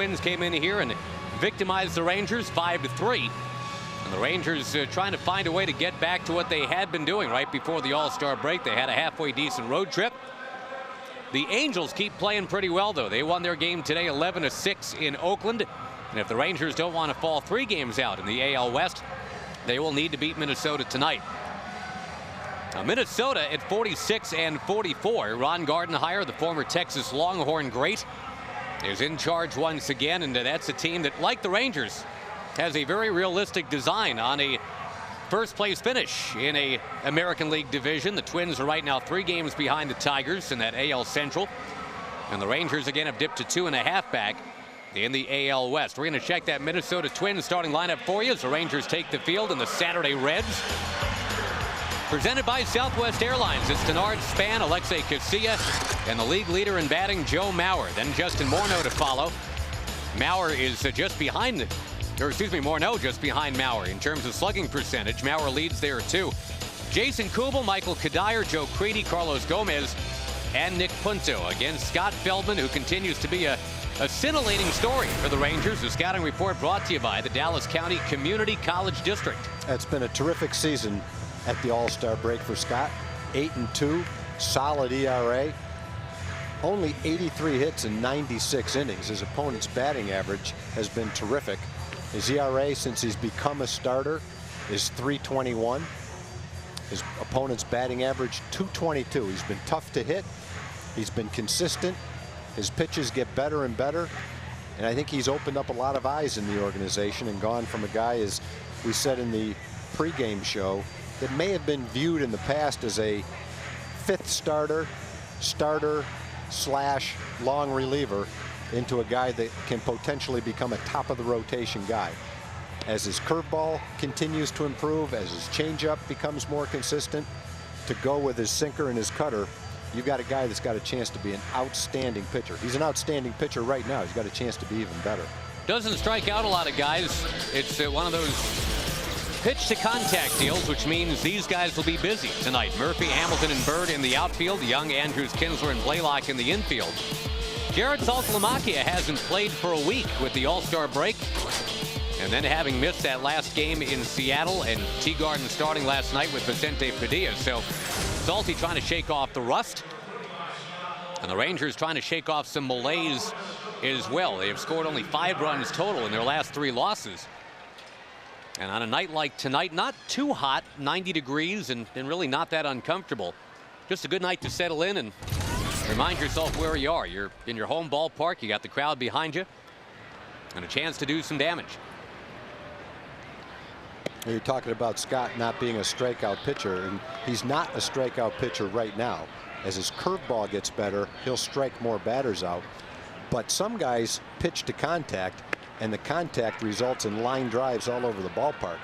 Twins came in here and victimized the Rangers 5-3. And the Rangers trying to find a way to get back to what they had been doing right before the All-Star break. They had a halfway decent road trip. The Angels keep playing pretty well, though. They won their game today 11-6 in Oakland. And if the Rangers don't want to fall 3 games out in the AL West, they will need to beat Minnesota tonight. Now, Minnesota at 46-44. Ron Gardenhire, the former Texas Longhorn great, is in charge once again. And that's a team that, like the Rangers, has a very realistic design on a first-place finish in a American League division. The Twins are right now 3 games behind the Tigers in that AL Central. And the Rangers again have dipped to 2.5 back in the AL West. We're going to check that Minnesota Twins starting lineup for you as the Rangers take the field in the Saturday Reds. Presented by Southwest Airlines, it's Denard Span, Alexei Casilla, and the league leader in batting, Joe Mauer. Then Justin Morneau to follow. Mauer is just behind Morneau just behind Mauer in terms of slugging percentage. Mauer leads there too. Jason Kubel, Michael Kadire, Joe Crede, Carlos Gomez, and Nick Punto. Again, Scott Feldman, who continues to be a scintillating story for the Rangers. The scouting report brought to you by the Dallas County Community College District. It's been a terrific season at the All-Star break for Scott. 8-2, solid ERA. Only 83 hits in 96 innings. His opponent's batting average has been terrific. His ERA since he's become a starter is .321. His opponent's batting average .222. He's been tough to hit. He's been consistent. His pitches get better and better. And I think he's opened up a lot of eyes in the organization and gone from a guy, as we said in the pregame show, that may have been viewed in the past as a 5th starter / long reliever, into a guy that can potentially become a top of the rotation guy. As his curveball continues to improve, as his changeup becomes more consistent, to go with his sinker and his cutter, you've got a guy that's got a chance to be an outstanding pitcher. He's an outstanding pitcher right now. He's got a chance to be even better. Doesn't strike out a lot of guys. It's one of those pitch to contact deals, which means these guys will be busy tonight. Murphy, Hamilton, and Bird in the outfield. Young, Andrews, Kinsler, and Blaylock in the infield. Jared Saltalamacchia hasn't played for a week with the All-Star break. And then having missed that last game in Seattle, and Teagarden starting last night with Vicente Padilla. So Salty trying to shake off the rust. And the Rangers trying to shake off some malaise as well. They have scored only 5 runs total in their last 3 losses. And on a night like tonight, not too hot, 90 degrees, and really not that uncomfortable. Just a good night to settle in and remind yourself where you are. You're in your home ballpark. You got the crowd behind you and a chance to do some damage. You're talking about Scott not being a strikeout pitcher, and he's not a strikeout pitcher right now. As his curveball gets better, he'll strike more batters out. But some guys pitch to contact, and the contact results in line drives all over the ballpark.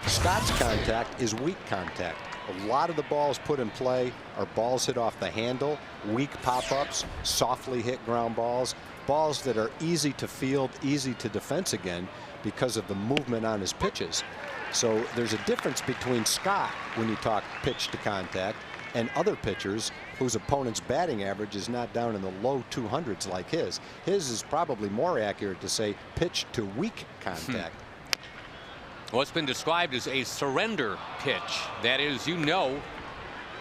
Scott's contact is weak contact. A lot of the balls put in play are balls hit off the handle, weak pop-ups, softly hit ground balls, balls that are easy to field, easy to defense again because of the movement on his pitches. So there's a difference between Scott, when you talk pitch to contact, and other pitchers whose opponent's batting average is not down in the low 200s like his. His is probably more accurate to say pitch to weak contact. What's been described as a surrender pitch. That is, you know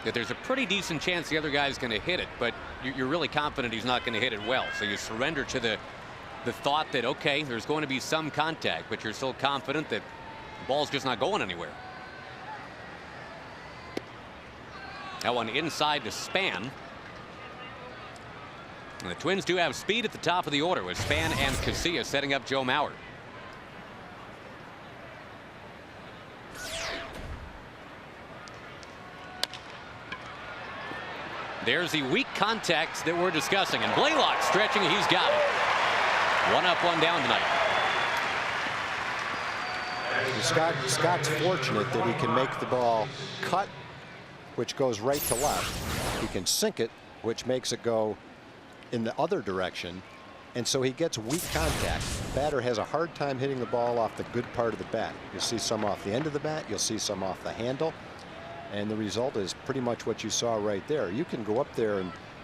that there's a pretty decent chance the other guy's going to hit it, but you're really confident he's not going to hit it well. So you surrender to the thought that, okay, there's going to be some contact, but you're still confident that the ball's just not going anywhere. That one inside to Span. And the Twins do have speed at the top of the order with Span and Casilla setting up Joe Mauer. There's the weak contact that we're discussing, and Blaylock stretching. He's got it. 1 up, 1 down tonight. Scott's fortunate that he can make the ball cut, which goes right to left. He can sink it, which makes it go in the other direction. And so he gets weak contact. The batter has a hard time hitting the ball off the good part of the bat. You'll see some off the end of the bat. You'll see some off the handle. And the result is pretty much what you saw right there. You can go up there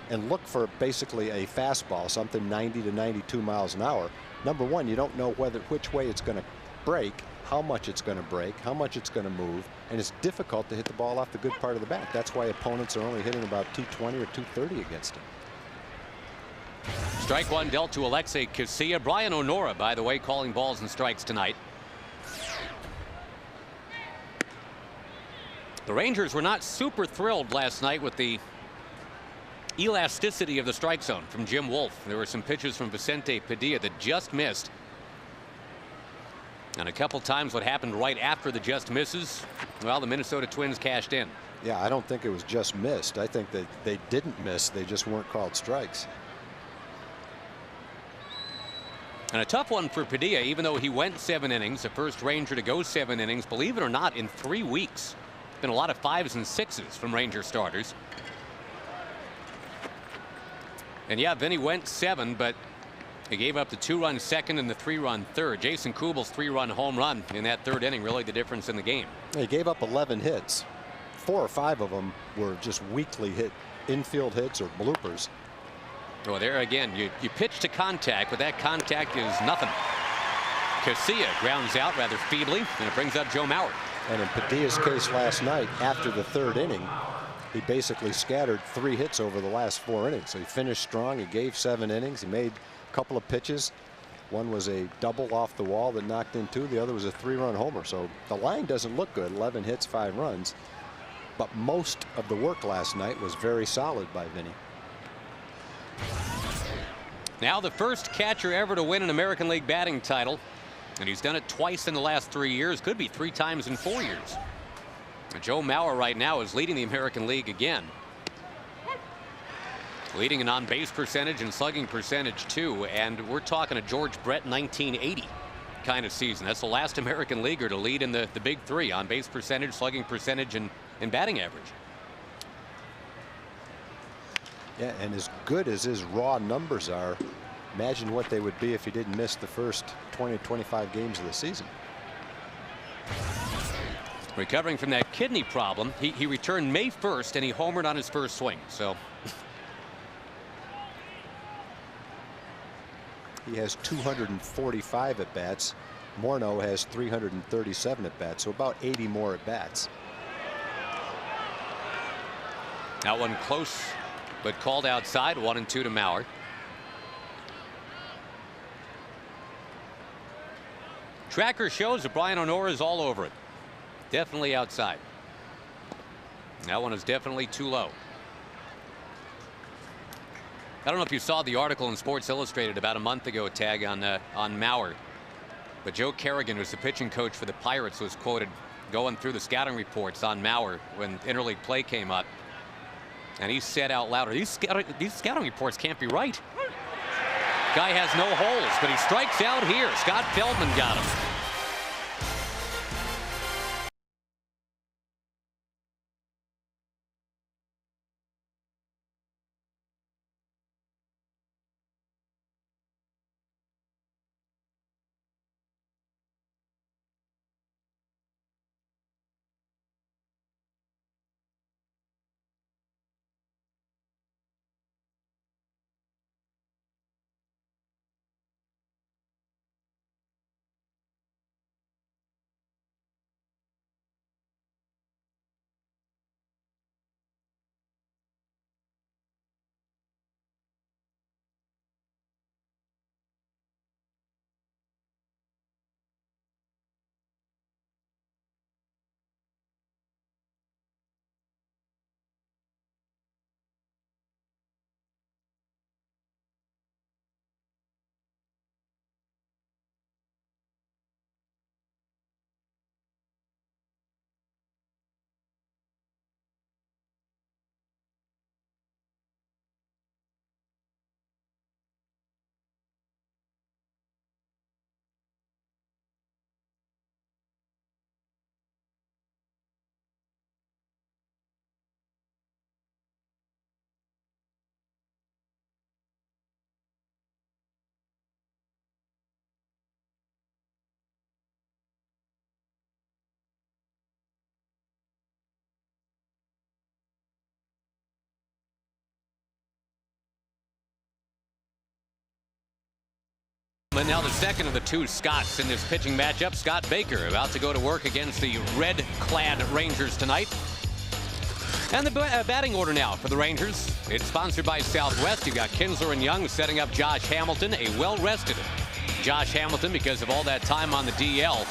and look for basically a fastball, something 90 to 92 miles an hour. number one, you don't know which way it's going to break, how much it's going to break, how much it's going to move, and it's difficult to hit the ball off the good part of the bat. That's why opponents are only hitting about 220 or 230 against him. Strike one dealt to Alexei Casilla. Brian O'Nora, by the way, calling balls and strikes tonight. The Rangers were not super thrilled last night with the elasticity of the strike zone from Jim Wolf. There were some pitches from Vicente Padilla that just missed. And a couple times what happened right after the just misses, well, the Minnesota Twins cashed in. Yeah, I don't think it was just missed. I think that they didn't miss. They just weren't called strikes. And a tough one for Padilla, even though he went 7 innings, the first Ranger to go 7 innings, believe it or not, in 3 weeks. Been a lot of 5s and 6s from Ranger starters. And yeah, Vinny went 7, but he gave up the 2-run second and the 3-run third. Jason Kubel's 3-run home run in that 3rd inning, really the difference in the game. He gave up 11 hits. 4 or 5 of them were just weakly hit infield hits or bloopers. Well, there again, you pitch to contact, but that contact is nothing. Casilla grounds out rather feebly, and it brings up Joe Mauer. And in Padilla's case last night, after the 3rd inning, he basically scattered 3 hits over the last 4 innings. So he finished strong. He gave 7 innings. He made a couple of pitches. One was a double off the wall that knocked in 2. The other was a 3-run homer. So the line doesn't look good. 11 hits, 5 runs. But most of the work last night was very solid by Vinny. Now the first catcher ever to win an American League batting title, and he's done it twice in the last 3 years. Could be 3 times in 4 years. Joe Mauer right now is leading the American League again, leading in on-base percentage and slugging percentage too. And we're talking a George Brett 1980 kind of season. That's the last American leaguer to lead in the big 3: on-base percentage, slugging percentage, and batting average. Yeah, and as good as his raw numbers are, imagine what they would be if he didn't miss the first 20-25 games of the season. Recovering from that kidney problem, he returned May 1st and he homered on his first swing. So he has 245 at bats. Morneau has 337 at bats, so about 80 more at bats. That one close, but called outside. 1-2 to Mauer. Tracker shows that Brian O'Nora is all over it. Definitely outside. That one is definitely too low. I don't know if you saw the article in Sports Illustrated about a month ago, Tag, on Mauer, but Joe Kerrigan, who's the pitching coach for the Pirates, was quoted going through the scouting reports on Mauer when interleague play came up, and he said out loud, these scouting reports can't be right. Guy has no holes, but he strikes out here. Scott Feldman got him. But now the second of the two Scotts in this pitching matchup. Scott Baker about to go to work against the red-clad Rangers tonight. And the batting order now for the Rangers. It's sponsored by Southwest. You've got Kinsler and Young setting up Josh Hamilton, a well-rested Josh Hamilton because of all that time on the DL.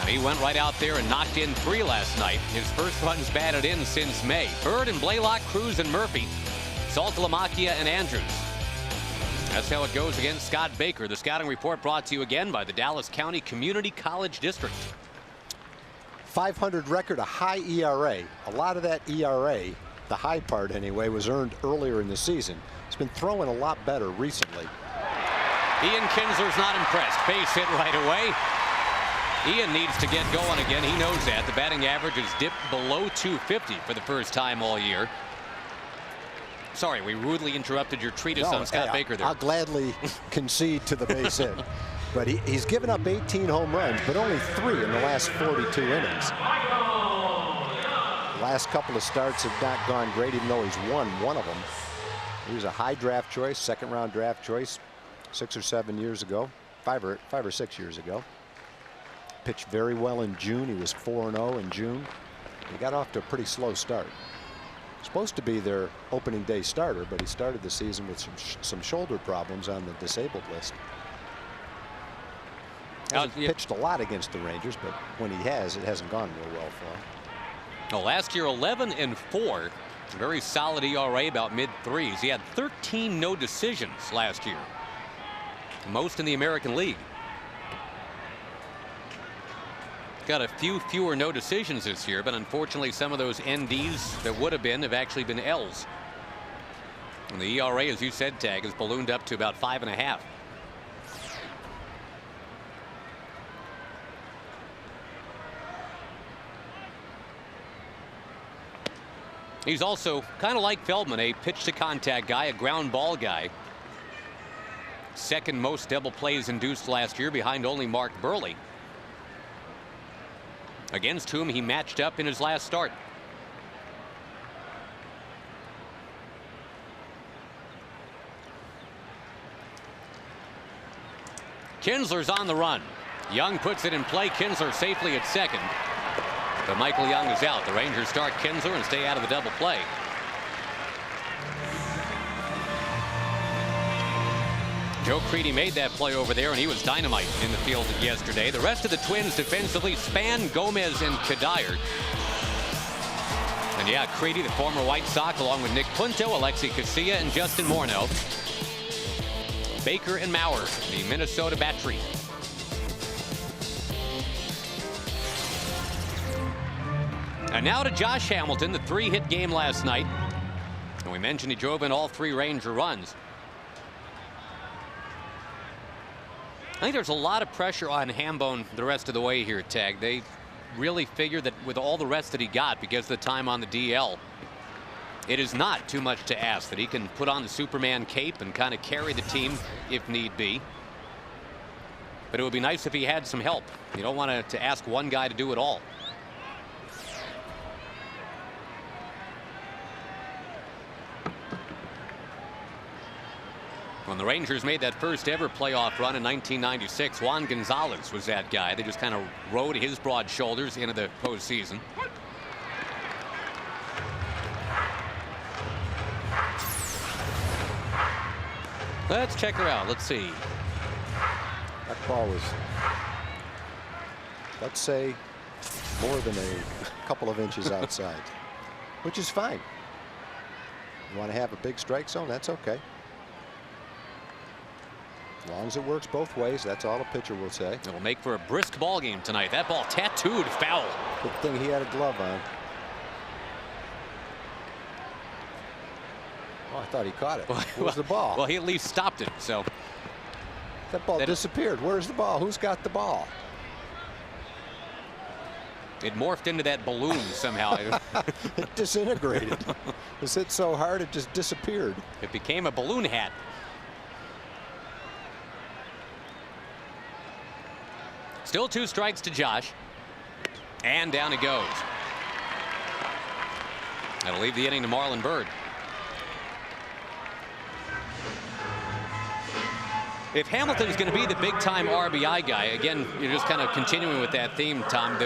And he went right out there and knocked in 3 last night. His first runs batted in since May. Bird and Blaylock, Cruz and Murphy. Saltalamacchia and Andrews. That's how it goes against Scott Baker. The scouting report brought to you again by the Dallas County Community College District. 500 record, a high ERA. A lot of that ERA, the high part anyway, was earned earlier in the season. He's been throwing a lot better recently. Ian Kinsler's not impressed. Base hit right away. Ian needs to get going again. He knows that. The batting average has dipped below 250 for the first time all year. Sorry, we rudely interrupted your treatise on Scott Baker there. I'll gladly concede to the base hit. But he's given up 18 home runs, but only 3 in the last 42 innings. The last couple of starts have not gone great, even though he's won one of them. He was a high draft choice, second-round draft choice, 6 or 7 years ago, 5 or 6 years ago. Pitched very well in June. He was 4-0 in June. He got off to a pretty slow start. Supposed to be their opening day starter, but he started the season with some shoulder problems on the disabled list. Hasn't pitched a lot against the Rangers, but when he has, it hasn't gone real well for him. Well, last year 11-4, very solid ERA, about mid-3s. He had 13 no decisions last year, most in the American League. Got a few fewer no decisions this year, but unfortunately some of those NDs that would have actually been L's. And the ERA, as you said, Tag, has ballooned up to about 5.5. He's also kind of like Feldman, a pitch to contact guy, a ground ball guy. Second most double plays induced last year, behind only Mark Burley, against whom he matched up in his last start. Kinsler's on the run. Young puts it in play. Kinsler safely at second. But Michael Young is out. The Rangers start Kinsler and stay out of the double play. Joe Creedy made that play over there, and he was dynamite in the field yesterday. The rest of the Twins defensively: Span, Gomez, and Kadire. And yeah, Creedy, the former White Sox, along with Nick Punto, Alexi Casilla, and Justin Morneau. Baker and Maurer, the Minnesota battery. And now to Josh Hamilton, the 3-hit game last night. And we mentioned he drove in all 3 Ranger runs. I think there's a lot of pressure on Hambone the rest of the way here, Tag. They really figure that with all the rest that he got because of the time on the DL, it is not too much to ask that he can put on the Superman cape and kind of carry the team if need be. But it would be nice if he had some help. You don't want to ask one guy to do it all. When the Rangers made that first ever playoff run in 1996, Juan Gonzalez was that guy. They just kind of rode his broad shoulders into the postseason. Let's check her out. Let's see. That ball was, let's say, more than a couple of inches outside, which is fine. You want to have a big strike zone? That's okay. As long as it works both ways, that's all a pitcher will say. It will make for a brisk ball game tonight. That ball tattooed foul. Good thing he had a glove on. Oh, I thought he caught it. Where's the ball? Well, he at least stopped it. So that ball disappeared. Where's the ball? Who's got the ball? It morphed into that balloon somehow. It disintegrated. It was hit so hard it just disappeared. It became a balloon hat. Still 2 strikes to Josh. And down he goes. That'll leave the inning to Marlon Byrd. If Hamilton's going to be the big-time RBI guy, again, you're just kind of continuing with that theme, Tom.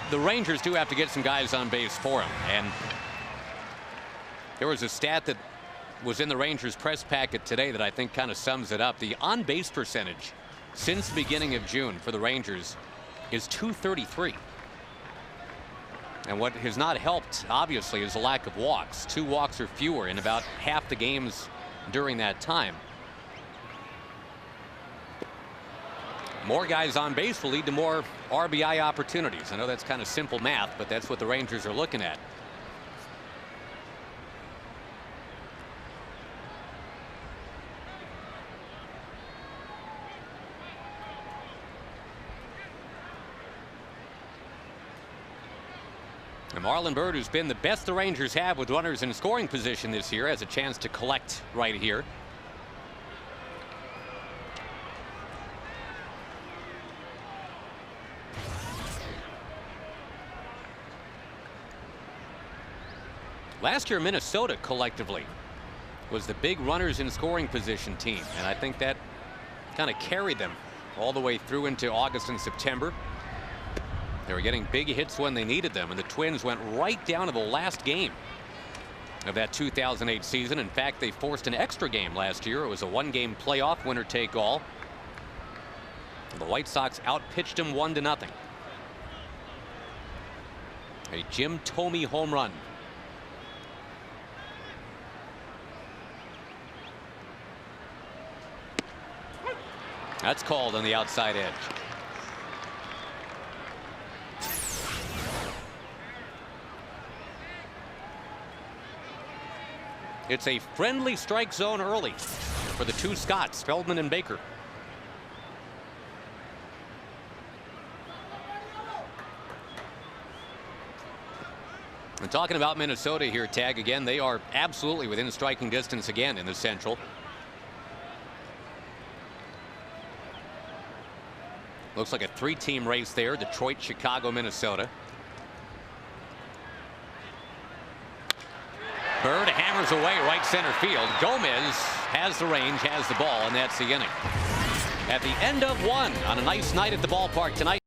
The Rangers do have to get some guys on base for him. And there was a stat that was in the Rangers press packet today that I think kind of sums it up. The on-base percentage since the beginning of June for the Rangers is .233. And what has not helped, obviously, is the lack of walks. 2 walks or fewer in about half the games during that time. More guys on base will lead to more RBI opportunities. I know that's kind of simple math, but that's what the Rangers are looking at. And Marlon Byrd, who's been the best the Rangers have with runners in scoring position this year, has a chance to collect right here. Last year, Minnesota collectively was the big runners in scoring position team, and I think that kind of carried them all the way through into August and September. They were getting big hits when they needed them, and the Twins went right down to the last game of that 2008 season. In fact, they forced an extra game last year. It was a 1-game playoff, winner take all. The White Sox outpitched them 1-0. A Jim Thome home run. That's called on the outside edge. It's a friendly strike zone early for the 2 Scots, Feldman and Baker. And talking about Minnesota here, Tag, again, they are absolutely within striking distance again in the Central. Looks like a 3-team race there: Detroit, Chicago, Minnesota. Bird hammers away right center field. Gomez has the range, has the ball, and that's the inning. At the end of 1 on a nice night at the ballpark tonight.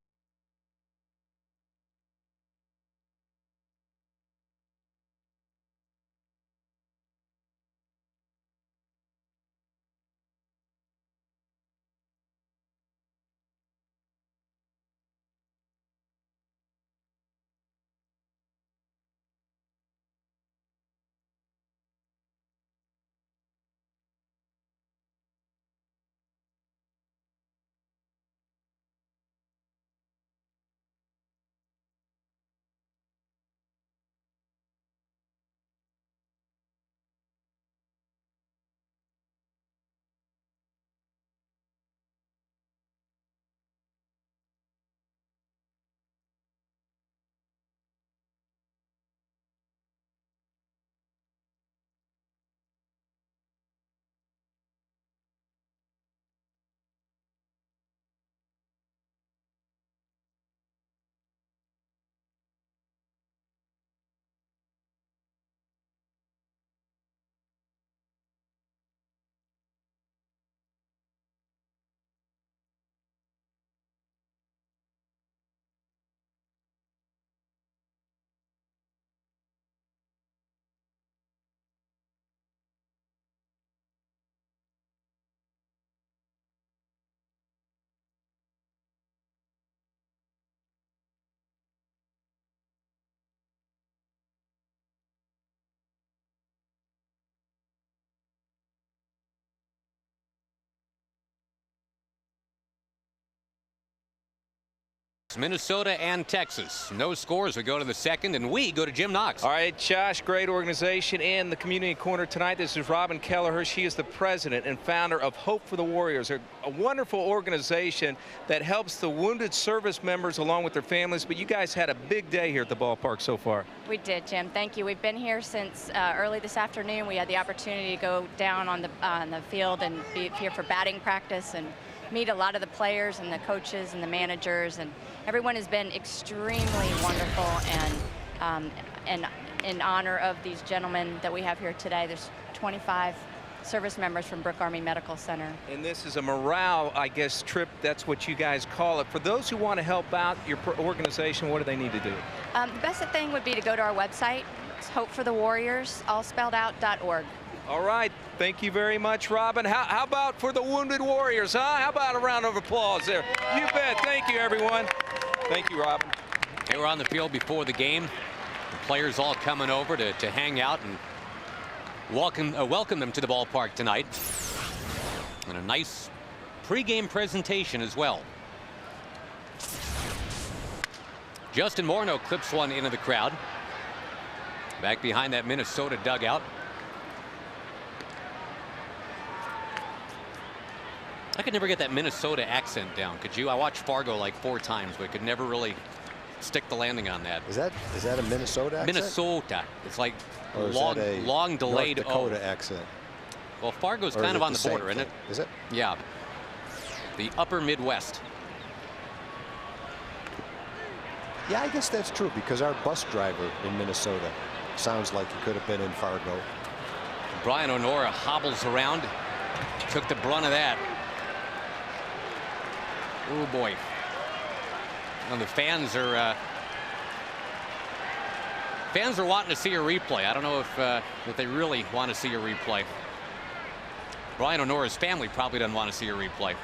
Minnesota and Texas. No scores. We go to the second, and we go to Jim Knox. All right, Josh, great organization in the Community Corner tonight. This is Robin Kelleher. She is the president and founder of Hope for the Warriors, a wonderful organization that helps the wounded service members along with their families. But you guys had a big day here at the ballpark so far. We did, Jim. Thank you. We've been here since early this afternoon. We had the opportunity to go down on the field and be here for batting practice and meet a lot of the players and the coaches and the managers, and everyone has been extremely wonderful. And in honor of these gentlemen that we have here today, there's 25 service members from Brooke Army Medical Center. And this is a morale, I guess, trip. That's what you guys call it. For those who want to help out your organization, what do they need to do? The best thing would be to go to our website. It's hopeforthewarriors, all spelled out.org. All right. Thank you very much, Robin. How about for the Wounded Warriors, huh? How about a round of applause there? You bet. Thank you, everyone. Thank you, Robin. They were on the field before the game. The players all coming over to hang out and welcome them to the ballpark tonight. And a nice pregame presentation as well. Justin Morneau clips one into the crowd. Back behind that Minnesota dugout. I could never get that Minnesota accent down. Could you? I watched Fargo like 4 times, but could never really stick the landing on that. Is that a Minnesota accent? Minnesota. It's like long delayed North Dakota accent. Well, Fargo's kind of on the border, isn't it? Is it? Yeah. The upper Midwest. Yeah, I guess that's true, because our bus driver in Minnesota sounds like he could have been in Fargo. Brian O'Nora hobbles around. Took the brunt of that. Oh boy. And the fans are wanting to see a replay. I don't know if they really want to see a replay. Brian O'Nora's family probably doesn't want to see a replay.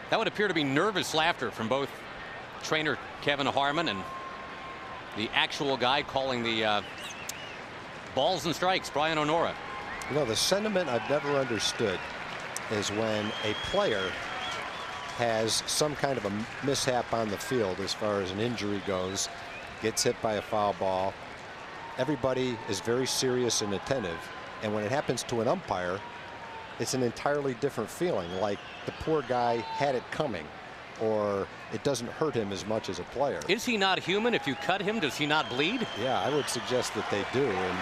That would appear to be nervous laughter from both trainer Kevin Harmon and the actual guy calling the balls and strikes, Brian O'Nora. You know, the sentiment I've never understood is when a player has some kind of a mishap on the field as far as an injury goes, gets hit by a foul ball. Everybody is very serious and attentive. And when it happens to an umpire, it's an entirely different feeling, like the poor guy had it coming, or it doesn't hurt him as much as a player. Is he not human? If you cut him, does he not bleed? Yeah, I would suggest that they do. And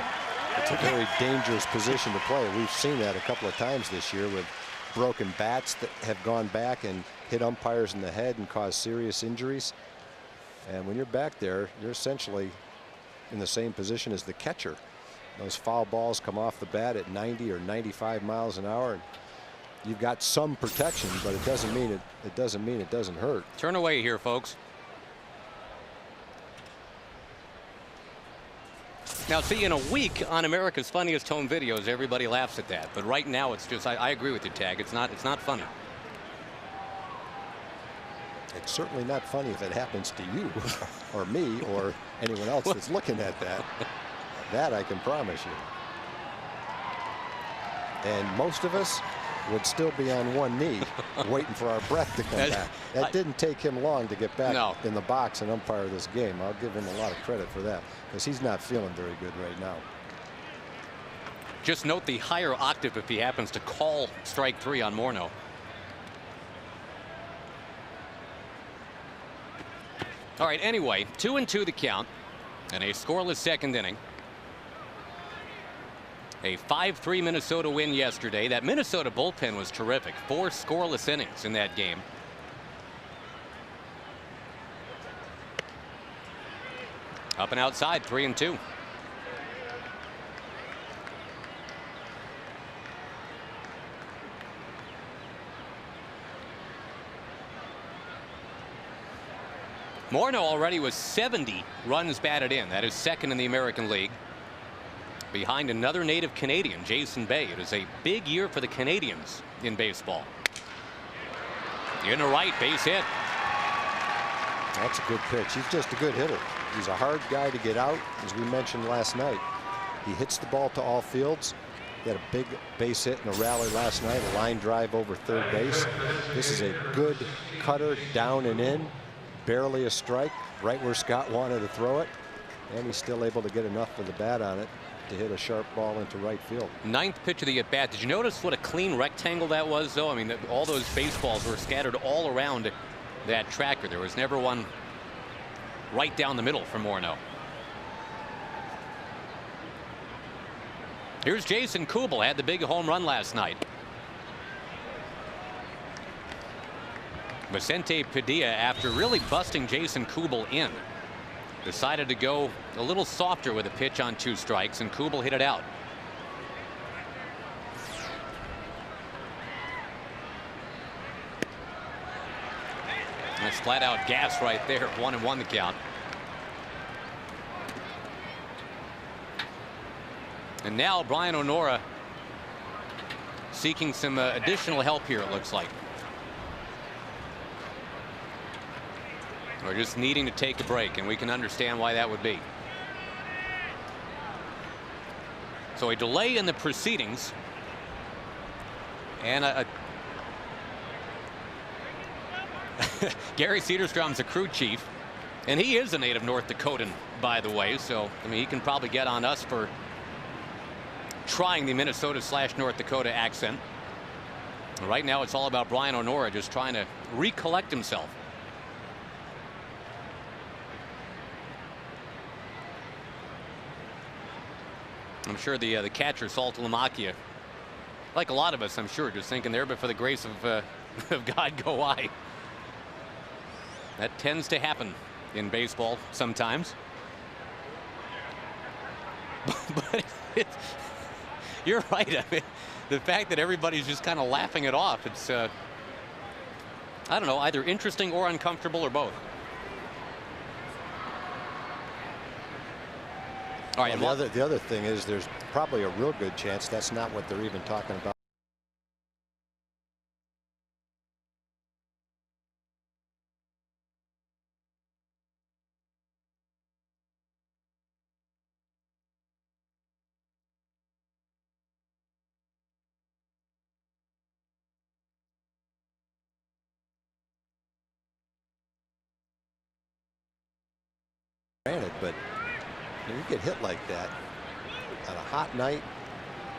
it's a very dangerous position to play. We've seen that a couple of times this year with broken bats that have gone back and hit umpires in the head and caused serious injuries. And when you're back there, you're essentially in the same position as the catcher. Those foul balls come off the bat at 90 or 95 miles an hour. And you've got some protection, but it doesn't mean it doesn't hurt. Turn away here, folks. Now, see, in a week on America's Funniest Home Videos, everybody laughs at that. But right now, it's just, I agree with you, Tag. It's not funny. It's certainly not funny if it happens to you or me or anyone else that's looking at that. That I can promise you. And most of us would still be on one knee waiting for our breath to come back. That didn't take him long to get back in the box and umpire this game. I'll give him a lot of credit for that, because he's not feeling very good right now. Just note the higher octave if he happens to call strike 3 on Morneau. All right, anyway, 2-2 the count and a scoreless second inning. A 5-3 Minnesota win yesterday. That Minnesota bullpen was terrific. 4 scoreless innings in that game. Up and outside, 3-2. Morneau already was 70 runs batted in. That is second in the American League, behind another native Canadian, Jason Bay. It is a big year for the Canadians in baseball. In the right, base hit. That's a good pitch. He's just a good hitter. He's a hard guy to get out, as we mentioned last night. He hits the ball to all fields. He had a big base hit in a rally last night, a line drive over third base. This is a good cutter, down and in, barely a strike, right where Scott wanted to throw it, and he's still able to get enough of the bat on it to hit a sharp ball into right field. 9th pitch of the at bat. Did you notice what a clean rectangle that was, though? I mean, all those baseballs were scattered all around that tracker. There was never one right down the middle for Morneau. Here's Jason Kubel, had the big home run last night. Vicente Padilla, after really busting Jason Kubel in, decided to go a little softer with a pitch on 2 strikes, and Kubel hit it out. That's flat out gas right there. 1-1 the count. And now Brian O'Nora seeking some additional help here, it looks like. Or just needing to take a break, and we can understand why that would be. So a delay in the proceedings, and Gary Cederstrom's a crew chief, and he is a native North Dakotan, by the way. So I mean, he can probably get on us for trying the Minnesota/North Dakota accent. Right now, it's all about Brian O'Nora just trying to recollect himself. I'm sure the catcher, Saltalamacchia, like a lot of us, I'm sure, just thinking there, but for the grace of God go I. That tends to happen in baseball sometimes. But you're right. I mean, the fact that everybody's just kind of laughing it off, it's, I don't know, either interesting or uncomfortable or both. All right, well, the other thing is there's probably a real good chance that's not what they're even talking about. But you get hit like that on a hot night,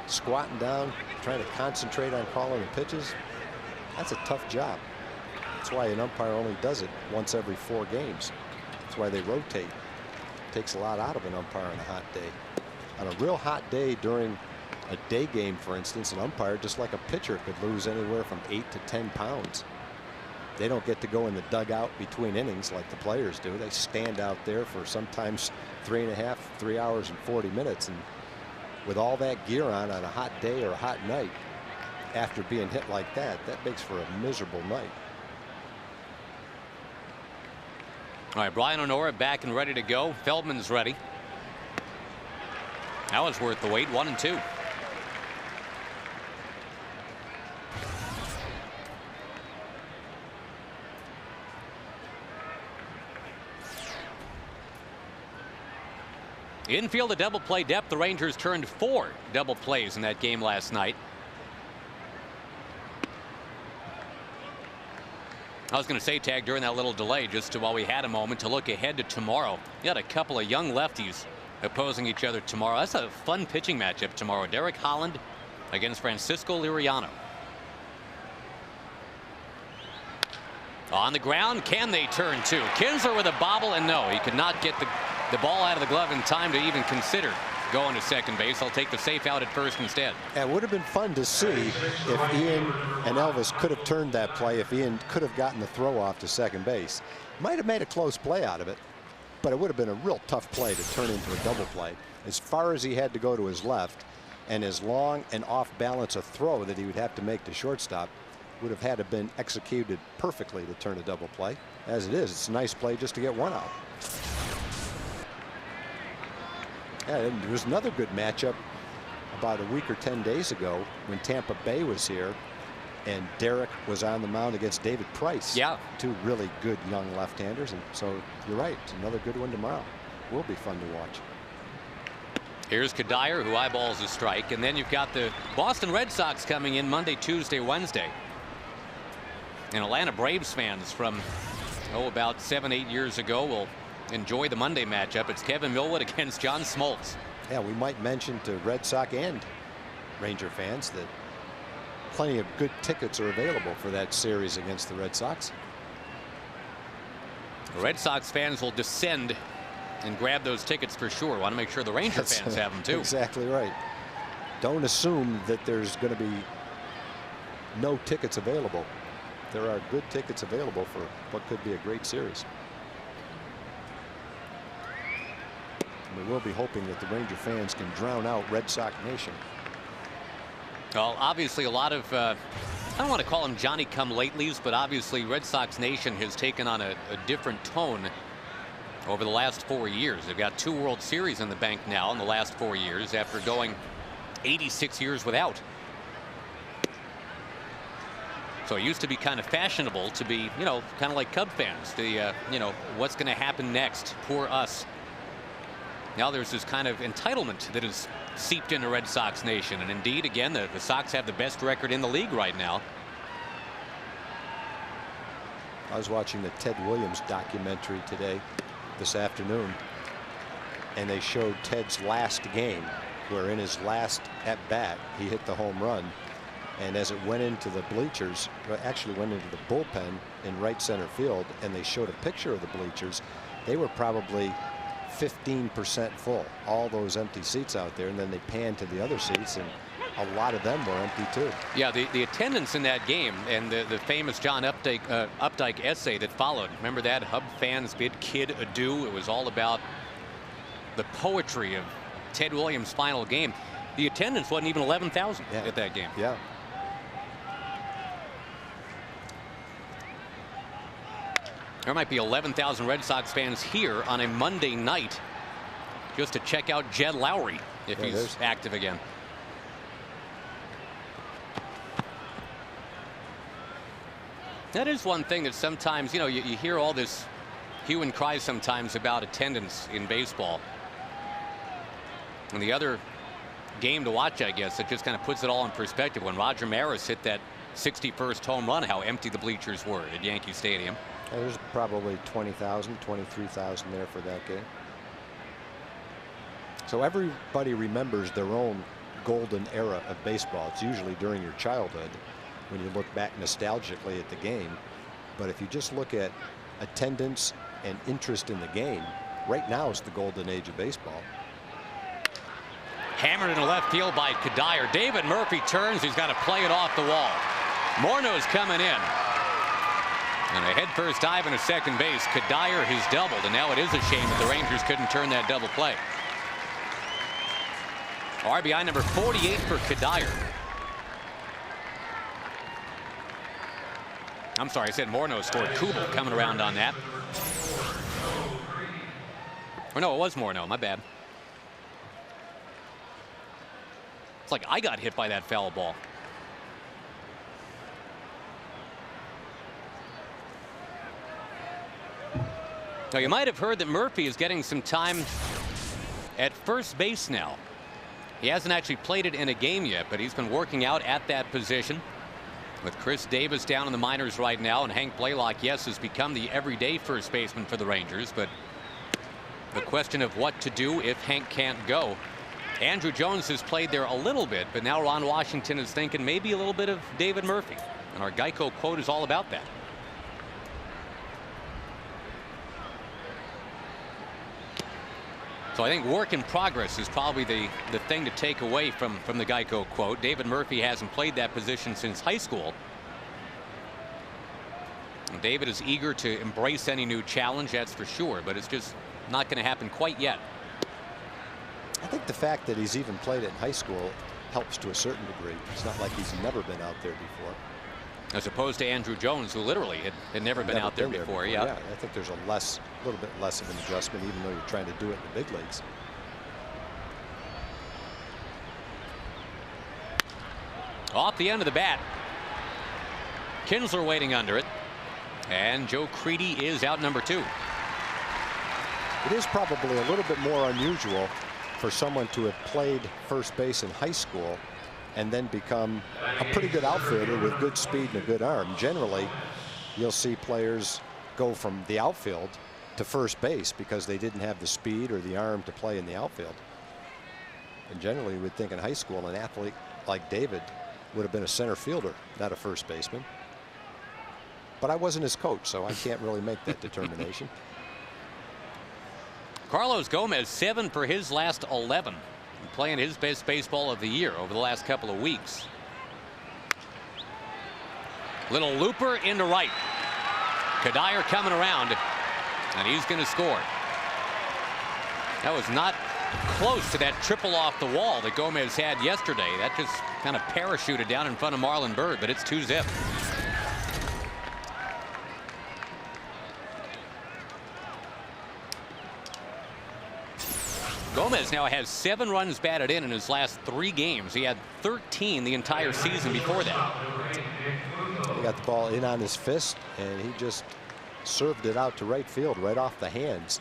squatting down, trying to concentrate on calling the pitches. That's a tough job. That's why an umpire only does it once every 4 games. That's why they rotate. It takes a lot out of an umpire on a hot day. On a real hot day during a day game, for instance, an umpire, just like a pitcher, could lose anywhere from 8 to 10 pounds. They don't get to go in the dugout between innings like the players do. They stand out there for sometimes 3 hours and 40 minutes. And with all that gear on a hot day or a hot night, after being hit like that, that makes for a miserable night. All right, Brian O'Nora back and ready to go. Feldman's ready. That was worth the wait. 1-2. Infield, a double play depth. The Rangers turned 4 double plays in that game last night. I was going to say, Tag, during that little delay, just while we had a moment to look ahead to tomorrow. You had a couple of young lefties opposing each other tomorrow. That's a fun pitching matchup tomorrow. Derek Holland against Francisco Liriano. On the ground, can they turn 2? Kinsler with a bobble, and no, he could not get the ball out of the glove in time to even consider going to second base. I'll take the safe out at first instead. It would have been fun to see if Ian and Elvis could have turned that play, if Ian could have gotten the throw off to second base. Might have made a close play out of it, but it would have been a real tough play to turn into a double play. As far as he had to go to his left, and as long and off balance a throw that he would have to make to shortstop, would have had to been executed perfectly to turn a double play. As it is, it's a nice play just to get 1 out. Yeah, there was another good matchup about a week or 10 days ago when Tampa Bay was here and Derek was on the mound against David Price. Yeah. 2 really good young left-handers, and so you're right, it's another good one tomorrow. Will be fun to watch. Here's Kadire, who eyeballs a strike, and then you've got the Boston Red Sox coming in Monday, Tuesday, Wednesday. And Atlanta Braves fans from about 7-8 years ago will enjoy the Monday matchup. It's Kevin Millwood against John Smoltz. Yeah, we might mention to Red Sox and Ranger fans that plenty of good tickets are available for that series against the Red Sox. The Red Sox fans will descend and grab those tickets for sure. Want to make sure the Ranger fans have them too. Exactly right. Don't assume that there's going to be no tickets available. There are good tickets available for what could be a great series. And we will be hoping that the Ranger fans can drown out Red Sox Nation. Well, obviously a lot of, I don't want to call them Johnny-come-latelys, but obviously Red Sox Nation has taken on a different tone over the last 4 years. They've got 2 World Series in the bank now in the last 4 years after going 86 years without. So it used to be kind of fashionable to be, you know, kind of like Cub fans. The, you know, what's going to happen next? Poor us. Now there's this kind of entitlement that is seeped into Red Sox Nation. And indeed, again, the Sox have the best record in the league right now. I was watching the Ted Williams documentary this afternoon, and they showed Ted's last game, where in his last at bat he hit the home run, and as it went into the bleachers, actually went into the bullpen in right center field, and they showed a picture of the bleachers. They were probably 15% full, all those empty seats out there, and then they panned to the other seats, and a lot of them were empty too. Yeah, the attendance in that game, and the famous John Updike essay that followed. Remember that? Hub fans bid kid adieu. It was all about the poetry of Ted Williams' final game. The attendance wasn't even 11,000 at that game. Yeah. There might be 11,000 Red Sox fans here on a Monday night just to check out Jed Lowry if he's active again. That is one thing that sometimes, you know, you hear all this hue and cry sometimes about attendance in baseball. And the other game to watch, I guess, it just kind of puts it all in perspective. When Roger Maris hit that 61st home run, how empty the bleachers were at Yankee Stadium. There's probably 20,000, 23,000 there for that game. So everybody remembers their own golden era of baseball. It's usually during your childhood when you look back nostalgically at the game. But if you just look at attendance and interest in the game, right now is the golden age of baseball. Hammered into left field by Kadire. David Murphy turns. He's got to play it off the wall. Morneau's coming in. And a headfirst dive into second base. Kadire has doubled, and now it is a shame that the Rangers couldn't turn that double play. RBI number 48 for Kadire. I'm sorry, I said Morneau scored. Kubel coming around on that. Or no, it was Morneau. My bad. It's like I got hit by that foul ball. Now, you might have heard that Murphy is getting some time at first base now. He hasn't actually played it in a game yet, but he's been working out at that position. With Chris Davis down in the minors right now, and Hank Blaylock, yes, has become the everyday first baseman for the Rangers, but the question of what to do if Hank can't go. Andrew Jones has played there a little bit, but now Ron Washington is thinking maybe a little bit of David Murphy. And our Geico quote is all about that. So I think work in progress is probably the thing to take away from the Geico quote. David Murphy hasn't played that position since high school. And David is eager to embrace any new challenge, that's for sure, but it's just not going to happen quite yet. I think the fact that he's even played it in high school helps to a certain degree. It's not like he's never been out there before. As opposed to Andrew Jones, who literally had never been out there before. Yeah, I think there's a little bit less of an adjustment, even though you're trying to do it in the big leagues. Off the end of the bat. Kinsler waiting under it. And Joe Creedy is out number 2. It is probably a little bit more unusual for someone to have played first base in high school and then become a pretty good outfielder with good speed and a good arm. Generally, you'll see players go from the outfield to first base because they didn't have the speed or the arm to play in the outfield. And generally, you would think in high school an athlete like David would have been a center fielder, not a first baseman. But I wasn't his coach, so I can't really make that determination. Carlos Gomez, 7 for his last 11. Playing his best baseball of the year over the last couple of weeks. Little looper into right. Kadire coming around, and he's going to score. That was not close to that triple off the wall that Gomez had yesterday. That just kind of parachuted down in front of Marlon Byrd, but it's 2-zip. Gomez now has 7 runs batted in his last 3 games. He had 13 the entire season before that. He got the ball in on his fist, and he just served it out to right field right off the hands.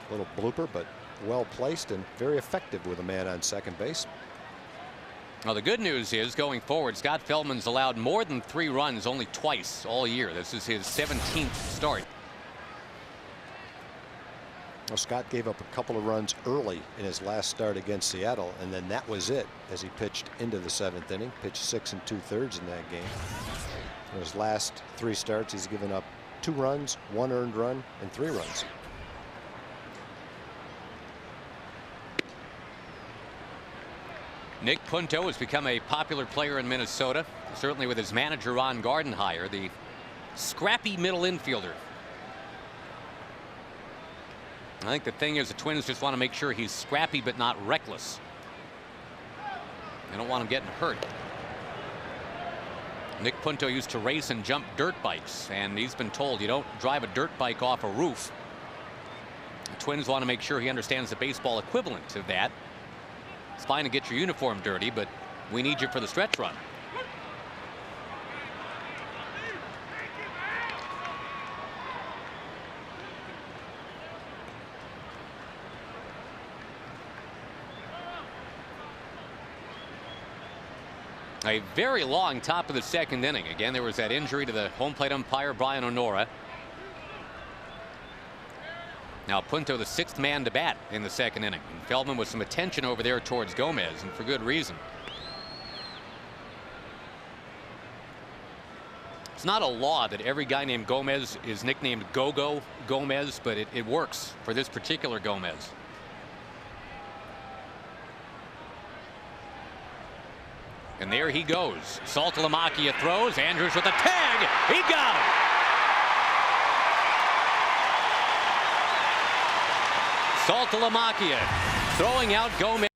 A little blooper, but well placed and very effective with a man on second base. Well, the good news is going forward, Scott Feldman's allowed more than 3 runs only twice all year. This is his 17th start. Well, Scott gave up a couple of runs early in his last start against Seattle, and then that was it as he pitched into the 7th inning. Pitched 6 2/3 in that game. In his last 3 starts, he's given up 2 runs, 1 earned run, and 3 runs. Nick Punto has become a popular player in Minnesota, certainly with his manager Ron Gardenhire, the scrappy middle infielder. I think the thing is the Twins just want to make sure he's scrappy but not reckless. They don't want him getting hurt. Nick Punto used to race and jump dirt bikes, and he's been told you don't drive a dirt bike off a roof. The Twins want to make sure he understands the baseball equivalent of that. It's fine to get your uniform dirty, but we need you for the stretch run. A very long top of the 2nd inning. Again, there was that injury to the home plate umpire, Brian Onora. Now Punto, the 6th man to bat in the 2nd inning. And Feldman with some attention over there towards Gomez, and for good reason. It's not a law that every guy named Gomez is nicknamed Go-Go Gomez, but it works for this particular Gomez. And there he goes. Saltalamacchia throws. Andrews with a tag. He got him. Saltalamacchia throwing out Gomez.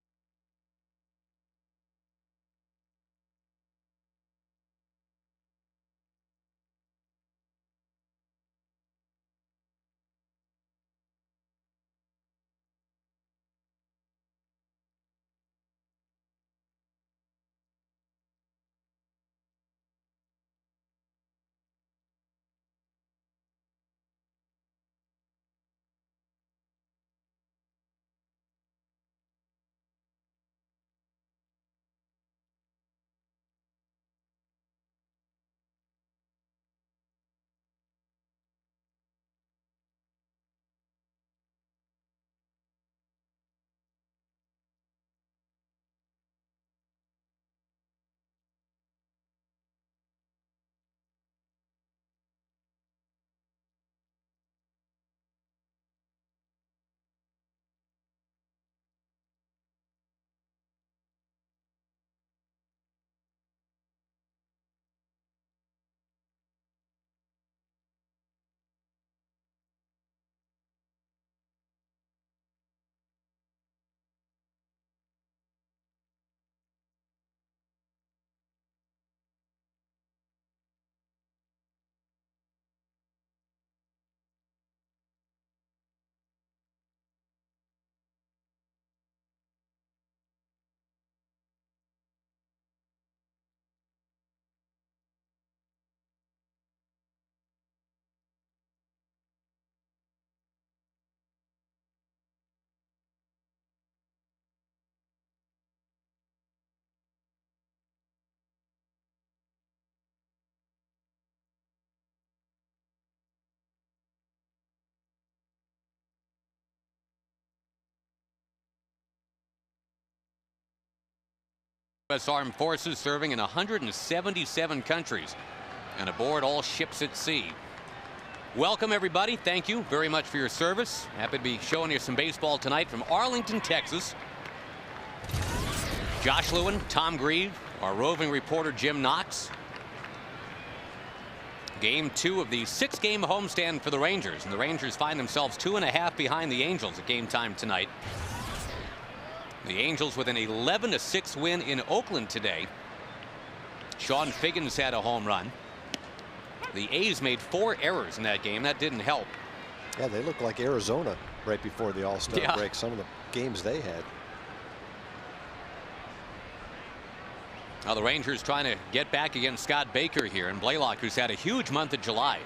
U.S. Armed Forces serving in 177 countries and aboard all ships at sea. Welcome, everybody. Thank you very much for your service. Happy to be showing you some baseball tonight from Arlington, Texas. Josh Lewin, Tom Grieve, our roving reporter Jim Knox. Game 2 of the 6-game homestand for the Rangers, and the Rangers find themselves 2.5 behind the Angels at game time tonight. The Angels with an 11-6 win in Oakland today. Sean Figgins had a home run. The A's made 4 errors in that game. That didn't help. Yeah, they look like Arizona right before the All-Star break. Some of the games they had. Now the Rangers trying to get back against Scott Baker here, and Blaylock, who's had a huge month of July.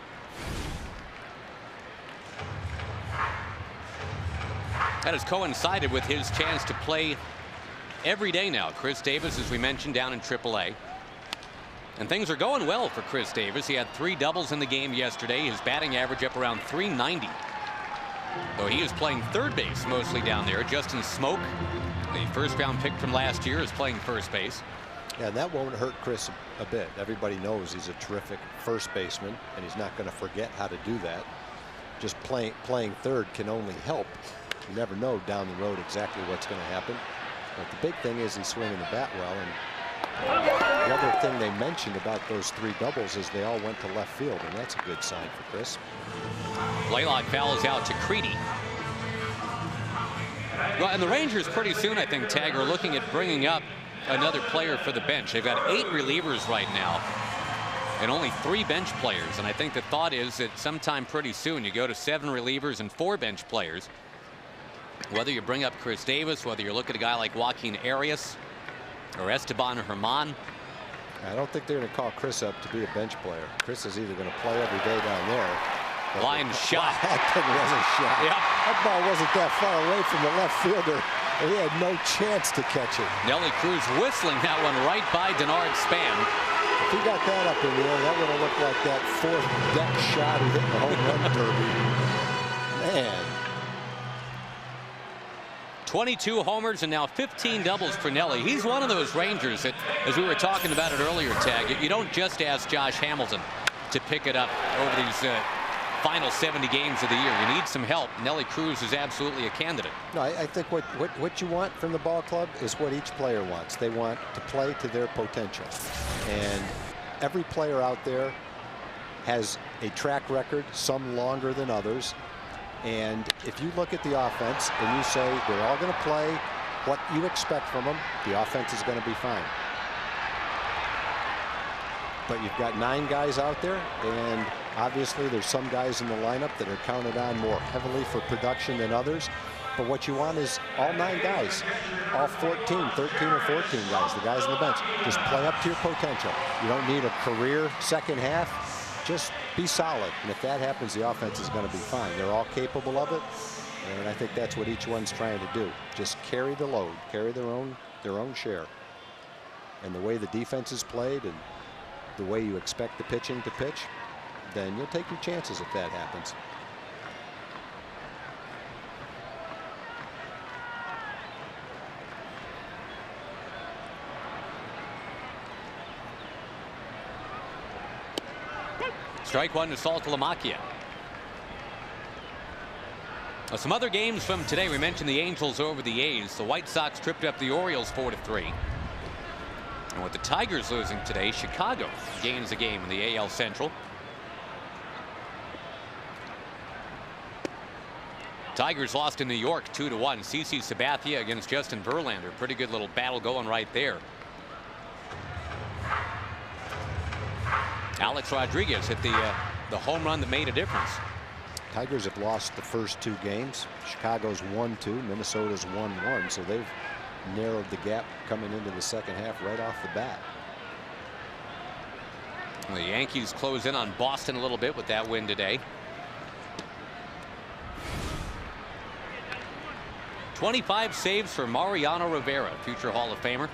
That has coincided with his chance to play every day now. Chris Davis, as we mentioned, down in AAA. And things are going well for Chris Davis. He had 3 doubles in the game yesterday. His batting average up around .390. Though he is playing third base mostly down there. Justin Smoke, the first-round pick from last year, is playing first base. Yeah, that won't hurt Chris a bit. Everybody knows he's a terrific first baseman, and he's not going to forget how to do that. Just playing third can only help. You never know down the road exactly what's going to happen. But the big thing is he's swinging the bat well. And the other thing they mentioned about those 3 doubles is they all went to left field, and that's a good sign for Chris. Blaylock fouls out to Creedy. Well, and the Rangers pretty soon, I think, Tag, are looking at bringing up another player for the bench. They've got 8 relievers right now and only 3 bench players. And I think the thought is that sometime pretty soon you go to 7 relievers and 4 bench players. Whether you bring up Chris Davis, whether you look at a guy like Joaquin Arias or Esteban Herman. I don't think they're going to call Chris up to be a bench player. Chris is either going to play every day down there. Line shot. That thing was a shot. Yep. That ball wasn't that far away from the left fielder. He had no chance to catch it. Nelly Cruz whistling that one right by Denard Span. If he got that up in the air, that would have looked like that 4th deck shot he hit in the home run derby. Man. 22 homers and now 15 doubles for Nelly. He's one of those Rangers that, as we were talking about it earlier, Tag, you don't just ask Josh Hamilton to pick it up over these final 70 games of the year. You need some help. Nelly Cruz is absolutely a candidate. No, I think what you want from the ball club is what each player wants. They want to play to their potential. And every player out there has a track record, some longer than others. And if you look at the offense and you say they're all going to play what you expect from them, the offense is going to be fine. But you've got 9 guys out there, and obviously there's some guys in the lineup that are counted on more heavily for production than others. But what you want is all 9 guys, all 13 or 14 guys, the guys on the bench, just play up to your potential. You don't need a career second half. Just be solid. And if that happens, the offense is going to be fine. They're all capable of it. And I think that's what each one's trying to do. Just carry the load, carry their own share. And the way the defense is played and the way you expect the pitching to pitch, then you'll take your chances if that happens. Strike one to Saltalamacchia. Some other games from today. We mentioned the Angels over the A's. The White Sox tripped up the Orioles 4-3. And with the Tigers losing today, Chicago gains a game in the AL Central. Tigers lost in New York 2-1. CC Sabathia against Justin Verlander. Pretty good little battle going right there. Alex Rodriguez hit the home run that made a difference. Tigers have lost the first 2 games. Chicago's 1-2, Minnesota's 1-1, so they've narrowed the gap coming into the second half right off the bat. The Yankees close in on Boston a little bit with that win today. 25 saves for Mariano Rivera, future Hall of Famer.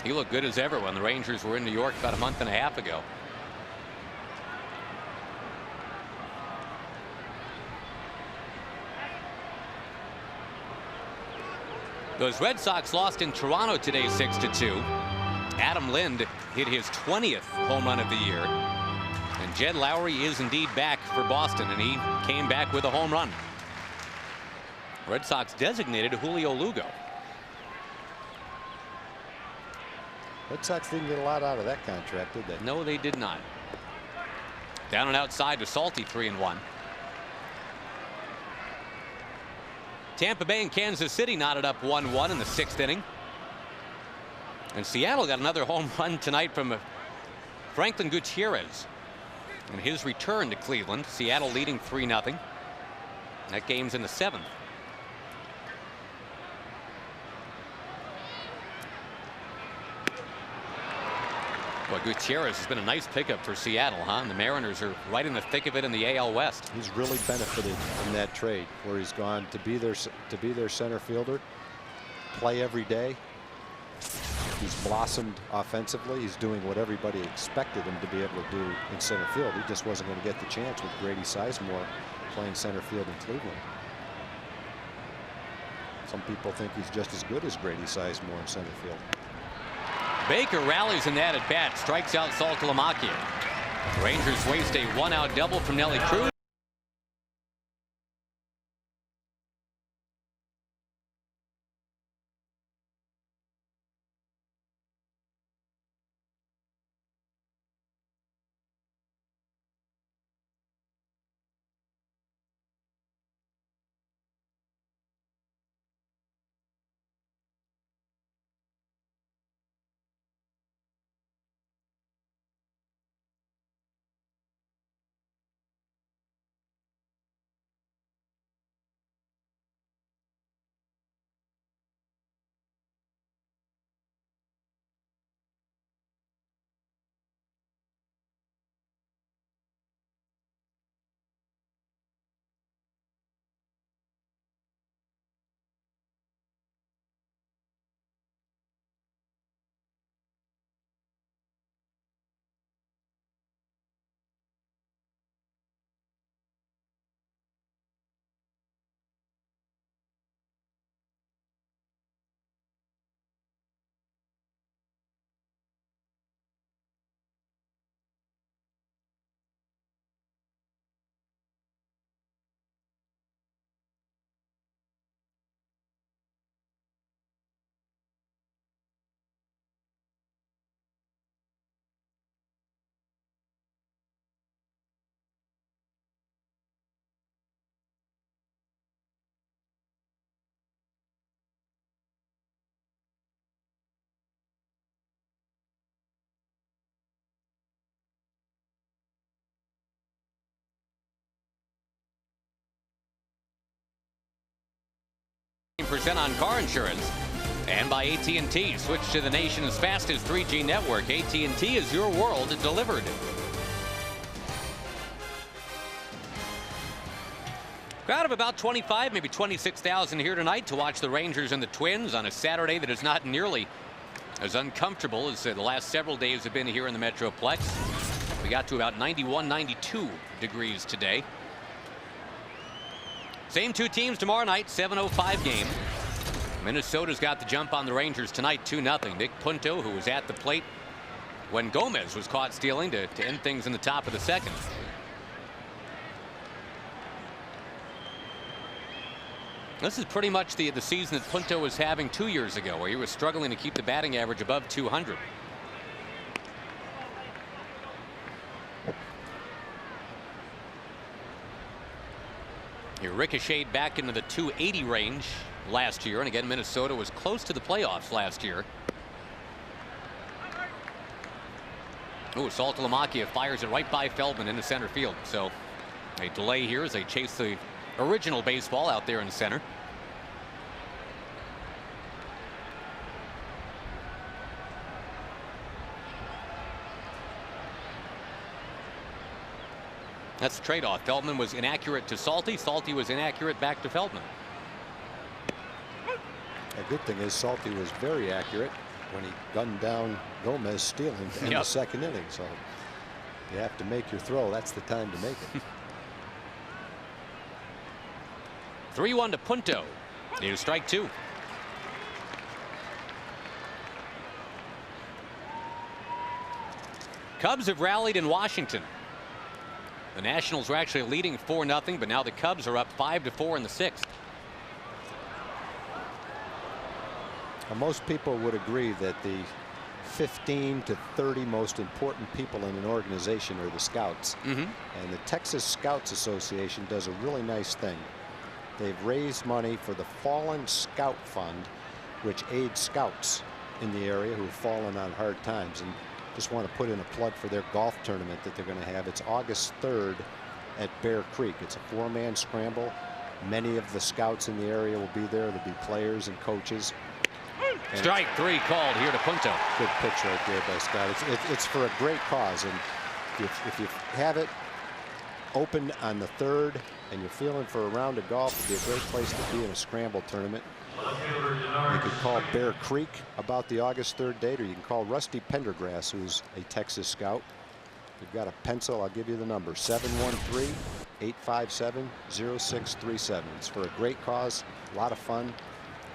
He looked good as ever when the Rangers were in New York about a month and a half ago. Those Red Sox lost in Toronto today 6-2. Adam Lind hit his 20th home run of the year. And Jed Lowry is indeed back for Boston, and he came back with a home run. Red Sox designated Julio Lugo. Red Sox didn't get a lot out of that contract, did they? No, they did not. Down and outside to Salty, 3-1. Tampa Bay and Kansas City knotted up 1-1 in the 6th inning. And Seattle got another home run tonight from Franklin Gutierrez in his return to Cleveland. Seattle leading 3-0. That game's in the 7th. Boy, Gutierrez has been a nice pickup for Seattle, huh? And the Mariners are right in the thick of it in the AL West. He's really benefited from that trade, where he's gone to be their center fielder, play every day. He's blossomed offensively. He's doing what everybody expected him to be able to do in center field. He just wasn't going to get the chance with Grady Sizemore playing center field in Cleveland. Some people think he's just as good as Grady Sizemore in center field. Baker rallies in that at bat, strikes out Saltalamacchia. The Rangers waste a 1-out double from Nelly Cruz. % on car insurance, and by AT&T. Switch to the nation's fastest 3G network. AT&T is your world delivered. Crowd of about 25, maybe 26,000 here tonight to watch the Rangers and the Twins on a Saturday that is not nearly as uncomfortable as the last several days have been here in the Metroplex. We got to about 91, 92 degrees today. Same two teams tomorrow night, 7:05 game. Minnesota's got the jump on the Rangers tonight, 2-0. Nick Punto, who was at the plate when Gomez was caught stealing to end things in the top of the 2nd. This is pretty much the season that Punto was having 2 years ago, where he was struggling to keep the batting average above 200. He ricocheted back into the 280 range last year, and again Minnesota was close to the playoffs last year. Oh, Saltalamacchia fires it right by Feldman into center field. So a delay here as they chase the original baseball out there in center. That's the trade-off. Feldman was inaccurate to Salty. Salty was inaccurate back to Feldman. The good thing is Salty was very accurate when he gunned down Gomez stealing in the 2nd inning. So you have to make your throw. That's the time to make it. 3-1 to Punto. Need a strike 2. Cubs have rallied in Washington. The Nationals were actually leading 4-0, but now the Cubs are up 5-4 in the 6th. Most people would agree that the 15 to 30 most important people in an organization are the scouts. And the Texas Scouts Association does a really nice thing. They've raised money for the Fallen Scout Fund, which aids scouts in the area who have fallen on hard times. And just want to put in a plug for their golf tournament that they're going to have. It's August 3rd at Bear Creek. It's a 4-man scramble. Many of the scouts in the area will be there. There'll be players and coaches. And strike 3 called here to Punto. Good pitch right there by Scott. It's for a great cause. And if you have it open on the 3rd and you're feeling for a round of golf, it'd be a great place to be in a scramble tournament. You could call Bear Creek about the August 3rd date, or you can call Rusty Pendergrass, who's a Texas scout. If you've got a pencil, I'll give you the number, 713-857-0637. It's for a great cause, a lot of fun.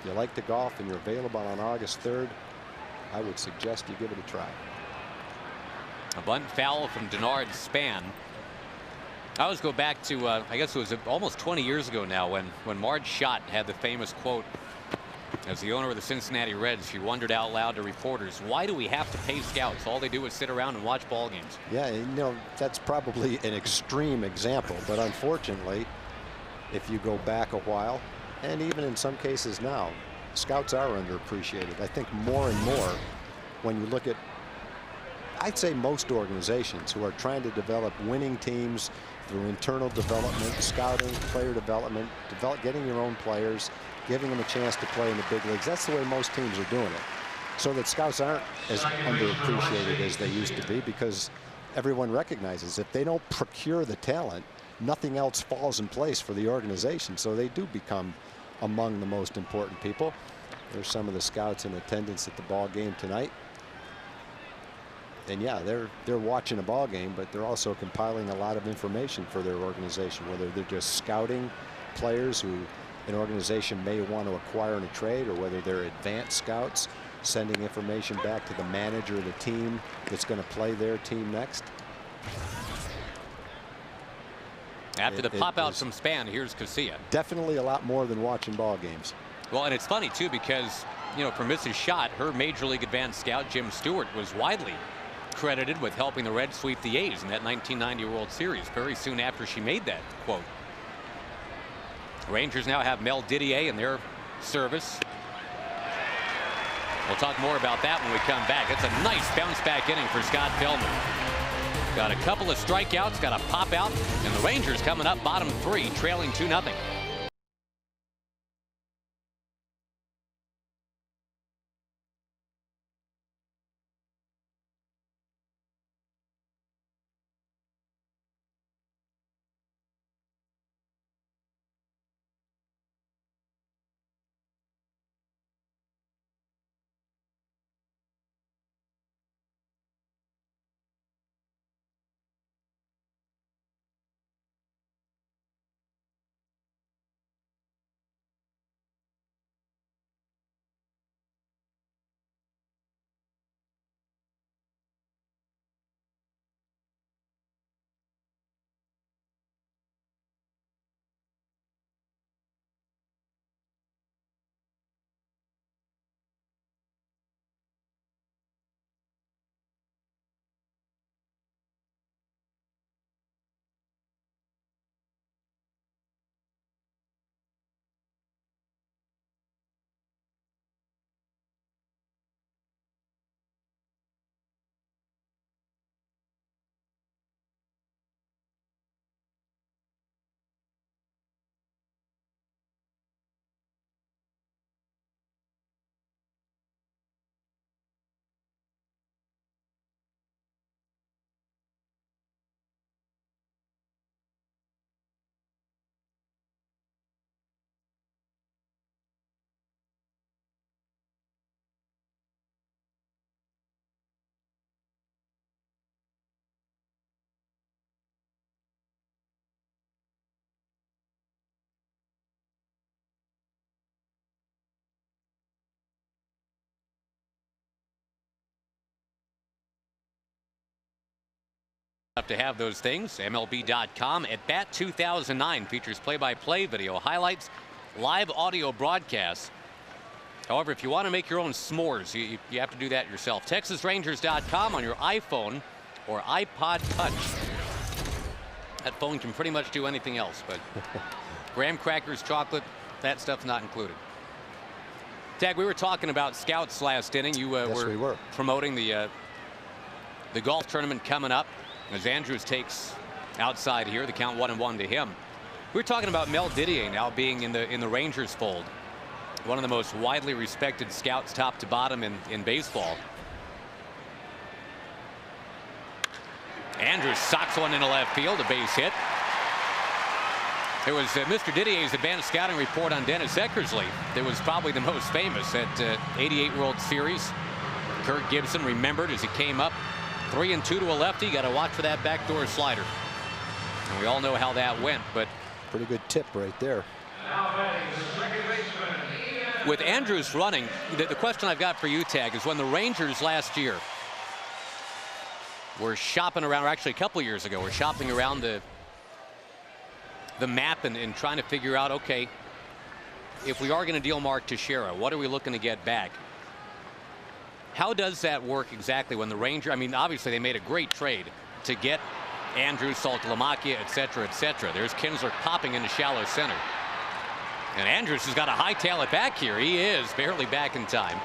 If you like the golf and you're available on August 3rd, I would suggest you give it a try. A bunt foul from Denard Span. I always go back to, I guess it was almost 20 years ago now, when Marge Schott had the famous quote. As the owner of the Cincinnati Reds, she wondered out loud to reporters, why do we have to pay scouts? All they do is sit around and watch ball games. Yeah, you know, that's probably an extreme example, but unfortunately, if you go back a while, and even in some cases now, scouts are underappreciated. I think more and more when you look at, I'd say most organizations who are trying to develop winning teams through internal development, scouting, player development, getting your own players, giving them a chance to play in the big leagues. That's the way most teams are doing it. So that scouts aren't as underappreciated as they used to be, because everyone recognizes if they don't procure the talent, nothing else falls in place for the organization. So they do become among the most important people. There's some of the scouts in attendance at the ball game tonight. And yeah, they're watching a ball game, but they're also compiling a lot of information for their organization, whether they're just scouting players who an organization may want to acquire in a trade, or whether they're advanced scouts sending information back to the manager of the team that's going to play their team next. After the pop out from Span, here's Casilla. Definitely a lot more than watching ball games. Well, and it's funny too, because, you know, for Mrs. Schott, her Major League Advanced scout Jim Stewart was widely credited with helping the Reds sweep the A's in that 1990 World Series very soon after she made that quote. Rangers now have Mel Didier in their service. We'll talk more about that when we come back. It's a nice bounce back inning for Scott Feldman. Got a couple of strikeouts, got a pop out, and the Rangers coming up bottom 3, trailing 2-0. Up to have those things. MLB.com. At Bat 2009 features play-by-play video highlights, live audio broadcasts, However, if you want to make your own s'mores, you have to do that yourself. TexasRangers.com on your iPhone or iPod Touch. That phone can pretty much do anything else, but graham crackers, chocolate, that stuff's not included. Tag, we were talking about scouts last inning. You Yes, we were promoting the golf tournament coming up as Andrews takes outside here. The count 1-1 to him. We were talking about Mel Didier now being in the Rangers fold. One of the most widely respected scouts top to bottom in baseball. Andrews socks one into left field, a base hit. It was Mr. Didier's advanced scouting report on Dennis Eckersley that was probably the most famous at '88 World Series. Kirk Gibson remembered as he came up 3-2 to a lefty. Got to watch for that backdoor slider. And we all know how that went, but pretty good tip right there. With Andrews running, the question I've got for you, Tag, is when the Rangers last year were shopping around, or actually a couple of years ago, were shopping around the map and trying to figure out, okay, if we are going to deal Mark Teixeira, what are we looking to get back? How does that work exactly when the Rangers, I mean, obviously they made a great trade to get Andrews, Saltalamacchia, et cetera, et cetera. There's Kinsler popping into shallow center. And Andrews has got to hightail it back here. He is barely back in time.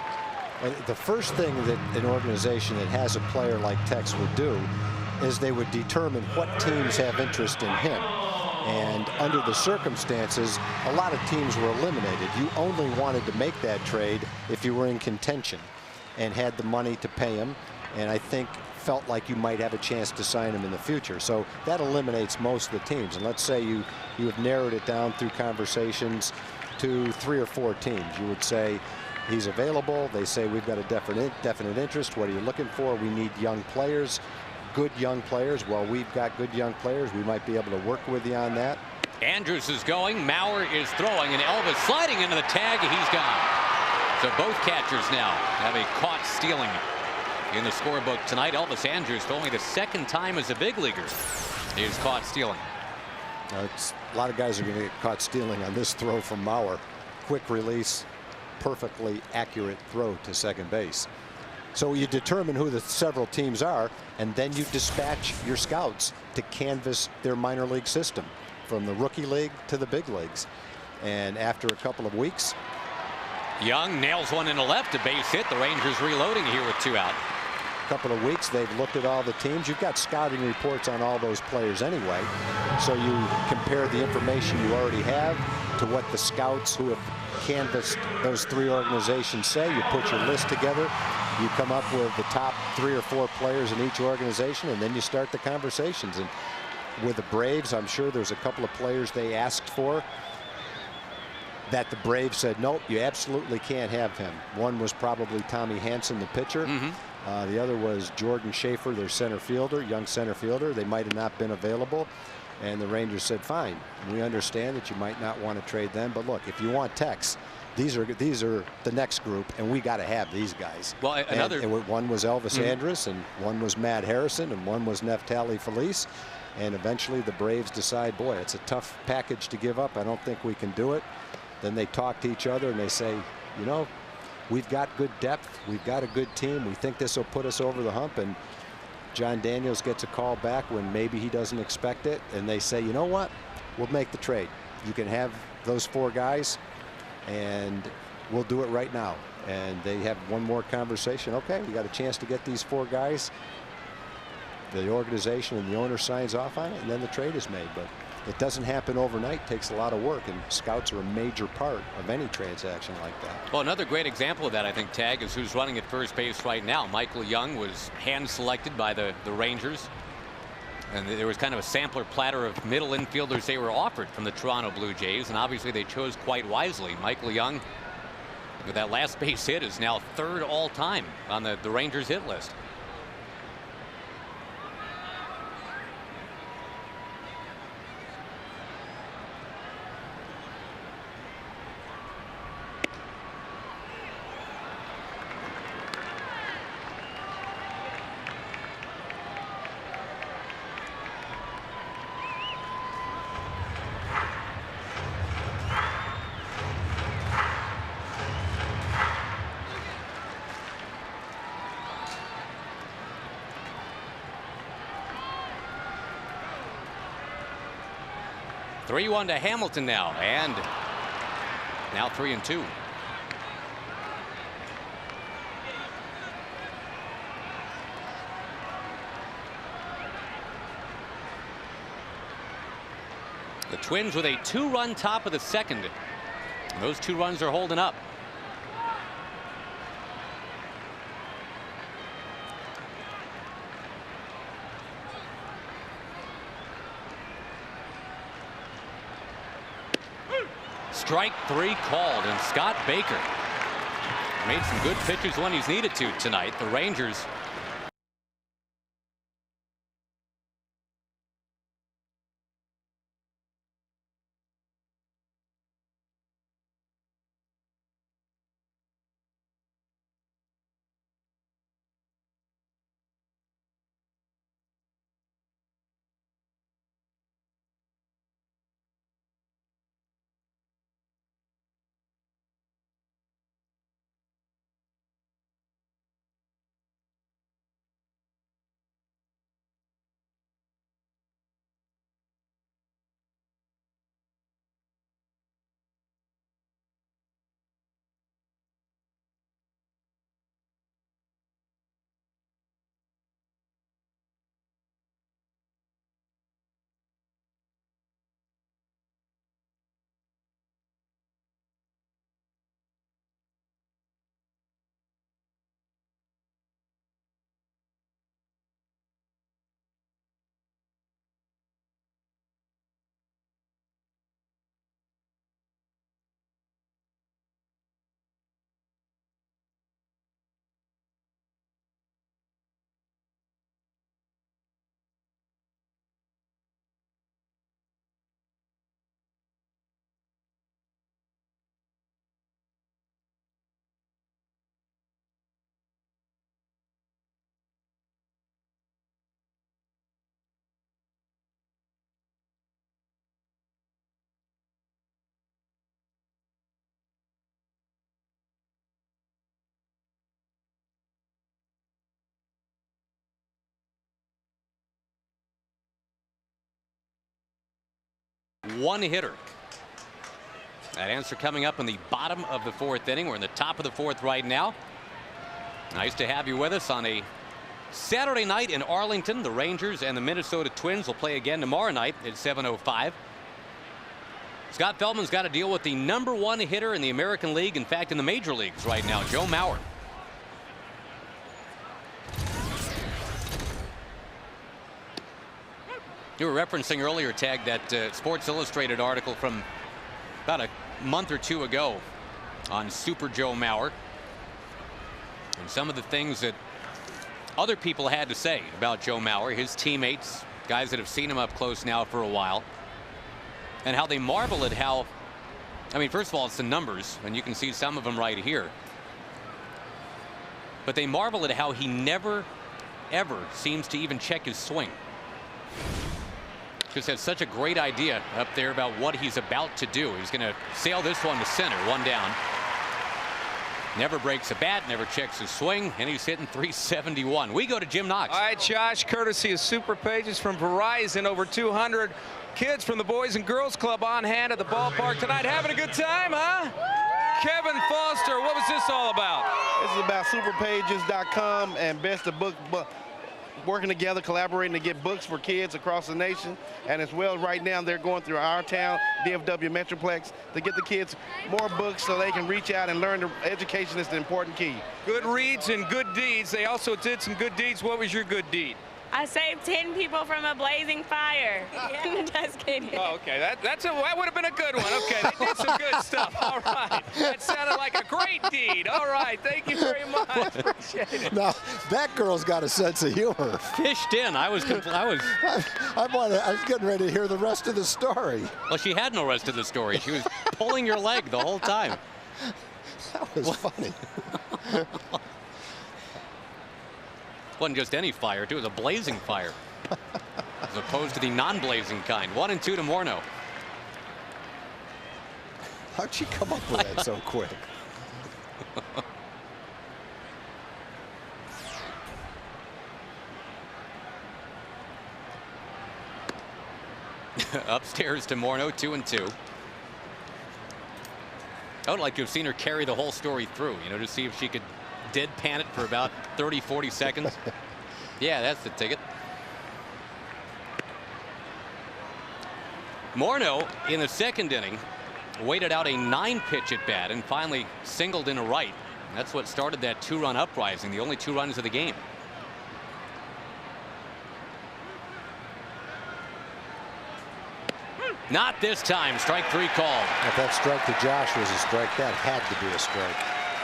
Well, the first thing that an organization that has a player like Tex would do is they would determine what teams have interest in him. And under the circumstances, a lot of teams were eliminated. You only wanted to make that trade if you were in contention and had the money to pay him, and I think felt like you might have a chance to sign him in the future. So that eliminates most of the teams. And let's say you have narrowed it down through conversations to 3 or 4 teams. You would say he's available. They say we've got a definite interest. What are you looking for? We need young players, good young players. Well, we've got good young players. We might be able to work with you on that. Andrews is going. Maurer is throwing, and Elvis sliding into the tag. He's gone. So both catchers now have a caught stealing in the scorebook tonight. Elvis Andrews, for only the second time as a big leaguer, is caught stealing. A lot of guys are going to get caught stealing on this throw from Maurer. Quick release, perfectly accurate throw to second base. So you determine who the several teams are, and then you dispatch your scouts to canvass their minor league system from the rookie league to the big leagues. And after a couple of weeks, Young nails one in the left, a base hit. The Rangers reloading here with 2 out. Couple of weeks, they've looked at all the teams. You've got scouting reports on all those players anyway, so you compare the information you already have to what the scouts who have canvassed those 3 organizations say. You put your list together, you come up with the top 3 or 4 players in each organization, and then you start the conversations. And with the Braves, I'm sure there's a couple of players they asked for that the Braves said, nope, you absolutely can't have him. One was probably Tommy Hansen, the pitcher. The other was Jordan Schaefer, their center fielder, young center fielder. They might have not been available. And the Rangers said, fine, we understand that you might not want to trade them. But look, if you want Tex, these are the next group, and we got to have these guys. Well, and one was Elvis Andrus, and one was Matt Harrison, and one was Neftali Felice. And eventually the Braves decide, boy, it's a tough package to give up. I don't think we can do it. Then they talk to each other and they say, you know, we've got good depth. We've got a good team. We think this will put us over the hump. And John Daniels gets a call back when maybe he doesn't expect it. And they say, you know what? We'll make the trade. You can have those 4 guys and we'll do it right now. And they have one more conversation. Okay, we got a chance to get these 4 guys. The organization and the owner signs off on it, and then the trade is made. But it doesn't happen overnight. It takes a lot of work, and scouts are a major part of any transaction like that. Well, another great example of that, I think, Tag, is who's running at first base right now. Michael Young was hand selected by the Rangers, and there was kind of a sampler platter of middle infielders they were offered from the Toronto Blue Jays, and obviously they chose quite wisely. Michael Young, with that last base hit, is now 3rd all time on the Rangers hit list. 3-1 to Hamilton now, and now 3-2. The Twins with a 2-run top of the second. And those 2 runs are holding up. Strike 3 called, and Scott Baker made some good pitches when he's needed to tonight. The Rangers one hitter. That answer coming up in the bottom of the 4th inning. We're in the top of the 4th right now. Nice to have you with us on a Saturday night in Arlington. The Rangers and the Minnesota Twins will play again tomorrow night at 7:05. Scott Feldman's got to deal with the #1 hitter in the American League, in fact in the major leagues right now, Joe Mauer. You were referencing earlier, Tag, that Sports Illustrated article from about a month or 2 ago on Super Joe Mauer and some of the things that other people had to say about Joe Mauer, his teammates, guys that have seen him up close now for a while, and how they marvel at how, I mean, first of all, it's the numbers, and you can see some of them right here, but they marvel at how he never, ever seems to even check his swing. Just has such a great idea up there about what he's about to do. He's going to sail this one to center, 1 down. Never breaks a bat, never checks his swing, and he's hitting .371. We go to Jim Knox. All right, Josh, courtesy of Super Pages from Verizon, over 200 kids from the Boys and Girls Club on hand at the ballpark tonight. Having a good time, huh? Kevin Foster, what was this all about? This is about superpages.com and Best of Book, working together, collaborating to get books for kids across the nation. And as well, right now they're going through our town, DFW Metroplex, to get the kids more books so they can reach out and learn. Education is the important key. Good reads and good deeds. They also did some good deeds. What was your good deed? I saved 10 people from a blazing fire. Just kidding. Oh, okay. That would have been a good one. Okay, they did some good stuff. All right. That sounded like a great deed. All right. Thank you very much. Appreciate it. Now, that girl's got a sense of humor. Fished in. I was getting ready to hear the rest of the story. Well, she had no rest of the story. She was pulling your leg the whole time. That was funny. Wasn't just any fire, too. It was a blazing fire, as opposed to the non-blazing kind. 1-2 to Morneau. How'd she come up with that so quick? Upstairs to Morneau, 2-2. I would like to have seen her carry the whole story through, you know, to see if she could deadpan it for about 30-40 seconds. Yeah, that's the ticket. Morneau in the second inning waited out a 9-pitch at bat and finally singled in a right. That's what started that 2-run uprising, the only 2 runs of the game. Not this time. Strike 3 called. If that strike to Josh was a strike, that had to be a strike.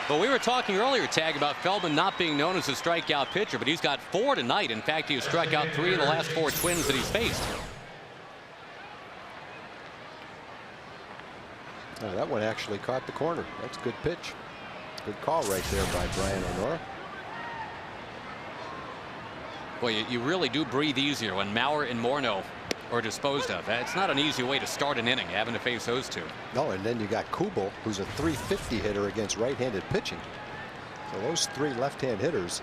But we were talking earlier, Tag, about Feldman not being known as a strikeout pitcher, but he's got 4 tonight. In fact, he has struck out 3 of the last 4 Twins that he's faced. Oh, that one actually caught the corner. That's a good pitch. Good call right there by Brian O'Nora. Boy, you really do breathe easier when Mauer and Morneau are disposed of. It's not an easy way to start an inning, having to face those 2. No, and then you got Kubel, who's a .350 hitter against right-handed pitching. So those 3 left-hand hitters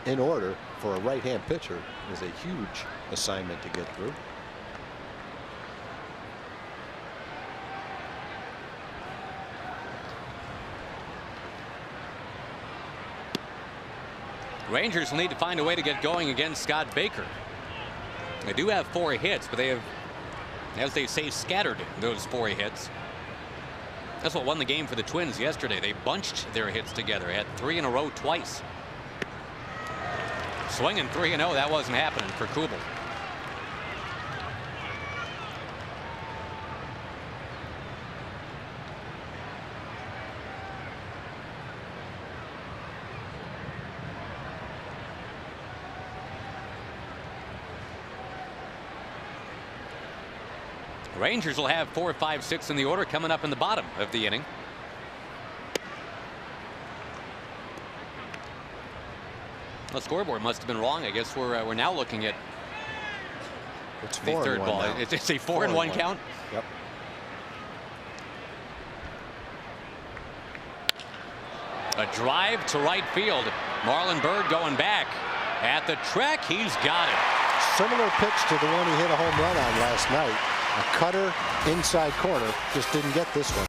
in order for a right-hand pitcher is a huge assignment to get through. Rangers will need to find a way to get going against Scott Baker. They do have 4 hits, but they have, as they say, scattered those 4 hits. That's what won the game for the Twins yesterday. They bunched their hits together, had 3 in a row twice. Swinging 3-0, that wasn't happening for Kubel. Rangers will have 4, 5, 6 in the order coming up in the bottom of the inning. The scoreboard must have been wrong. I guess we're now looking at It's the 3rd ball. now. It's a 4-1 count. Yep. A drive to right field. Marlon Byrd going back at the track. He's got it. Similar pitch to the one he hit a home run on last night. A cutter inside corner. Just didn't get this one.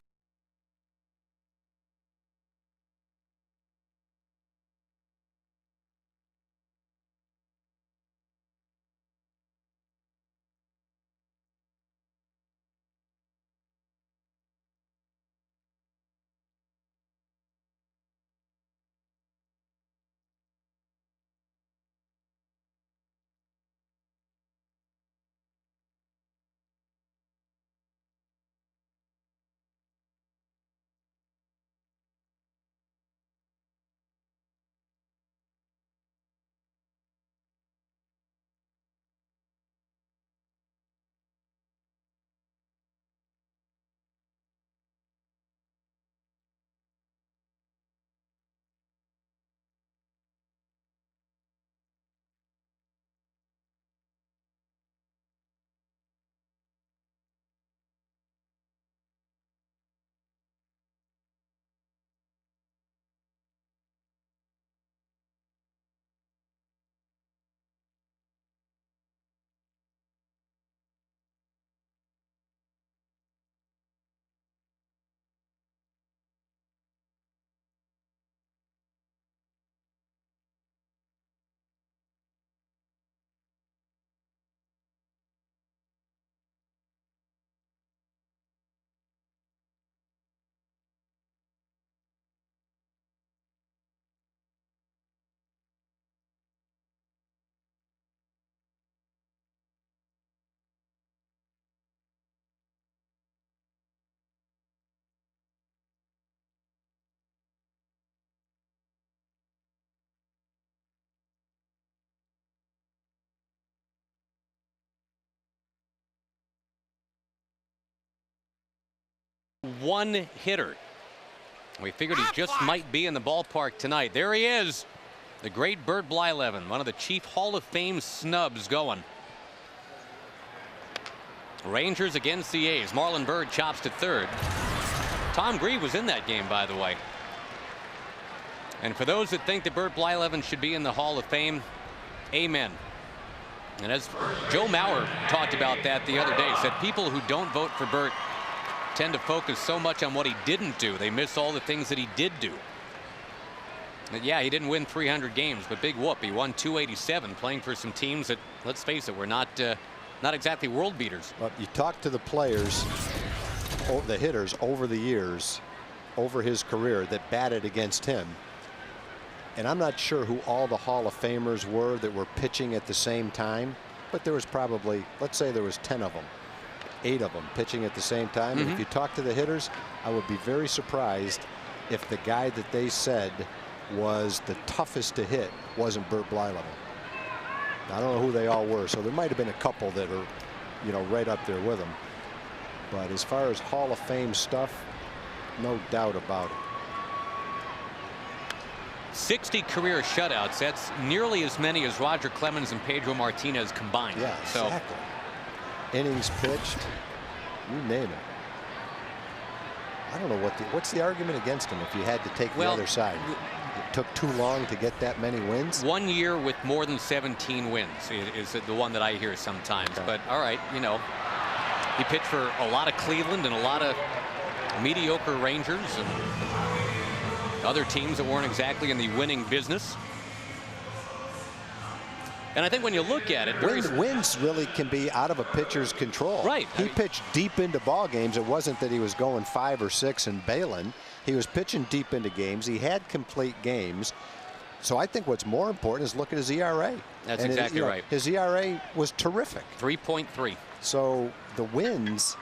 One hitter. We figured he just might be in the ballpark tonight. There he is, the great Bert Blyleven, one of the Chief Hall of Fame snubs going. Rangers against the A's. Marlon Byrd chops to 3rd. Tom Grieve was in that game, by the way. And for those that think that Bert Blyleven should be in the Hall of Fame, amen. And as Joe Mauer talked about that the other day, said people who don't vote for Bert tend to focus so much on what he didn't do. They miss all the things that he did do. And yeah, he didn't win 300 games, but big whoop. He won 287 playing for some teams that, let's face it, were not exactly world beaters. But you talk to the players, the hitters over the years, over his career that batted against him. And I'm not sure who all the Hall of Famers were that were pitching at the same time, but there was probably, let's say there was 10 of them, 8 of them pitching at the same time. And if you talk to the hitters, I would be very surprised if the guy that they said was the toughest to hit wasn't Bert Blyleven. I don't know who they all were, so there might have been a couple that are, you know, right up there with him. But as far as Hall of Fame stuff, no doubt about it. 60 career shutouts. That's nearly as many as Roger Clemens and Pedro Martinez combined. Yeah, exactly. Innings pitched, you name it. I don't know what's the argument against him if you had to take the other side. It took too long to get that many wins. 1 year with more than 17 wins is the one that I hear sometimes. Okay. But all right, you know, he pitched for a lot of Cleveland and a lot of mediocre Rangers and other teams that weren't exactly in the winning business. And I think when you look at it, wins really can be out of a pitcher's control. Right. He pitched deep into ball games. It wasn't that he was going 5 or 6 and bailing. He was pitching deep into games. He had complete games. So I think what's more important is look at his ERA. That's exactly right. His ERA was terrific. 3.3. So the wins,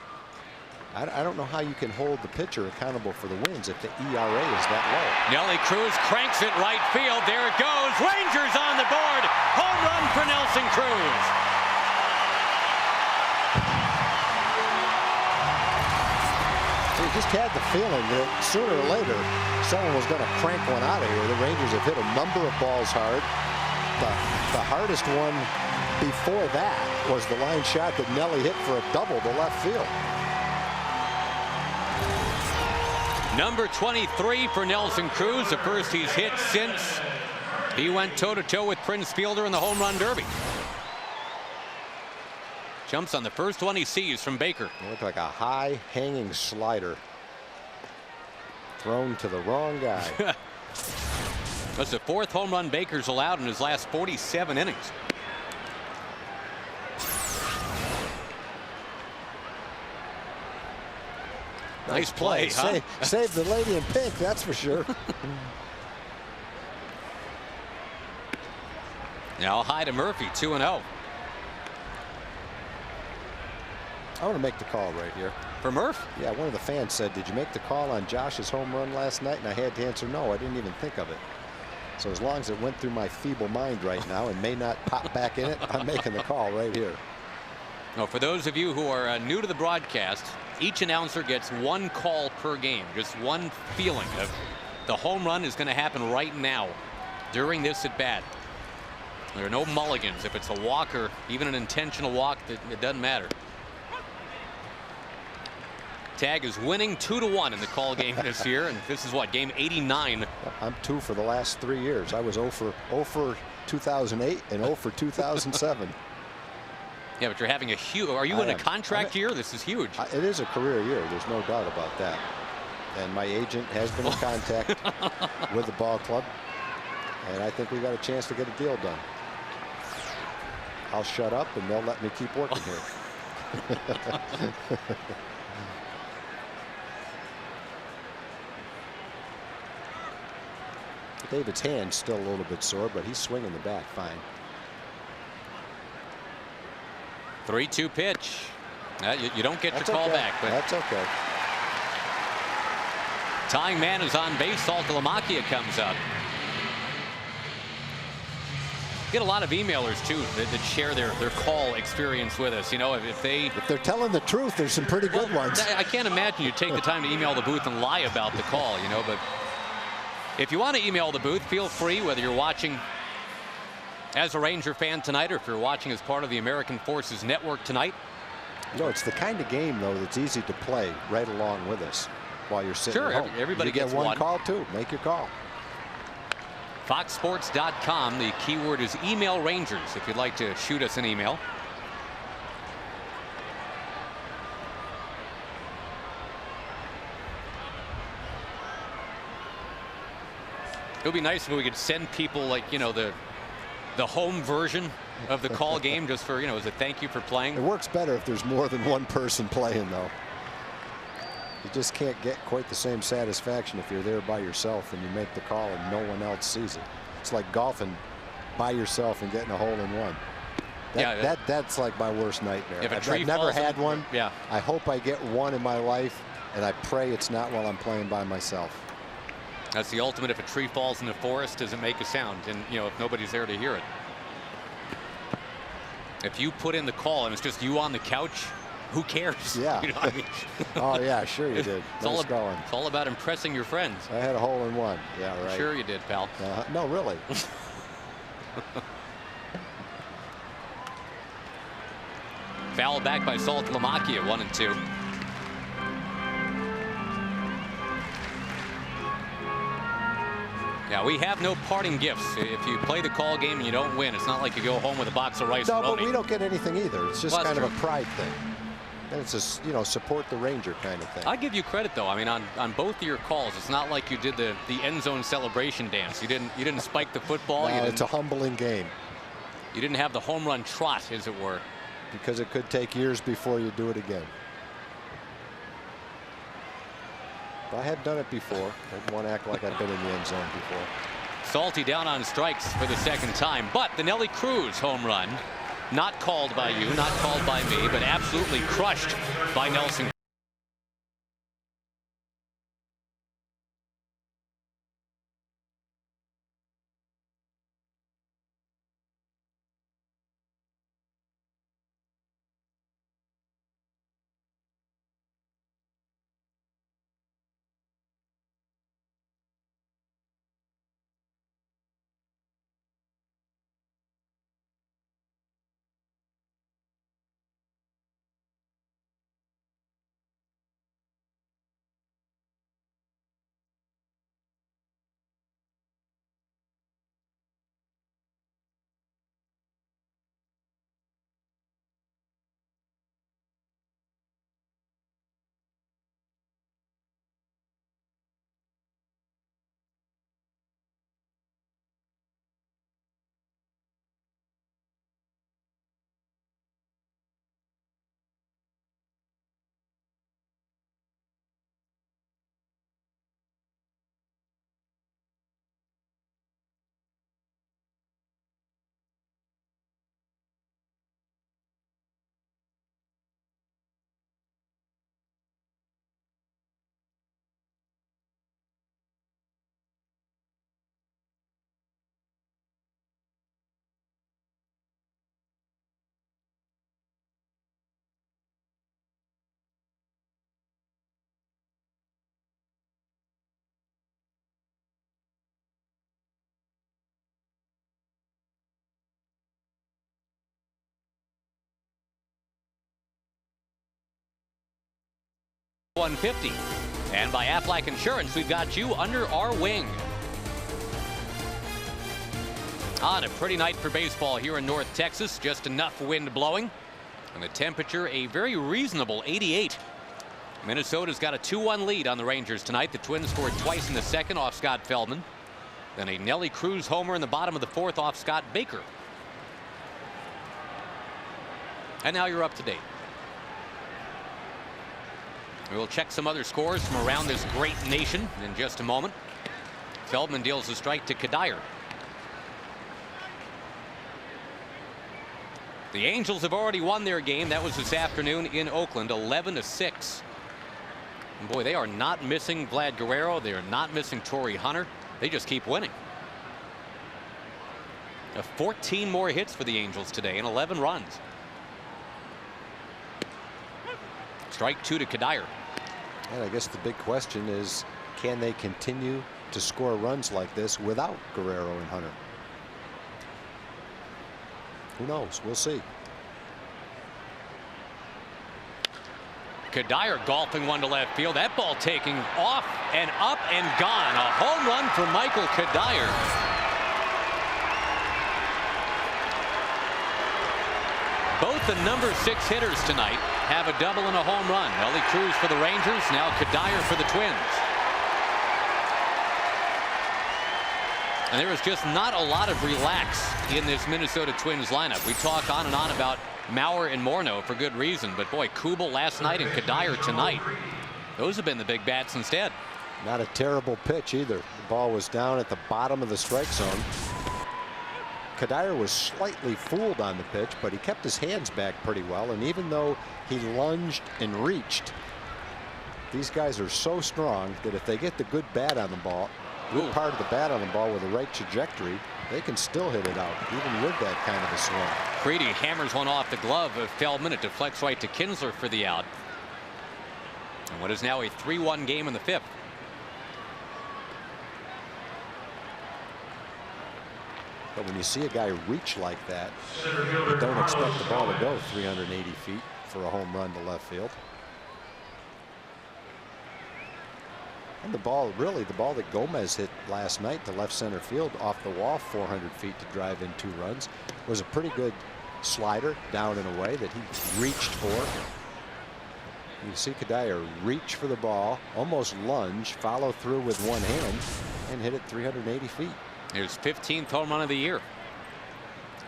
I don't know how you can hold the pitcher accountable for the wins if the ERA is that low. Nelly Cruz cranks it right field. There it goes. Rangers on the board. Home run for Nelson Cruz. You just had the feeling that sooner or later someone was going to crank one out of here. The Rangers have hit a number of balls hard. The hardest one before that was the line shot that Nelly hit for a double to left field. Number 23 for Nelson Cruz, the first he's hit since he went toe-to-toe with Prince Fielder in the home run derby. Jumps on the first one he sees from Baker. It looked like a high hanging slider thrown to the wrong guy. That's the 4th home run Baker's allowed in his last 47 innings. Nice play, huh? Saved the lady in pink, that's for sure. Now high to Murphy, 2-0. I want to make the call right here. For Murph? Yeah, one of the fans said, did you make the call on Josh's home run last night? And I had to answer no. I didn't even think of it. So as long as it went through my feeble mind right now and may not pop back in it, I'm making the call right here. Now, for those of you who are new to the broadcast, each announcer gets 1 call per game. Just one feeling of the home run is going to happen right now during this at bat. There are no mulligans. If it's a walk or even an intentional walk, it doesn't matter. Tag is winning 2-1 in the call game this year, and this is what, game 89. I'm 2 for the last 3 years. I was 0 for 2008 and 0 for 2007. Yeah, but you're having a huge. Are you in a contract year? This is huge. It is a career year. There's no doubt about that. And my agent has been in contact with the ball club, and I think we got a chance to get a deal done. I'll shut up, and they'll let me keep working here. David's hand's still a little bit sore, but he's swinging the bat fine. 3-2 pitch. You don't get your call back, but that's okay. Tying man is on base. Saltalamacchia comes up. Get a lot of emailers too that share their call experience with us. You know, if they're telling the truth, there's some pretty good ones. I can't imagine you take the time to email the booth and lie about the call. You know, but if you want to email the booth, feel free, whether you're watching as a Ranger fan tonight or if you're watching as part of the American Forces Network tonight. You know, it's the kind of game, though, that's easy to play right along with us while you're sitting at home. Everybody you get gets one call, too. Make your call. FoxSports.com. The keyword is email Rangers if you'd like to shoot us an email. It would be nice if we could send people, like, you know, the home version of the call game, just for, you know, as a thank you for playing. It works better if there's more than one person playing, though. You just can't get quite the same satisfaction if you're there by yourself and you make the call and no one else sees it. It's like golfing by yourself and getting a hole in one. That's like my worst nightmare. I've never had one. Yeah. I hope I get one in my life, and I pray it's not while I'm playing by myself. That's the ultimate. If a tree falls in the forest, does it make a sound? And, you know, if nobody's there to hear it. If you put in the call and it's just you on the couch, who cares? Yeah. You know what I mean? Oh, yeah, sure you did. It's all about impressing your friends. I had a hole in one. Yeah, right. Sure you did, pal. No, really. Foul back by Salt Lamakia, 1-2. Yeah, we have no parting gifts. If you play the call game and you don't win, it's not like you go home with a box of rice. No, and but roni. we don't get anything either. It's just kind of a pride thing. And it's just, you know, support the Ranger kind of thing. I give you credit, though. I mean, on both of your calls, it's not like you did the end zone celebration dance. You didn't spike the football. No, it's a humbling game. You didn't have the home run trot, as it were. Because it could take years before you do it again. I had done it before. I didn't want to act like I'd been in the end zone before. Salty down on strikes for the second time, but the Nelly Cruz home run, not called by you, not called by me, but absolutely crushed by Nelson. $150. And by Aflac Insurance, we've got you under our wing. On a pretty night for baseball here in North Texas. Just enough wind blowing. And the temperature a very reasonable 88. Minnesota's got a 2-1 lead on the Rangers tonight. The Twins scored twice in the second off Scott Feldman. Then a Nelly Cruz homer in the bottom of the fourth off Scott Baker. And now you're up to date. We'll check some other scores from around this great nation in just a moment. Feldman deals a strike to Kadire. The Angels have already won their game. That was this afternoon in Oakland, 11-6. And boy, they are not missing Vlad Guerrero. They are not missing Torrey Hunter. They just keep winning. 14 more hits for the Angels today and 11 runs. Strike 2 to Kadire. And I guess the big question is, can they continue to score runs like this without Guerrero and Hunter? Who knows? We'll see. Kadire golfing one to left field. That ball taking off and up and gone. A home run for Michael Kadire. Both the number 6 hitters tonight have a double and a home run. Nelly Cruz for the Rangers, now Kadire for the Twins. And there is just not a lot of relax in this Minnesota Twins lineup. We talk on and on about Mauer and Morneau for good reason, but boy, Kubel last night and Kadire tonight, those have been the big bats instead. Not a terrible pitch either. The ball was down at the bottom of the strike zone. Kadire was slightly fooled on the pitch, but he kept his hands back pretty well, and even though he lunged and reached, these guys are so strong that if they get the good bat on the ball, good part of the bat on the ball with the right trajectory, they can still hit it out, even with that kind of a swing. Creedy hammers one off the glove of Feldman. It deflects right to Kinsler for the out. And what is now a 3-1 game in the 5th. But when you see a guy reach like that, you don't expect the ball to go 380 feet for a home run to left field. And the ball, really, the ball that Gomez hit last night to left center field off the wall 400 feet to drive in 2 runs was a pretty good slider down and away that he reached for. You see Kadire reach for the ball, almost lunge, follow through with one hand, and hit it 380 feet. His 15th home run of the year.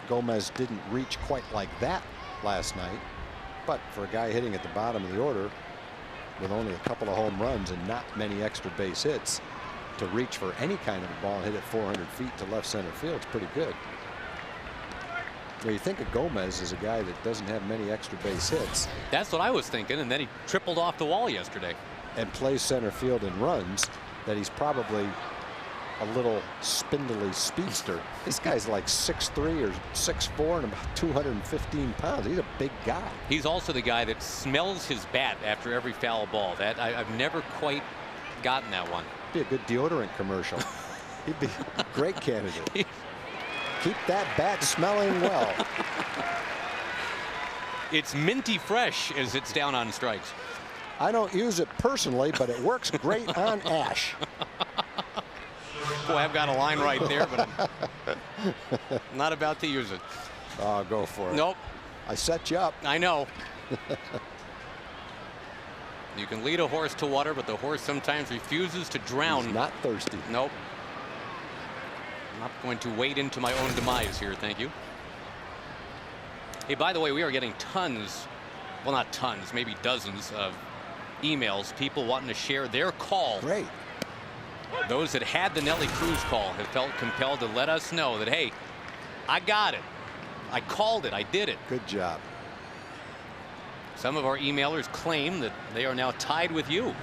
Gomez didn't reach quite like that last night, but for a guy hitting at the bottom of the order with only a couple of home runs and not many extra base hits, to reach for any kind of a ball and hit it 400 feet to left center field is pretty good. Now you think of Gomez as a guy that doesn't have many extra base hits. That's what I was thinking, and then he tripled off the wall yesterday. And plays center field and runs, that he's probably a little spindly speedster. This guy's like 6'3" or 6'4" and about 215 pounds. He's a big guy. He's also the guy that smells his bat after every foul ball. That I've never quite gotten that one. Be a good deodorant commercial. He'd be a great candidate. Keep that bat smelling well. It's minty fresh as it's down on strikes. I don't use it personally, but it works great on ash. Boy, I've got a line right there, but I'm not about to use it. Oh, go for it. Nope. I set you up. I know. You can lead a horse to water, but the horse sometimes refuses to drown. He's not thirsty. Nope. I'm not going to wade into my own demise here, thank you. Hey, by the way, we are getting tons, well, not tons, maybe dozens of emails, people wanting to share their call. Great. Those that had the Nelly Cruz call have felt compelled to let us know that, hey, I got it. I called it. I did it. Good job. Some of our emailers claim that they are now tied with you.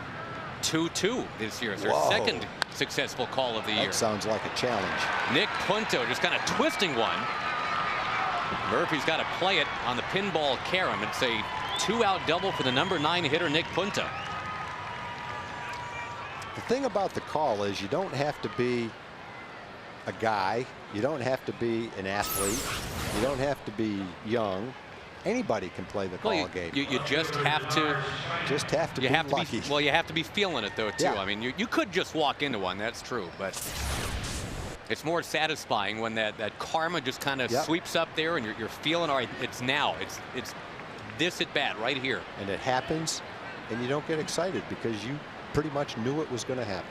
2-2 this year. It's their second successful call of the year. That sounds like a challenge. Nick Punto just kind of twisting one. Murphy's got to play it on the pinball carom. It's a 2-out double for the number 9 hitter, Nick Punto. The thing about the call is you don't have to be a guy. You don't have to be an athlete. You don't have to be young. Anybody can play the call game. You just have to. Just have to be lucky. Well, you have to be feeling it though too. Yeah. I mean, you could just walk into one. That's true, but it's more satisfying when that karma just kind of sweeps up there and you're feeling, all right, it's now. It's this at bat right here. And it happens, and you don't get excited because you pretty much knew it was going to happen.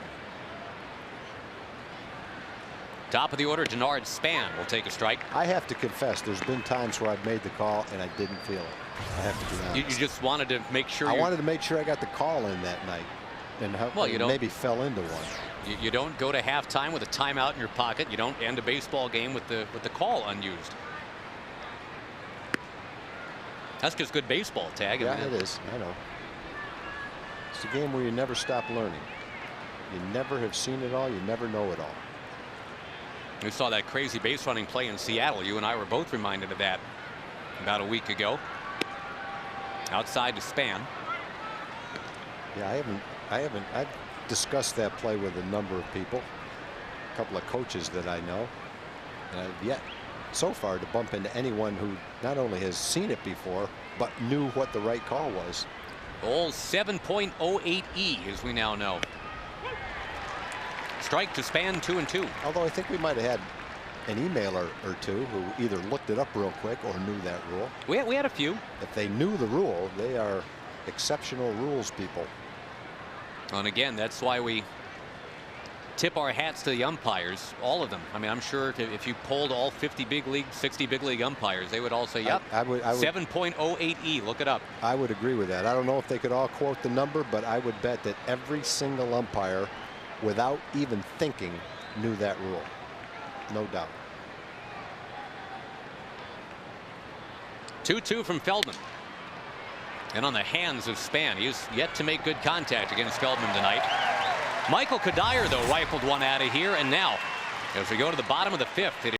Top of the order, Denard Span will take a strike. I have to confess, there's been times where I've made the call and I didn't feel it. I have to be honest. You just wanted to make sure. I wanted to make sure I got the call in that night, and maybe fell into one. You don't go to halftime with a timeout in your pocket. You don't end a baseball game with the call unused. That's just good baseball, Tag. Yeah, it is. I know. It's a game where you never stop learning. You never have seen it all. You never know it all. We saw that crazy base running play in Seattle. You and I were both reminded of that about a week ago. Outside to Span. Yeah, I've discussed that play with a number of people, a couple of coaches that I know, and I've yet so far to bump into anyone who not only has seen it before, but knew what the right call was. Old 7.08E, as we now know. Strike to Span, 2-2. Although I think we might have had an emailer or two who either looked it up real quick or knew that rule. We had a few. If they knew the rule, they are exceptional rules people. And again, that's why we tip our hats to the umpires, all of them. I mean, I'm sure if you polled all 50 big league, 60 big league umpires, they would all say, yep, I would 7.08E, look it up. I would agree with that. I don't know if they could all quote the number, but I would bet that every single umpire, without even thinking, knew that rule. No doubt. 2-2 from Feldman. And on the hands of Span. He's yet to make good contact against Feldman tonight. Michael Kadire, though, rifled one out of here. And now, as we go to the bottom of the fifth, it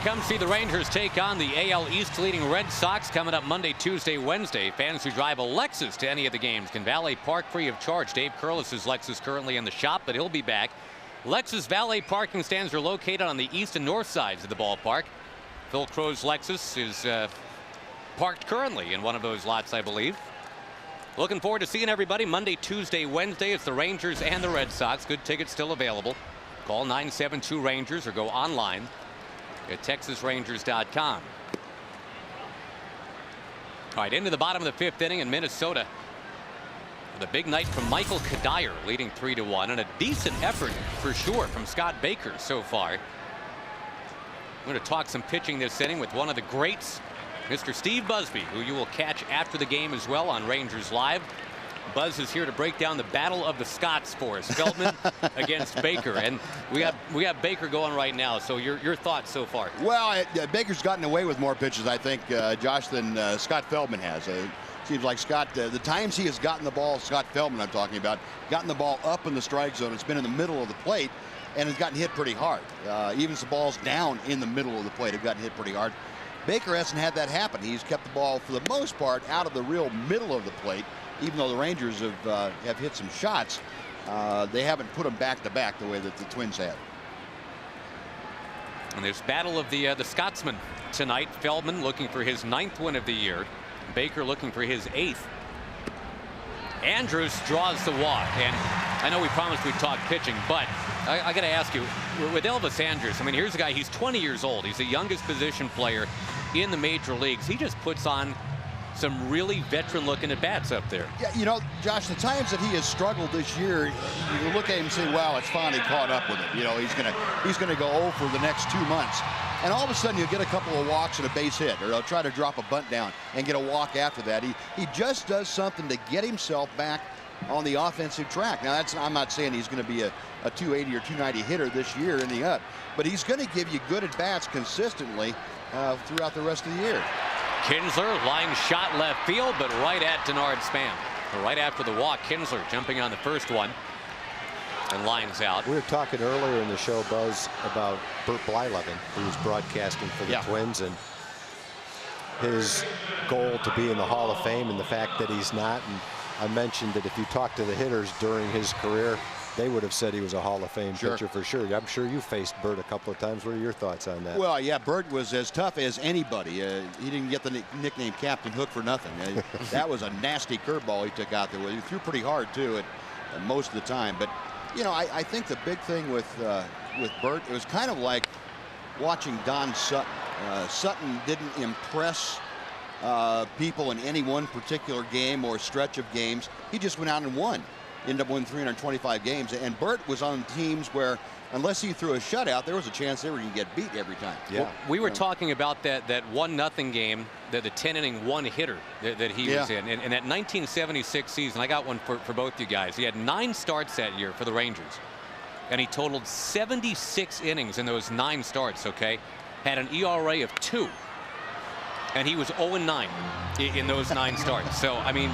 come see the Rangers take on the AL East leading Red Sox coming up Monday, Tuesday, Wednesday. Fans who drive a Lexus to any of the games can valet park free of charge. Dave Curlis's Lexus currently in the shop, but he'll be back. Lexus valet parking stands are located on the east and north sides of the ballpark. Phil Crow's Lexus is parked currently in one of those lots, I believe. Looking forward to seeing everybody Monday, Tuesday, Wednesday. It's the Rangers and the Red Sox. Good tickets still available. Call 972 Rangers or go online at TexasRangers.com. All right, into the bottom of the fifth inning in Minnesota. With a big night from Michael Kadire, leading 3-1, and a decent effort for sure from Scott Baker so far. We're going to talk some pitching this inning with one of the greats, Mr. Steve Busby, who you will catch after the game as well on Rangers Live. Buzz is here to break down the battle of the Scots for us. Feldman against Baker, and we have Baker going right now. So your thoughts so far? Well, Baker's gotten away with more pitches, I think, Josh, than Scott Feldman has. Seems like Scott, the times he has gotten the ball, Scott Feldman I'm talking about, gotten the ball up in the strike zone, it's been in the middle of the plate and has gotten hit pretty hard. Even some balls down in the middle of the plate have gotten hit pretty hard. Baker hasn't had that happen. He's kept the ball for the most part out of the real middle of the plate. Even though the Rangers have hit some shots, they haven't put them back to back the way that the Twins have. And there's battle of the Scotsmen tonight. Feldman looking for his 9th win of the year. Baker looking for his 8th. Andrus draws the walk, and I know we promised we'd talk pitching, but I got to ask you, with Elvis Andrus, I mean, here's a guy, he's 20 years old. He's the youngest position player in the major leagues. He just puts on some really veteran-looking at-bats up there. Yeah, you know, Josh, the times that he has struggled this year, you look at him and say, "Wow, it's finally caught up with him." You know, he's gonna go 0 for the next 2 months, and all of a sudden you'll get a couple of walks and a base hit, or he'll try to drop a bunt down and get a walk after that. He just does something to get himself back on the offensive track. Now, I'm not saying he's going to be a 280 or 290 hitter this year in but he's going to give you good at-bats consistently throughout the rest of the year. Kinsler, line shot left field, but right at Denard Span. Right after the walk, Kinsler jumping on the first one and lines out. We were talking earlier in the show, Buzz, about Bert Blyleven, who was broadcasting for the Twins, and his goal to be in the Hall of Fame and the fact that he's not. And I mentioned that if you talk to the hitters during his career, they would have said he was a Hall of Fame pitcher for sure. I'm sure you faced Bert a couple of times. What are your thoughts on that? Well, yeah, Bert was as tough as anybody. He didn't get the nickname Captain Hook for nothing. That was a nasty curveball he took out there. He threw pretty hard, too, at most of the time. But, you know, I think the big thing with Bert, it was kind of like watching Don Sutton. Sutton didn't impress people in any one particular game or stretch of games. He just went out and won. Ended up winning 325 games. And Bert was on teams where, unless he threw a shutout, there was a chance they were going to get beat every time. Yeah. Well, we were talking about that 1-0 game, the 10-inning one-hitter that he was in. And that 1976 season, I got one for both you guys. He had 9 starts that year for the Rangers. And he totaled 76 innings in those 9 starts, okay? Had an ERA of 2. And he was 0-9 in those 9 starts. So, I mean,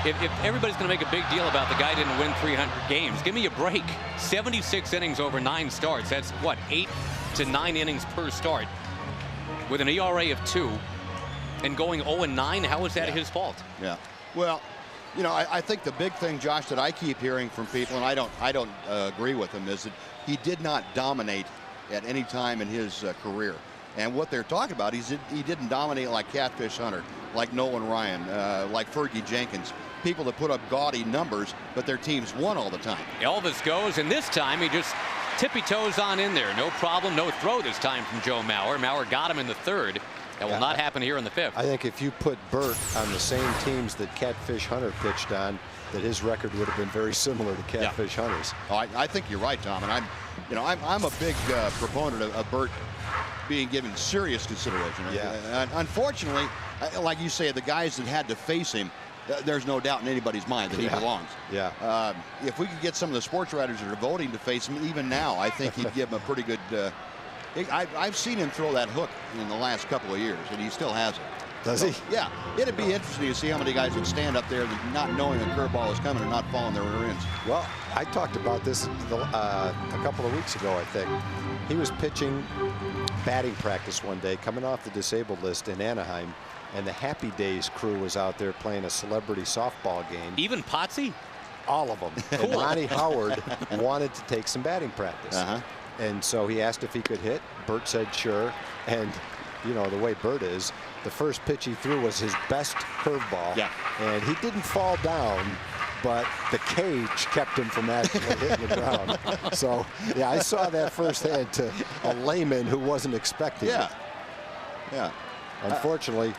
if everybody's going to make a big deal about the guy didn't win 300 games, give me a break. 76 innings over 9 starts. That's, what, 8 to 9 innings per start with an ERA of 2 and going 0-9. How is that his fault? Yeah. Well, you know, I think the big thing, Josh, that I keep hearing from people, and I don't agree with him, is that he did not dominate at any time in his career. And what they're talking about is he didn't dominate like Catfish Hunter, like Nolan Ryan, like Fergie Jenkins. People that put up gaudy numbers, but their teams won all the time. Elvis goes, and this time he just tippy-toes on in there. No problem, no throw this time from Joe Mauer. Mauer got him in the 3rd. That will not happen here in the 5th. I think if you put Bert on the same teams that Catfish Hunter pitched on, that his record would have been very similar to Catfish Hunter's. Oh, I think you're right, Tom. And I'm a big proponent of Bert being given serious consideration. Yeah. Unfortunately, like you say, the guys that had to face him, there's no doubt in anybody's mind that he belongs. Yeah. If we could get some of the sports writers that are voting to face him, even now, I think he'd give him a pretty good. I've seen him throw that hook in the last couple of years, and he still has it. Does he? Yeah. It'd be interesting to see how many guys would stand up there not knowing a curveball is coming and not falling their rear ends. Well, I talked about this a couple of weeks ago, I think. He was pitching batting practice one day, coming off the disabled list in Anaheim, and the Happy Days crew was out there playing a celebrity softball game. Even Potsy? All of them. Cool. And Ronnie Howard wanted to take some batting practice. And so he asked if he could hit. Bert said sure. And, you know, the way Bert is, the first pitch he threw was his best curveball. Yeah. And he didn't fall down, but the cage kept him from actually hitting the ground. So, yeah, I saw that firsthand to a layman who wasn't expecting it. Yeah. Unfortunately,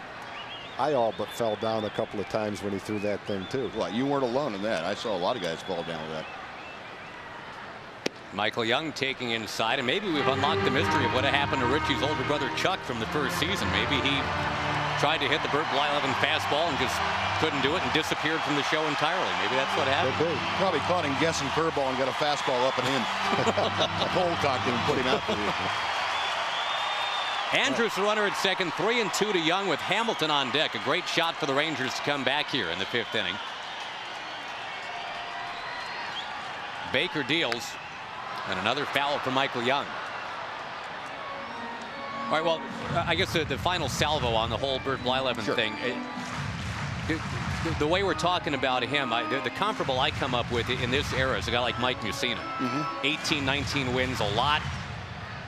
I all but fell down a couple of times when he threw that thing, too. Well, you weren't alone in that. I saw a lot of guys fall down with that. Michael Young taking inside, and maybe we've unlocked the mystery of what had happened to Richie's older brother Chuck from the first season. Maybe he tried to hit the Bert Blyleven fastball and just couldn't do it and disappeared from the show entirely. Maybe that's what happened. Probably caught him guessing curveball and got a fastball up and in. Cold cocked him and put him out. Andrews, the runner at second, 3-2 to Young with Hamilton on deck. A great shot for the Rangers to come back here in the 5th inning. Baker deals. And another foul for Michael Young. All right, well, I guess the final salvo on the whole Bert Blyleven thing. The way we're talking about him, the comparable I come up with in this era is a guy like Mike Mussina. 18, 19 wins, a lot.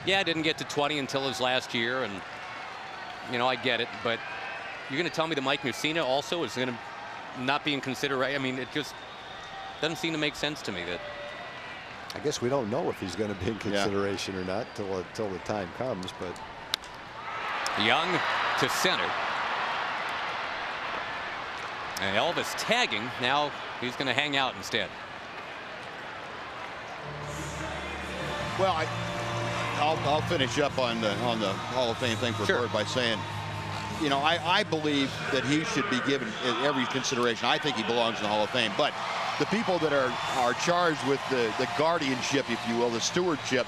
Yeah, didn't get to 20 until his last year, and, you know, I get it. But you're going to tell me that Mike Mussina also is going to not be in consideration? I mean, it just doesn't seem to make sense to me that. I guess we don't know if he's going to be in consideration or not till the time comes, but. Young to center. And Elvis tagging. Now he's going to hang out instead. Well, I'll finish up on the Hall of Fame thing for Bert by saying, you know, I believe that he should be given every consideration. I think he belongs in the Hall of Fame, but the people that are charged with the guardianship, if you will, the stewardship,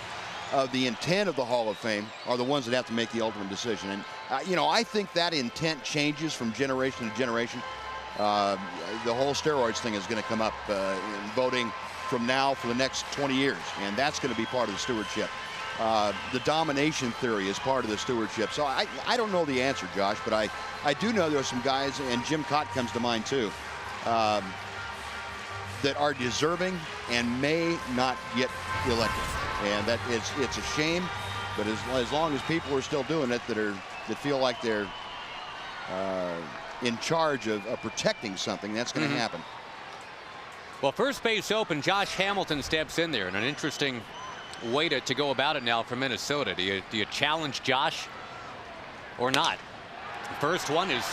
of the intent of the Hall of Fame are the ones that have to make the ultimate decision. And, you know, I think that intent changes from generation to generation. The whole steroids thing is going to come up in voting from now for the next 20 years, and that's going to be part of the stewardship. The domination theory is part of the stewardship. So I don't know the answer, Josh, but I do know there are some guys, and Jim Cott comes to mind too, that are deserving and may not get elected. And that it's a shame, but as long as people are still doing it that feel like they're in charge of protecting something, that's going to happen. Well, first base open, Josh Hamilton steps in there, and an interesting way to go about it now for Minnesota. Do you challenge Josh or not? The first one is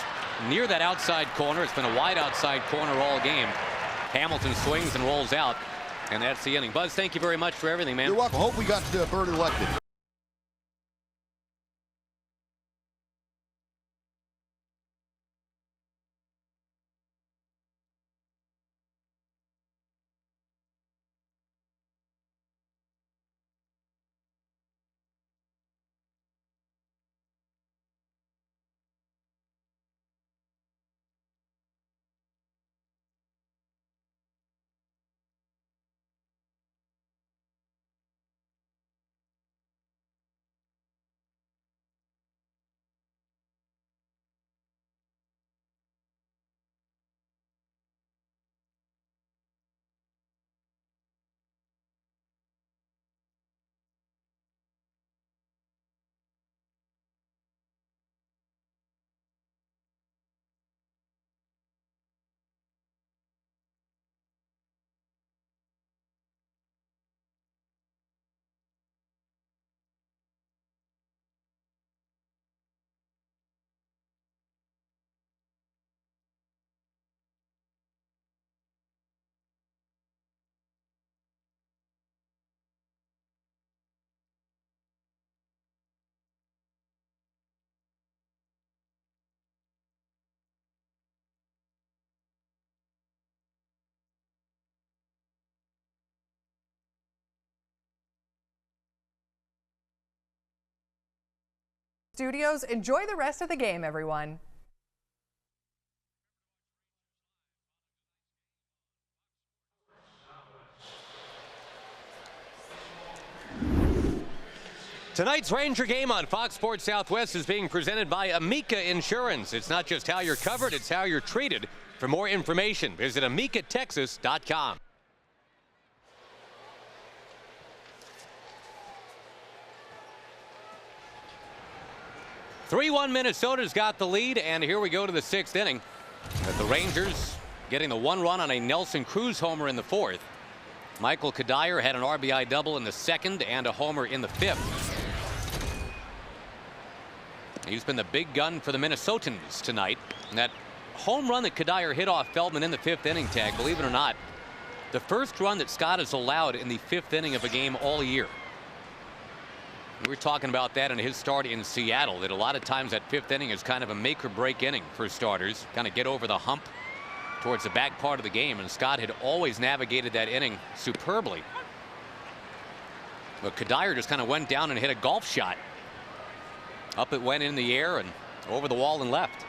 near that outside corner. It's been a wide outside corner all game. Hamilton swings and rolls out, and that's the inning. Buzz, thank you very much for everything, man. You're welcome. Hope we got Bird elected. Studios, enjoy the rest of the game, everyone. Tonight's Ranger game on Fox Sports Southwest is being presented by Amica Insurance. It's not just how you're covered, it's how you're treated. For more information, visit amicatexas.com. 3-1 Minnesota's got the lead, and here we go to the 6th inning. The Rangers getting the 1 run on a Nelson Cruz homer in the 4th. Michael Kadire had an RBI double in the 2nd and a homer in the 5th. He's been the big gun for the Minnesotans tonight. And that home run that Kadire hit off Feldman in the 5th inning, Tag, believe it or not, the first run that Scott has allowed in the 5th inning of a game all year. We were talking about that in his start in Seattle, that a lot of times that 5th inning is kind of a make or break inning for starters, kind of get over the hump towards the back part of the game, and Scott had always navigated that inning superbly. But Kadire just kind of went down and hit a golf shot. Up it went in the air and over the wall and left.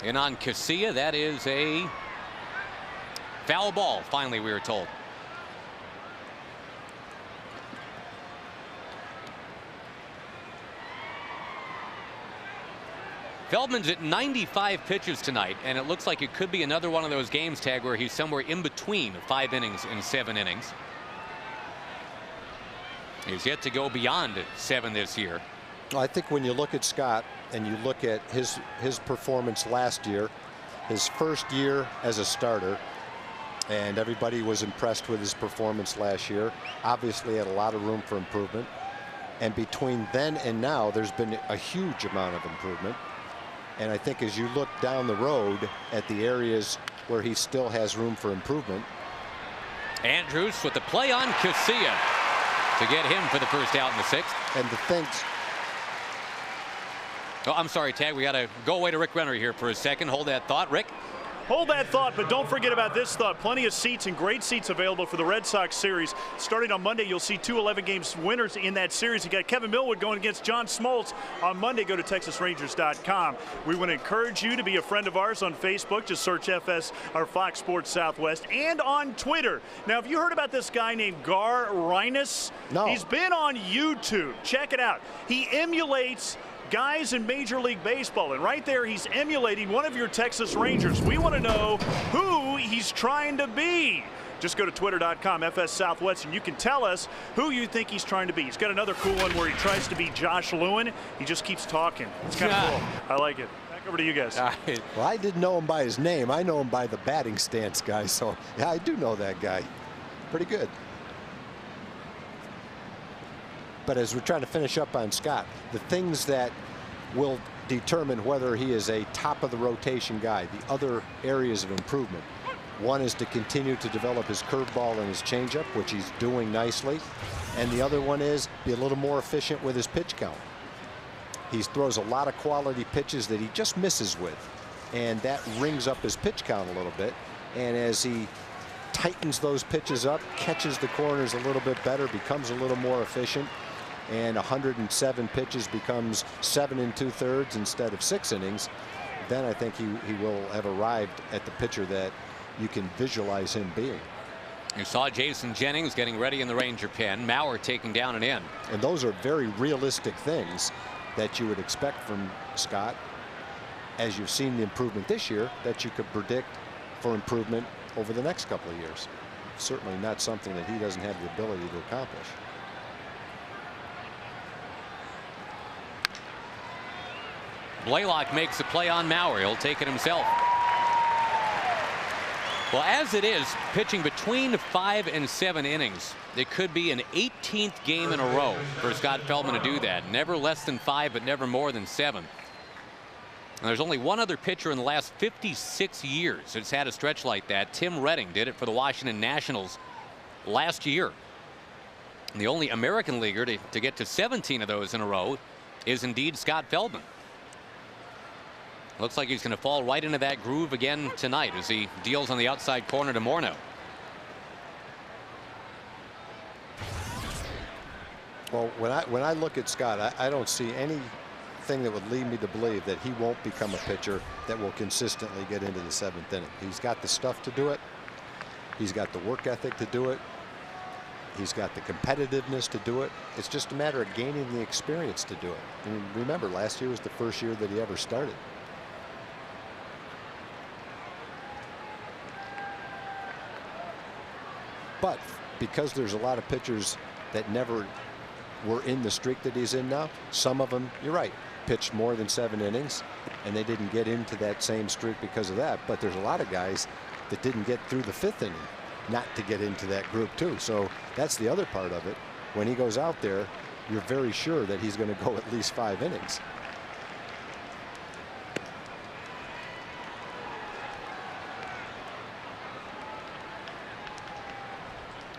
In on Casilla, that is a foul ball, finally, we were told. Feldman's at 95 pitches tonight, and it looks like it could be another one of those games, Tag, where he's somewhere in between 5 innings and 7 innings. He's yet to go beyond 7 this year. I think when you look at Scott and you look at his performance last year, his first year as a starter, and everybody was impressed with his performance last year. Obviously had a lot of room for improvement. And between then and now, there's been a huge amount of improvement. And I think as you look down the road at the areas where he still has room for improvement. Andrews with the play on Casilla to get him for the first out in the 6th. And the things. Oh, I'm sorry, Tag. We got to go away to Rick Renner here for a second. Hold that thought, Rick. Hold that thought, but don't forget about this thought. Plenty of seats and great seats available for the Red Sox series. Starting on Monday, you'll see 2 11-game winners in that series. You got Kevin Millwood going against John Smoltz on Monday. Go to TexasRangers.com. We want to encourage you to be a friend of ours on Facebook. Just search FS or Fox Sports Southwest, and on Twitter. Now, have you heard about this guy named Gar Rhinus? No. He's been on YouTube. Check it out. He emulates guys in Major League Baseball, and right there he's emulating one of your Texas Rangers. We want to know who he's trying to be. Just go to twitter.com FS Southwest and you can tell us who you think he's trying to be. He's got another cool one where he tries to be Josh Lewin. He just keeps talking. It's kind of cool. I like it. Back over to you guys. Well, I didn't know him by his name. I know him by the batting stance guy. So yeah, I do know that guy. Pretty good. But as we're trying to finish up on Scott, the things that will determine whether he is a top of the rotation guy, the other areas of improvement. One is to continue to develop his curveball and his changeup, which he's doing nicely. And the other one is be a little more efficient with his pitch count. He throws a lot of quality pitches that he just misses with. And that rings up his pitch count a little bit. And as he tightens those pitches up, catches the corners a little bit better, becomes a little more efficient, and 107 pitches becomes 7 2/3 instead of 6 innings, then I think he will have arrived at the pitcher that you can visualize him being. You saw Jason Jennings getting ready in the Ranger pen. Mauer taking down an in. And those are very realistic things that you would expect from Scott, as you've seen the improvement this year, that you could predict for improvement over the next couple of years. Certainly not something that he doesn't have the ability to accomplish. Blaylock makes a play on Mauer. He'll take it himself. Well, as it is, pitching between 5 and 7 innings, it could be an 18th game in a row for Scott Feldman to do that. Never less than 5, but never more than 7. And there's only one other pitcher in the last 56 years that's had a stretch like that. Tim Redding did it for the Washington Nationals last year. And the only American leaguer to get to 17 of those in a row is indeed Scott Feldman. Looks like he's going to fall right into that groove again tonight as he deals on the outside corner to Morneau. Well, when I look at Scott, I don't see anything that would lead me to believe that he won't become a pitcher that will consistently get into the 7th inning. He's got the stuff to do it. He's got the work ethic to do it. He's got the competitiveness to do it. It's just a matter of gaining the experience to do it. And remember, last year was the first year that he ever started. But because there's a lot of pitchers that never were in the streak that he's in now, some of them, you're right, pitched more than 7 innings, and they didn't get into that same streak because of that. But there's a lot of guys that didn't get through the 5th inning not to get into that group too. So that's the other part of it. When he goes out there, you're very sure that he's going to go at least 5 innings.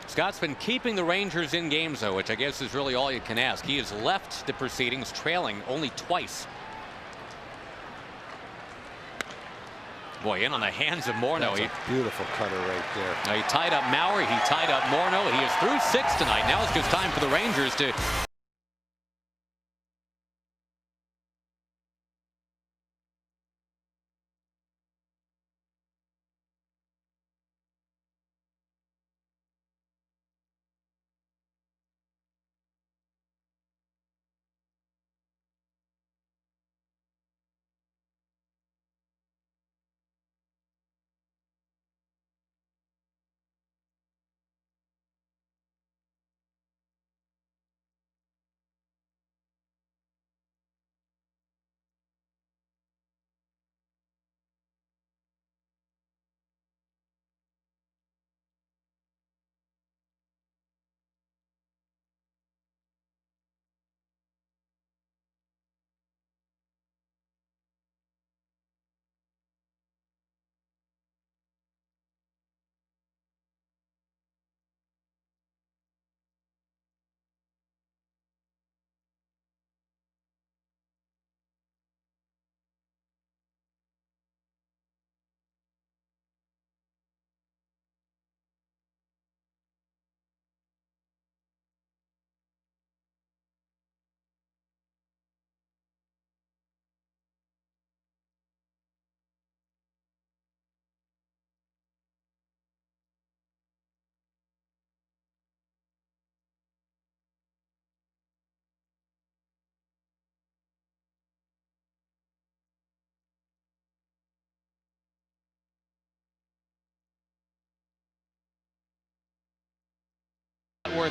Scott's been keeping the Rangers in games, though, which I guess is really all you can ask. He has left the proceedings trailing only twice. Boy, in on the hands of Morneau. That's a beautiful cutter right there. Now he tied up Mauer. He tied up Morneau. He is through 6 tonight. Now it's just time for the Rangers to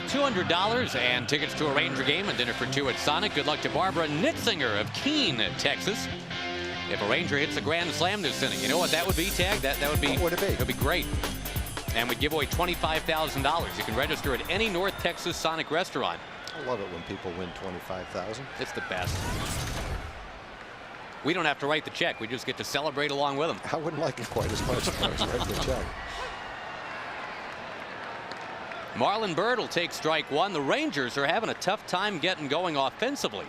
$200 and tickets to a Ranger game and dinner for two at Sonic. Good luck to Barbara Nitzinger of Keene, Texas. If a Ranger hits a grand slam this inning, you know what that would be, Tag? That would be. What would it be? It would be great. And we'd give away $25,000. You can register at any North Texas Sonic restaurant. I love it when people win $25,000. It's the best. We don't have to write the check. We just get to celebrate along with them. I wouldn't like it quite as much if I was writing the check. Marlon Byrd will take strike one. The Rangers are having a tough time getting going offensively.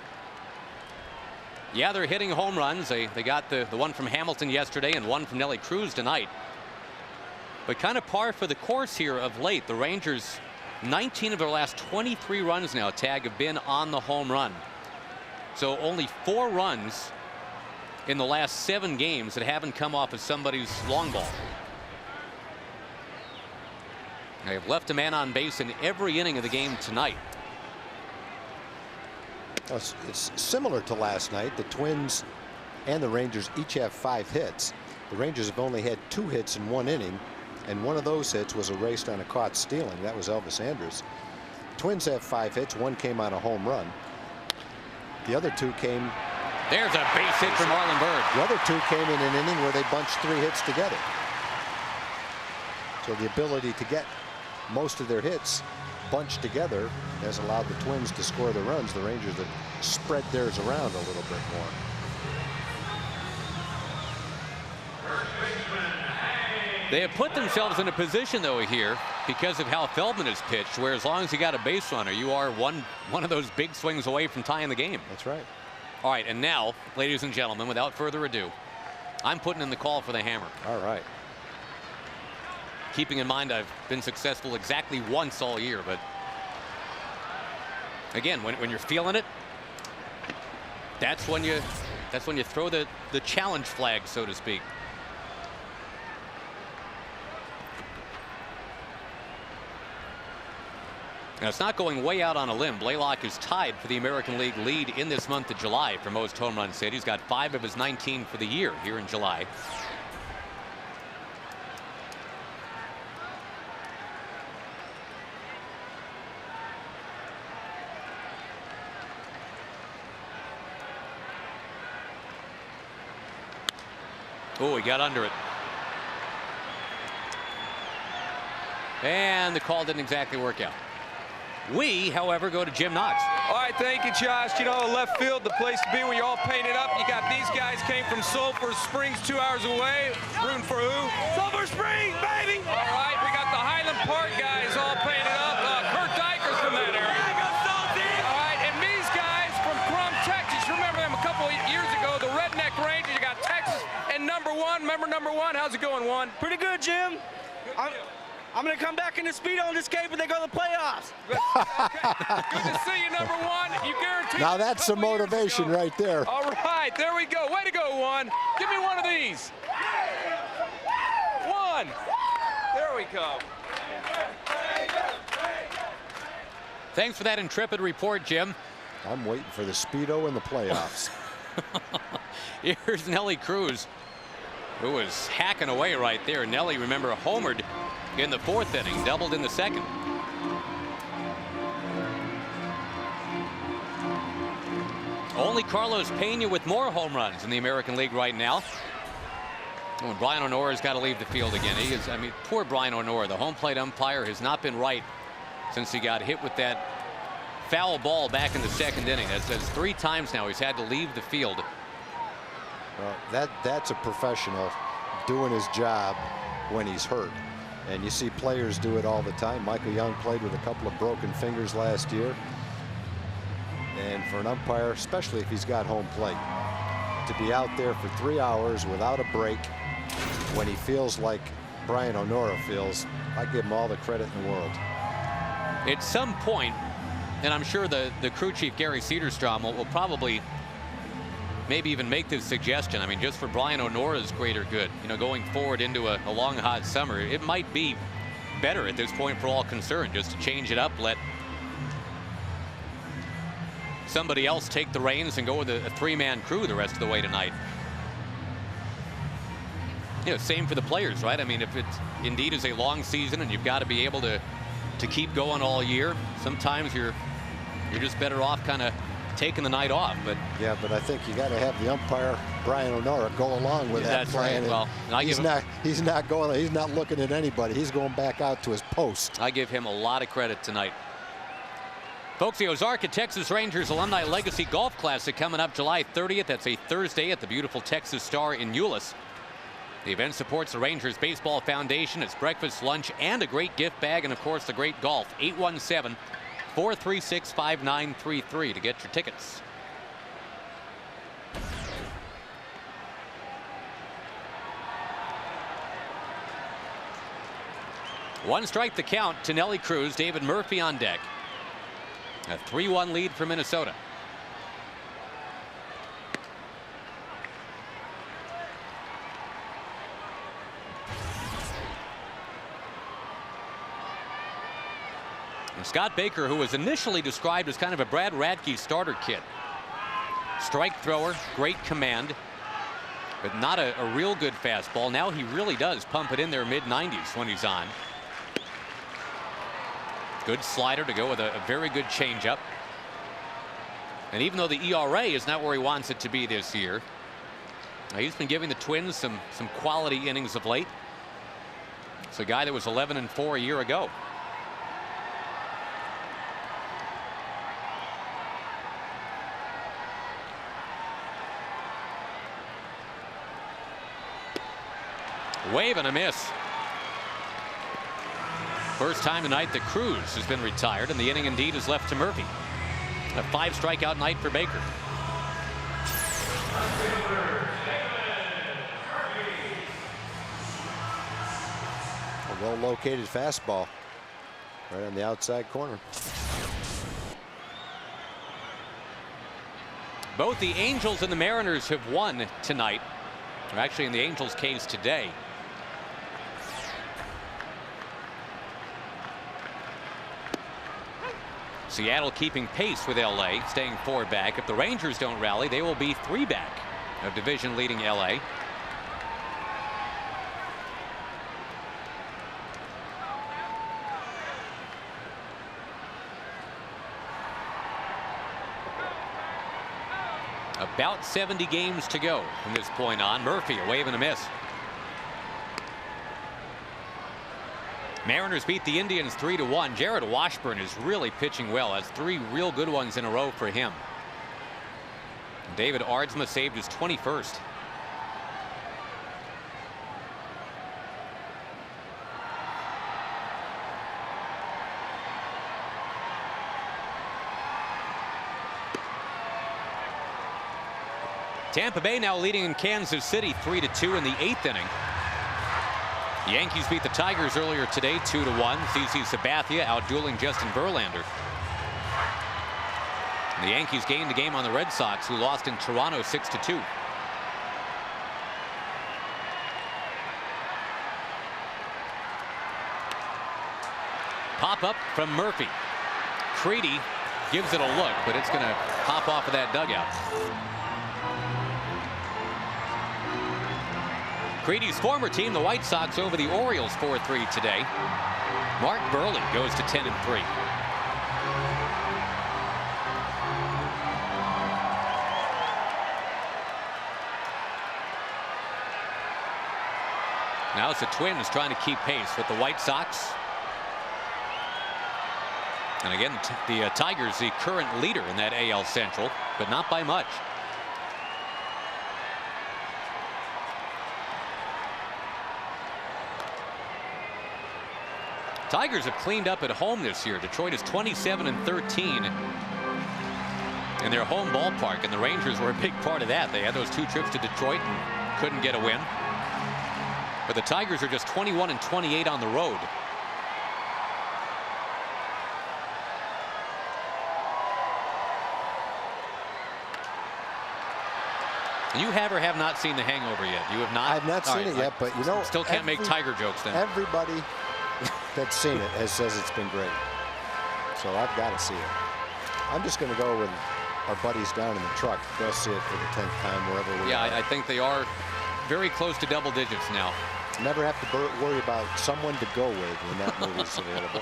Yeah, they're hitting home runs. They got the one from Hamilton yesterday and one from Nelly Cruz tonight. But kind of par for the course here of late. The Rangers, 19 of their last 23 runs now, Tag, have been on the home run. So only 4 runs in the last 7 games that haven't come off of somebody's long ball. They've left a man on base in every inning of the game tonight. It's similar to last night. The Twins and the Rangers each have 5 hits. The Rangers have only had 2 hits in 1 inning, and one of those hits was erased on a caught stealing. That was Elvis Andrus. Twins have 5 hits. 1 came on a home run. The other 2 came. There's a base hit from Marlon Byrd. The other 2 came in an inning where they bunched 3 hits together. So the ability to get most of their hits bunched together has allowed the Twins to score the runs. The Rangers have spread theirs around a little bit more. They have put themselves in a position, though, here because of how Feldman has pitched, where as long as you got a base runner, you are one of those big swings away from tying the game. That's right. All right, and now, ladies and gentlemen, without further ado, I'm putting in the call for the hammer. All right. Keeping in mind I've been successful exactly once all year, but again, when you're feeling it, that's when you throw the challenge flag, so to speak. Now, it's not going way out on a limb. Blaylock is tied for the American League lead in this month of July for most home runs hit. He's got 5 of his 19 for the year here in July. Oh, he got under it. And the call didn't exactly work out. We, however, go to Jim Knox. All right, thank you, Josh. You know, left field, the place to be when you're all painted up. You got these guys came from Sulphur Springs, 2 hours away. Rooting for who? Sulphur Springs, baby! All right, we got the Highland Park guys all painted up. Kurt Dykers from that area. All right, and these guys from Crum, Texas. Remember them a couple of years ago, the Redneck Rangers. You got Texas and number 1. Remember number 1? How's it going, 1? Pretty good, Jim. I'm going to come back in the Speedo on this cape when they go to the playoffs. Okay. Good to see you, number 1. You guarantee. Now that's some motivation right there. All right, there we go. Way to go, 1. Give me one of these. 1. There we go. Thanks for that intrepid report, Jim. I'm waiting for the Speedo in the playoffs. Here's Nelly Cruz, who was hacking away right there. Nelly, remember, homered in the 4th inning, doubled in the 2nd. Only Carlos Pena with more home runs in the American League right now. Oh, Brian O'Nora's got to leave the field again. He is, I mean, poor Brian O'Nora. The home plate umpire has not been right since he got hit with that foul ball back in the 2nd inning. That's 3 times now he's had to leave the field. Well, that's a professional doing his job when he's hurt. And you see players do it all the time. Michael Young played with a couple of broken fingers last year. And for an umpire, especially if he's got home plate, to be out there for 3 hours without a break when he feels like Brian O'Nora feels, I give him all the credit in the world. At some point, and I'm sure the crew chief, Gary Cederstrom, will probably maybe even make this suggestion. I mean, just for Brian O'Nora's greater good, you know, going forward into a long, hot summer, it might be better at this point for all concerned just to change it up, let somebody else take the reins and go with a 3-man crew the rest of the way tonight. You know, same for the players, right? I mean, if it indeed is a long season and you've got to be able to to keep going all year. Sometimes you're just better off kind of taking the night off. But yeah, but I think you got to have the umpire Brian O'Nora go along with that that's plan. right. Well, he's not looking at anybody. He's going back out to his post. I give him a lot of credit tonight. Folks, the Ozarka Texas Rangers Alumni Legacy Golf Classic coming up July 30th. That's a Thursday at the beautiful Texas Star in Euless. The event supports the Rangers Baseball Foundation. It's breakfast, lunch, and a great gift bag, and of course the great golf. 817-436-5933 to get your tickets. One strike the count to Nelly Cruz. David Murphy on deck. A 3-1 lead for Minnesota. And Scott Baker, who was initially described as kind of a Brad Radke starter kid. Strike thrower, great command, but not a real good fastball. Now he really does pump it in there mid-90s when he's on. Good slider to go with a very good changeup. And even though the ERA is not where he wants it to be this year, he's been giving the Twins some quality innings of late. It's a guy that was 11-4 a year ago. Wave and a miss. First time tonight that Cruz has been retired, and the inning indeed is left to Murphy. A 5 strikeout night for Baker. A well-located fastball right on the outside corner. Both the Angels and the Mariners have won tonight. Or actually, in the Angels' case today. Seattle keeping pace with LA, staying 4 back. If the Rangers don't rally, they will be 3 back of division leading LA. About 70 games to go from this point on. Murphy, a wave and a miss. Mariners beat the Indians 3-1. Jared Washburn is really pitching well. That's 3 real good ones in a row for him. David Aardsma saved his 21st. Tampa Bay now leading in Kansas City 3-2 in the 8th inning. The Yankees beat the Tigers earlier today 2-1. CC Sabathia outdueling Justin Verlander. And the Yankees gained the game on the Red Sox, who lost in Toronto 6-2. Pop up from Murphy. Creedy gives it a look, but it's going to pop off of that dugout. Creedy's former team, the White Sox, over the Orioles 4-3 today. Mark Burley goes to 10-3. Now it's the Twins trying to keep pace with the White Sox. And again, the Tigers, the current leader in that AL Central, but not by much. Tigers have cleaned up at home this year. Detroit is 27-13 in their home ballpark, and the Rangers were a big part of that. They had those 2 trips to Detroit and couldn't get a win. But the Tigers are just 21-28 on the road. You have or have not seen The Hangover yet? You have not? I've not seen it yet, but you know, still can't make Tiger jokes then. Everybody that's seen it says it's been great. So I've got to see it. I'm just going to go with our buddies down in the truck. They'll see it for the 10th time wherever we are. Yeah, I think they are very close to double digits now. Never have to worry about someone to go with when that movie's available.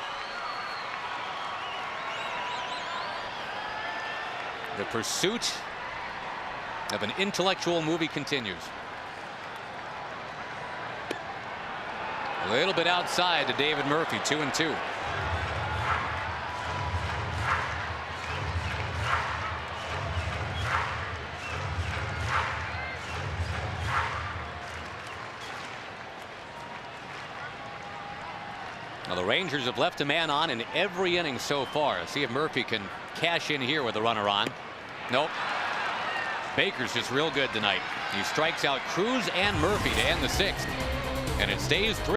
The pursuit of an intellectual movie continues. A little bit outside to David Murphy, 2-2. Now the Rangers have left a man on in every inning so far. See if Murphy can cash in here with a runner on. Nope. Baker's just real good tonight. He strikes out Cruz and Murphy to end the 6th. And it stays 3.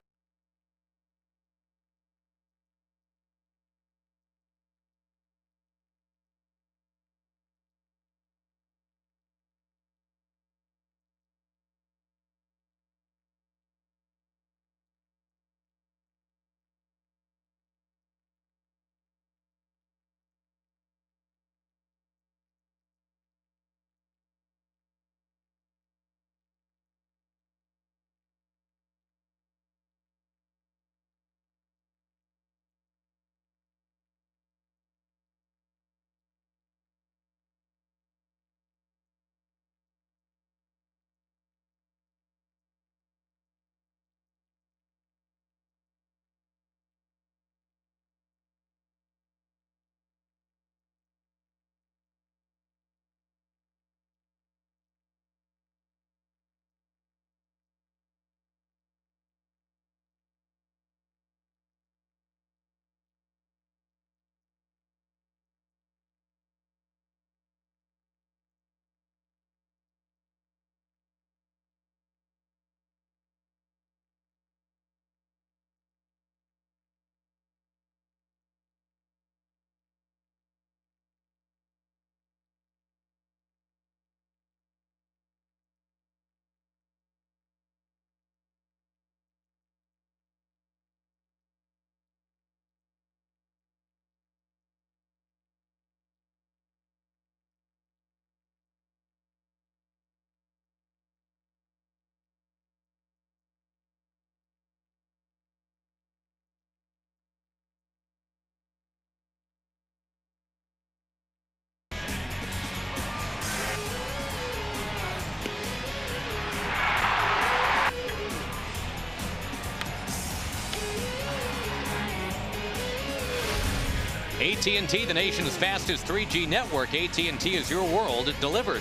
AT&T, the nation's fastest 3G network. AT&T is your world delivered.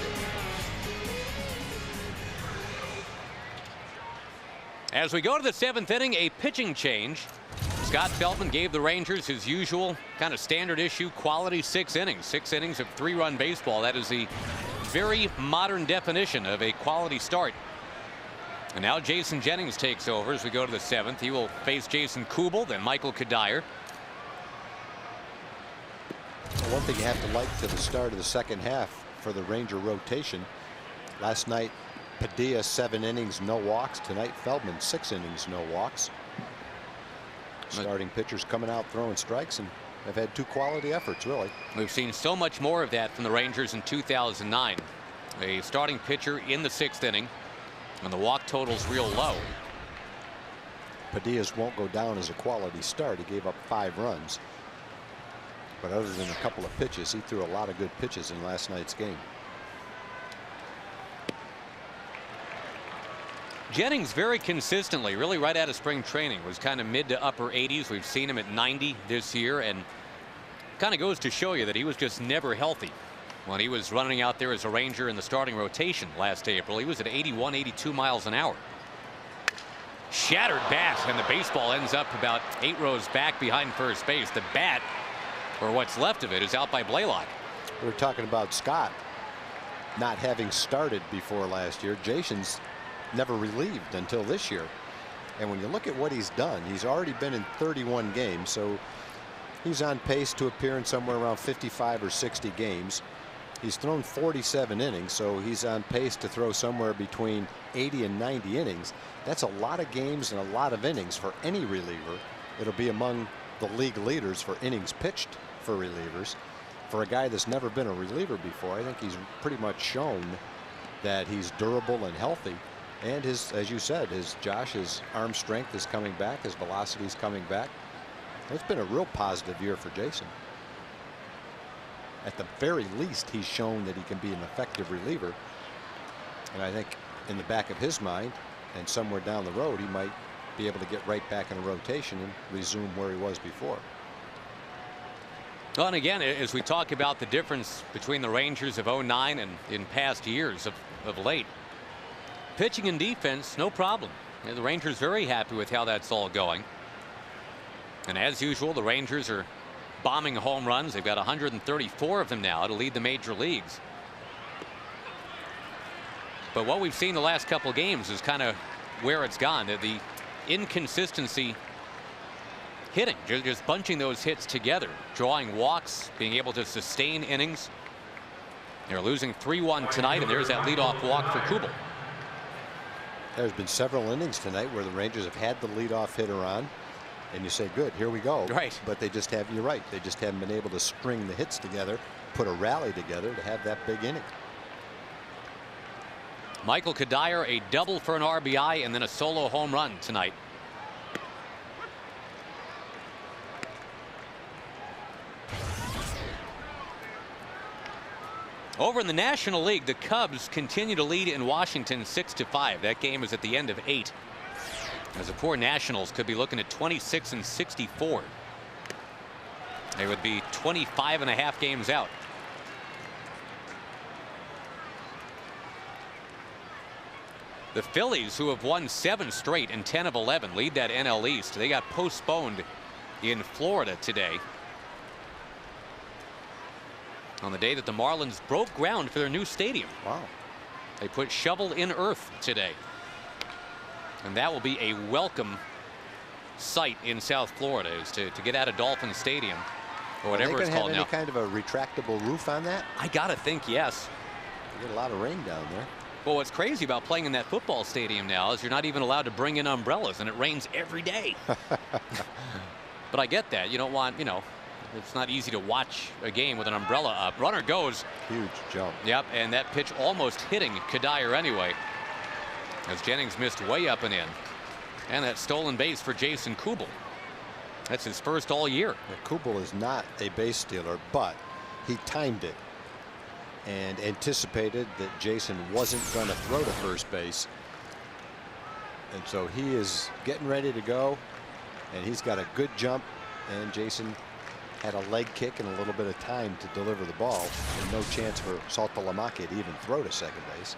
As we go to the 7th inning, a pitching change. Scott Feldman gave the Rangers his usual kind of standard issue quality 6 innings. 6 innings of 3-run baseball. That is the very modern definition of a quality start. And now Jason Jennings takes over as we go to the 7th. He will face Jason Kubel, then Michael Kadire. One thing you have to like to the start of the 2nd half for the Ranger rotation. Last night, Padilla 7 innings, no walks. Tonight, Feldman 6 innings, no walks. Starting pitchers coming out throwing strikes, and have had 2 quality efforts, really. We've seen so much more of that from the Rangers in 2009. A starting pitcher in the 6th inning, and the walk total's real low. Padilla's won't go down as a quality start. He gave up 5 runs. But other than a couple of pitches, he threw a lot of good pitches in last night's game. Jennings very consistently, really right out of spring training, was kind of mid to upper 80s. We've seen him at 90 this year, and kind of goes to show you that he was just never healthy. When he was running out there as a Ranger in the starting rotation last April, he was at 81, 82 miles an hour. Shattered bat, and the baseball ends up about 8 rows back behind first base. The bat, or what's left of it, is out by Blaylock. We were talking about Scott not having started before last year. Jason's never relieved until this year. And when you look at what he's done, he's already been in 31 games. So he's on pace to appear in somewhere around 55 or 60 games. He's thrown 47 innings, so he's on pace to throw somewhere between 80 and 90 innings. That's a lot of games and a lot of innings for any reliever. It'll be among the league leaders for innings pitched for relievers. For a guy that's never been a reliever before, I think he's pretty much shown that he's durable and healthy. And his, as you said, his arm strength is coming back, his velocity is coming back. It's been a real positive year for Jason. at the very least, he's shown that he can be an effective reliever. And I think in the back of his mind and somewhere down the road, he might be able to get right back in a rotation and resume where he was before. Well, and again, as we talk about the difference between the Rangers of '09 and in past years of late, pitching and defense, no problem. The Rangers very happy with how that's all going. And as usual, the Rangers are bombing home runs. They've got 134 of them now to lead the major leagues. But what we've seen the last couple of games is kind of where it's gone. The inconsistency hitting, just bunching those hits together, drawing walks, being able to sustain innings. They're losing 3-1 tonight, and there's that leadoff walk for Kubel. There's been several innings tonight where the Rangers have had the leadoff hitter on, and you say, good, here we go. Right. But they just haven't, you're right, they just haven't been able to string the hits together, put a rally together to have that big inning. Michael Kadire, a double for an RBI and then a solo home run tonight. Over in the National League, the Cubs continue to lead in Washington 6-5. That game is at the end of 8. As the poor Nationals could be looking at 26-64. They would be 25.5 games out. The Phillies, who have won 7 straight and 10 of 11, lead that NL East. They got postponed in Florida today, on the day that the Marlins broke ground for their new stadium. Wow. They put shovel in earth today. And that will be a welcome sight in South Florida, is to get out of Dolphin Stadium, or whatever it's called now. Any kind of a retractable roof on that? I gotta think yes. You get a lot of rain down there. Well, what's crazy about playing in that football stadium now is you're not even allowed to bring in umbrellas, and it rains every day. But I get that. You don't want, it's not easy to watch a game with an umbrella up. Runner goes. Huge jump. Yep, and that pitch almost hitting Kadire anyway, as Jennings missed way up and in. And that stolen base for Jason Kubel. That's his first all year. Kubel is not a base stealer, but he timed it and anticipated that Jason wasn't going to throw to first base. And so he is getting ready to go, and he's got a good jump, and Jason had a leg kick and a little bit of time to deliver the ball, and no chance for Saltalamacchia to even throw to second base.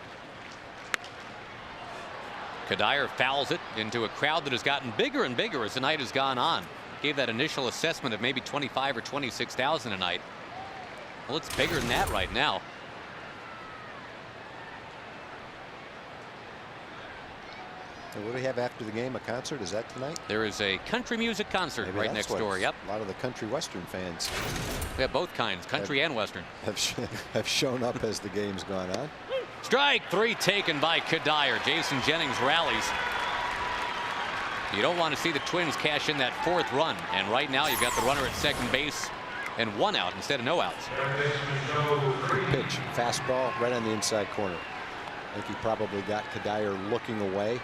Kadire fouls it into a crowd that has gotten bigger and bigger as the night has gone on. Gave that initial assessment of maybe 25 or 26,000 a night. Well, it's bigger than that right now. And what do we have after the game? A concert? Is that tonight? There is a country music concert right next door. Yep. A lot of the country western fans. We have both kinds, country and western. Have shown up as the game's gone on. Strike 3 taken by Kadire. Jason Jennings rallies. You don't want to see the Twins cash in that 4th run. And right now you've got the runner at second base and 1 out instead of no outs. Good pitch. Fastball right on the inside corner. I think he probably got Kadire looking away.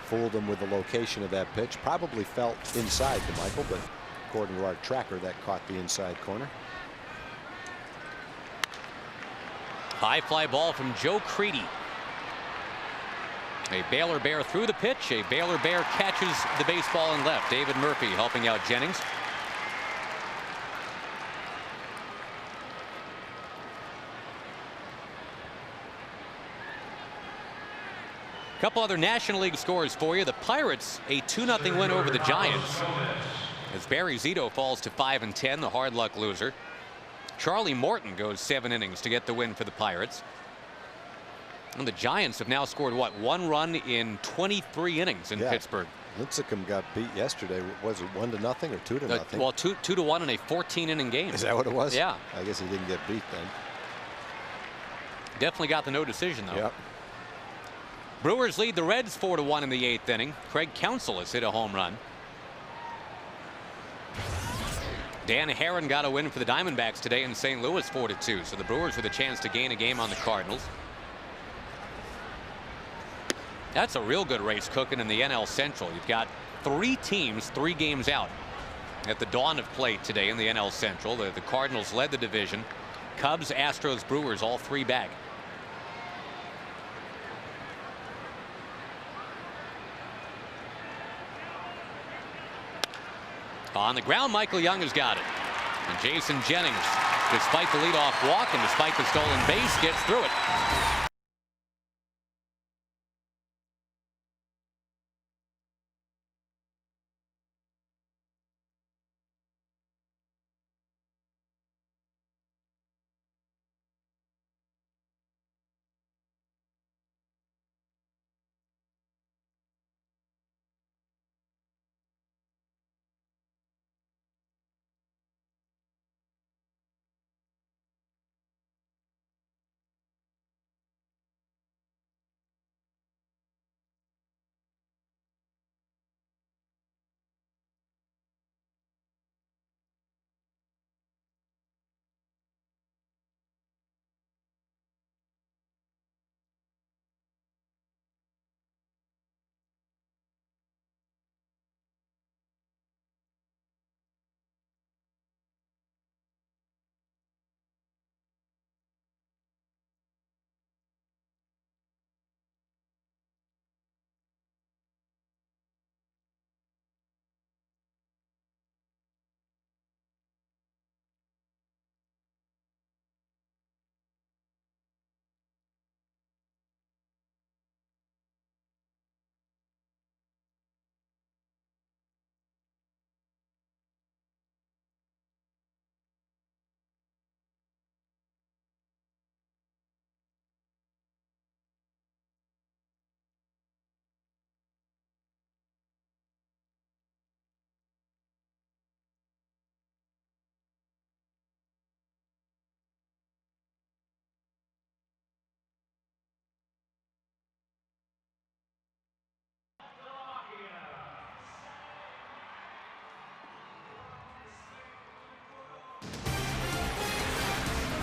Fooled him with the location of that pitch. Probably felt inside to Michael, but according to our tracker, that caught the inside corner. High fly ball from Joe Creedy. A Baylor Bear threw the pitch. A Baylor Bear catches the baseball in left. David Murphy helping out Jennings. A couple other National League scores for you. The Pirates, a 2-0 win over the Giants, as Barry Zito falls to 5-10, the hard luck loser. Charlie Morton goes 7 innings to get the win for the Pirates. And the Giants have now scored, what, 1 run in 23 innings in Pittsburgh. Lincecum got beat yesterday. Was it 1-0 or 2-0? Well, 2-1 in a 14-inning game. Is that what it was? Yeah. I guess he didn't get beat then. Definitely got the no decision, though. Yep. Brewers lead the Reds 4-1 in the 8th inning. Craig Counsell has hit a home run. Dan Herron got a win for the Diamondbacks today in St. Louis 4-2. So the Brewers with a chance to gain a game on the Cardinals. That's a real good race cooking in the NL Central. You've got 3 teams 3 games out. at the dawn of play today in the NL Central. The Cardinals led the division. Cubs, Astros, Brewers, all 3 back. On the ground, Michael Young has got it. And Jason Jennings, despite the leadoff walk and despite the stolen base, gets through it.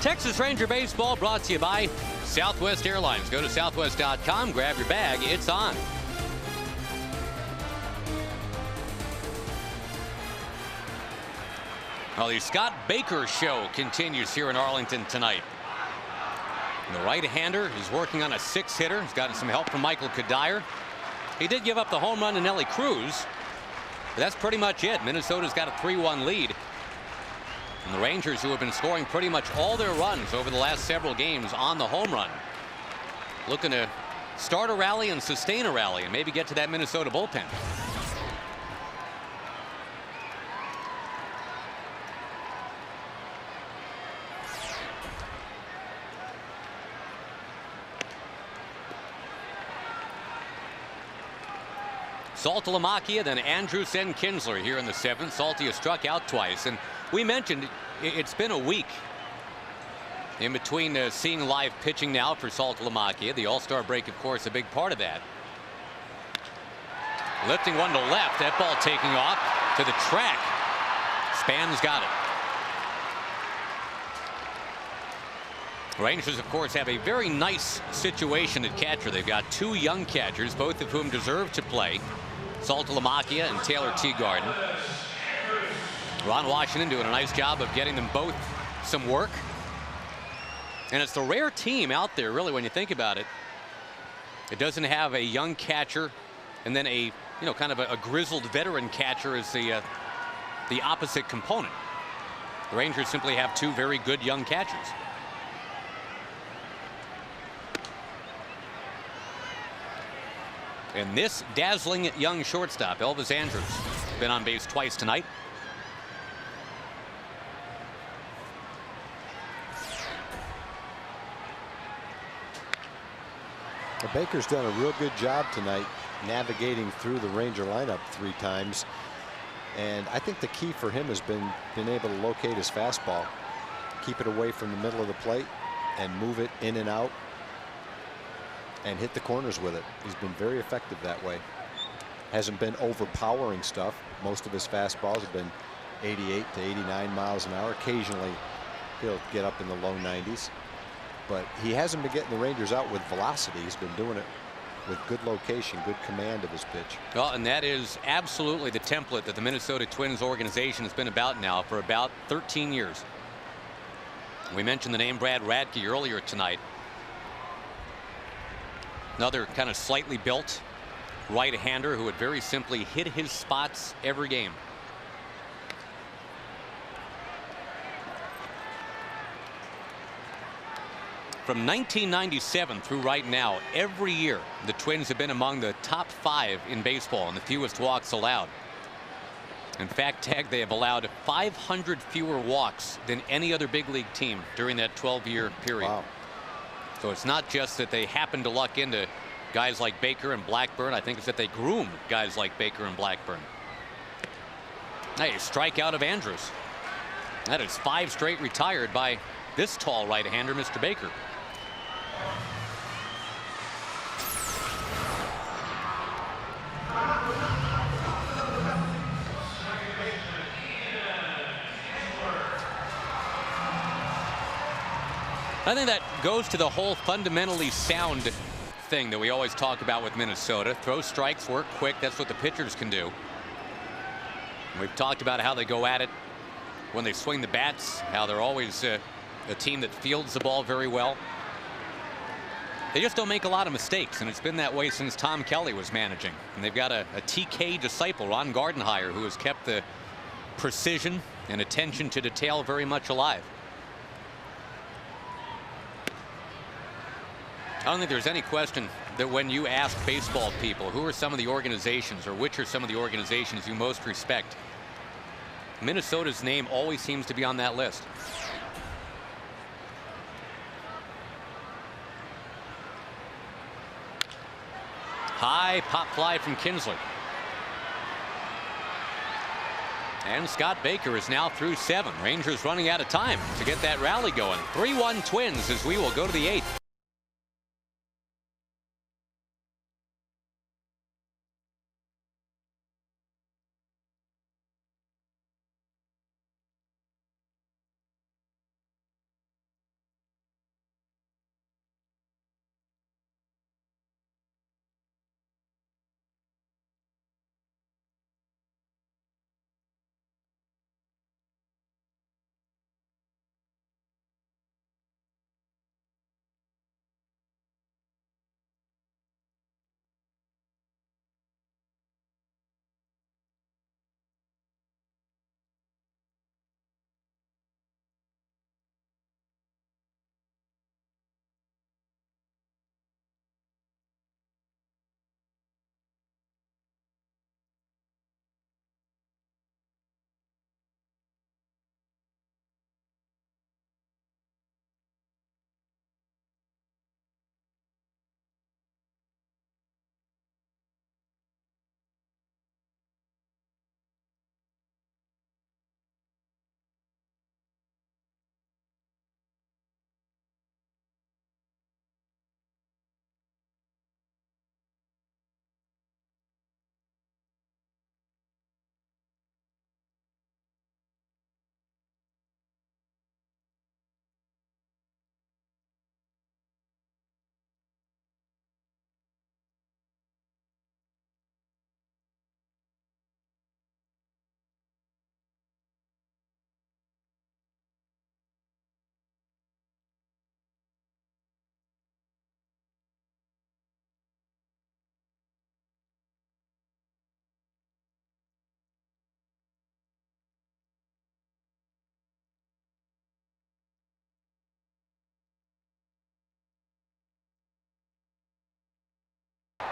Texas Ranger Baseball brought to you by Southwest Airlines. Go to southwest.com, grab your bag, it's on. Well, the Scott Baker show continues here in Arlington tonight. And the right-hander is working on a 6-hitter. He's gotten some help from Michael Kadire. He did give up the home run to Nelly Cruz, but that's pretty much it. Minnesota's got a 3-1 lead. And the Rangers, who have been scoring pretty much all their runs over the last several games on the home run, looking to start a rally and sustain a rally and maybe get to that Minnesota bullpen. Saltalamacchia, then Andrus and Kinsler here in the 7th. Salty has struck out twice, and we mentioned it's been a week in between seeing live pitching now for Saltalamacchia. The All-Star break, of course, a big part of that. Lifting one to left, that ball taking off to the track. Span's got it. Rangers, of course, have a very nice situation at catcher. They've got 2 young catchers, both of whom deserve to play. Saltalamacchia and Taylor Teagarden. Ron Washington doing a nice job of getting them both some work. And it's the rare team out there, really, when you think about it. It doesn't have a young catcher and then a, kind of a grizzled veteran catcher as the opposite component. The Rangers simply have 2 very good young catchers. And this dazzling young shortstop, Elvis Andrus, been on base twice tonight. Well, Baker's done a real good job tonight navigating through the Ranger lineup 3 times. And I think the key for him has been able to locate his fastball, keep it away from the middle of the plate, and move it in and out and hit the corners with it. He's been very effective that way. Hasn't been overpowering stuff. Most of his fastballs have been 88 to 89 miles an hour. Occasionally he'll get up in the low 90s, but he hasn't been getting the Rangers out with velocity. He's been doing it with good location, good command of his pitch. Well, and that is absolutely the template that the Minnesota Twins organization has been about now for about 13 years. We mentioned the name Brad Radke earlier tonight. Another kind of slightly built right-hander who would very simply hit his spots every game. From 1997 through right now, every year the Twins have been among the top 5 in baseball in the fewest walks allowed. In fact, Tag, they have allowed 500 fewer walks than any other big league team during that 12-year period. Wow. So it's not just that they happen to luck into guys like Baker and Blackburn. I think it's that they groom guys like Baker and Blackburn. Hey, strikeout of Andrews. That is 5 straight retired by this tall right-hander, Mr. Baker. I think that goes to the whole fundamentally sound thing that we always talk about with Minnesota. Throw strikes, work quick. That's what the pitchers can do. We've talked about how they go at it when they swing the bats, how they're always a team that fields the ball very well. They just don't make a lot of mistakes, and it's been that way since Tom Kelly was managing. And they've got a TK disciple, Ron Gardenhire, who has kept the precision and attention to detail very much alive. I don't think there's any question that when you ask baseball people who are some of the organizations or which are some of the organizations you most respect, Minnesota's name always seems to be on that list. High pop fly from Kinsley. And Scott Baker is now through 7. Rangers running out of time to get that rally going. 3-1 Twins as we will go to the 8th.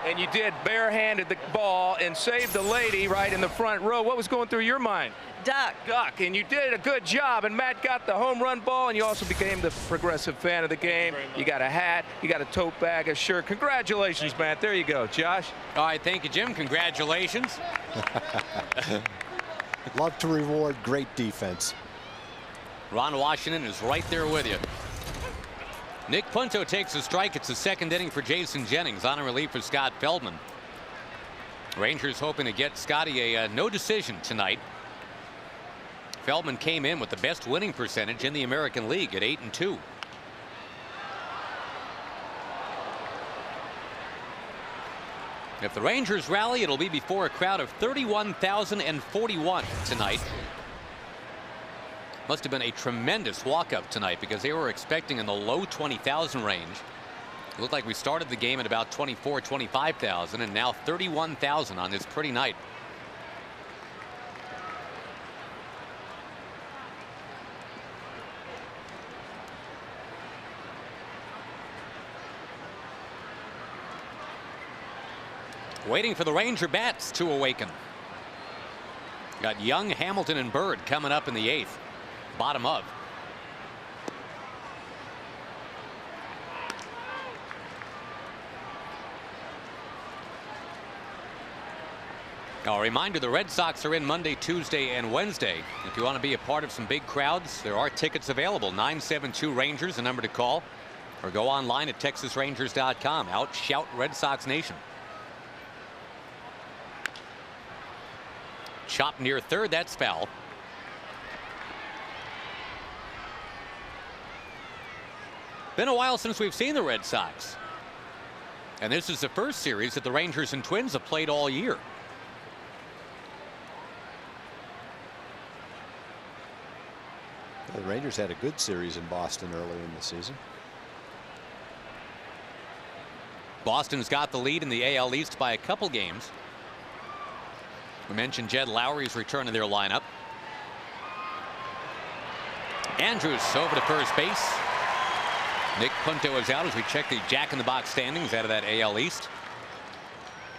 And you did barehanded the ball and saved the lady right in the front row. What was going through your mind? Duck. Duck. And you did a good job. And Matt got the home run ball, and you also became the progressive fan of the game. You got a hat. You got a tote bag, a shirt. Congratulations, Matt. There you go. Josh? All right. Thank you, Jim. Congratulations. Love to reward great defense. Ron Washington is right there with you. Nick Punto takes a strike. It's the second inning for Jason Jennings on a relief for Scott Feldman. Rangers hoping to get Scotty a no decision tonight. Feldman came in with the best winning percentage in the American League at 8-2. If the Rangers rally, it'll be before a crowd of 31,041 tonight. Must have been a tremendous walk-up tonight because they were expecting in the low 20,000 range. It looked like we started the game at about 24, 25,000, and now 31,000 on this pretty night. Waiting for the Ranger bats to awaken. Got Young, Hamilton, and Bird coming up in the 8th. Bottom of. A reminder, the Red Sox are in Monday, Tuesday, and Wednesday. If you want to be a part of some big crowds, there are tickets available. 972 Rangers, the number to call. Or go online at TexasRangers.com. Out shout Red Sox Nation. Chop near third, that's foul. Been a while since we've seen the Red Sox. And this is the first series that the Rangers and Twins have played all year. The Rangers had a good series in Boston early in the season. Boston's got the lead in the AL East by a couple games. We mentioned Jed Lowry's return to their lineup. Andrews over to first base. Nick Punto is out as we check the jack-in-the-box standings out of that AL East.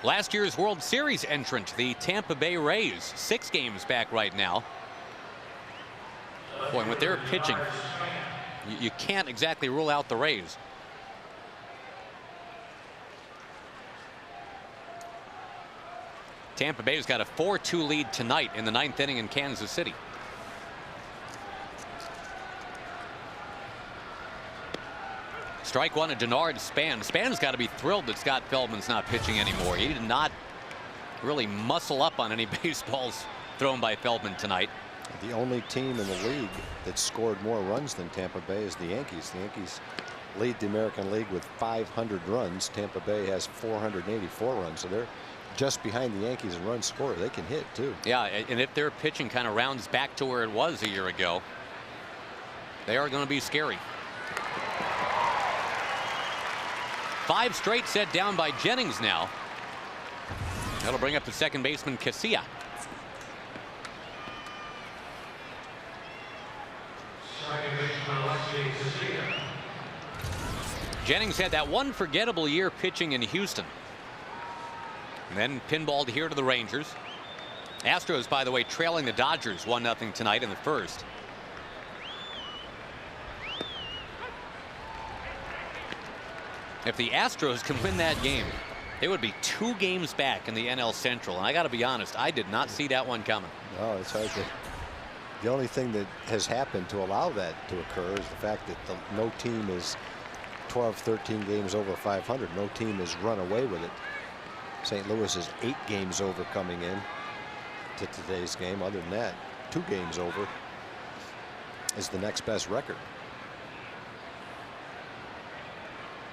Last year's World Series entrant, the Tampa Bay Rays, 6 games back right now. Boy, with their pitching, you can't exactly rule out the Rays. Tampa Bay's got a 4-2 lead tonight in the 9th inning in Kansas City. Strike one to Denard Span. Span's got to be thrilled that Scott Feldman's not pitching anymore. He did not really muscle up on any baseballs thrown by Feldman tonight. The only team in the league that scored more runs than Tampa Bay is the Yankees. The Yankees lead the American League with 500 runs. Tampa Bay has 484 runs, so they're just behind the Yankees in runs scored. They can hit too. Yeah, and if their pitching kind of rounds back to where it was a year ago, they are going to be scary. 5 straight set down by Jennings now. That'll bring up the second baseman Casilla. Jennings had that one forgettable year pitching in Houston. And then pinballed here to the Rangers. Astros, by the way, trailing the Dodgers 1-0 tonight in the first. If the Astros can win that game, they would be 2 games back in the NL Central. And I got to be honest, I did not see that one coming. No, it's hard to. The only thing that has happened to allow that to occur is the fact that no team is 12, 13 games over 500. No team has run away with it. St. Louis is 8 games over coming in to today's game. Other than that, 2 games over is the next best record.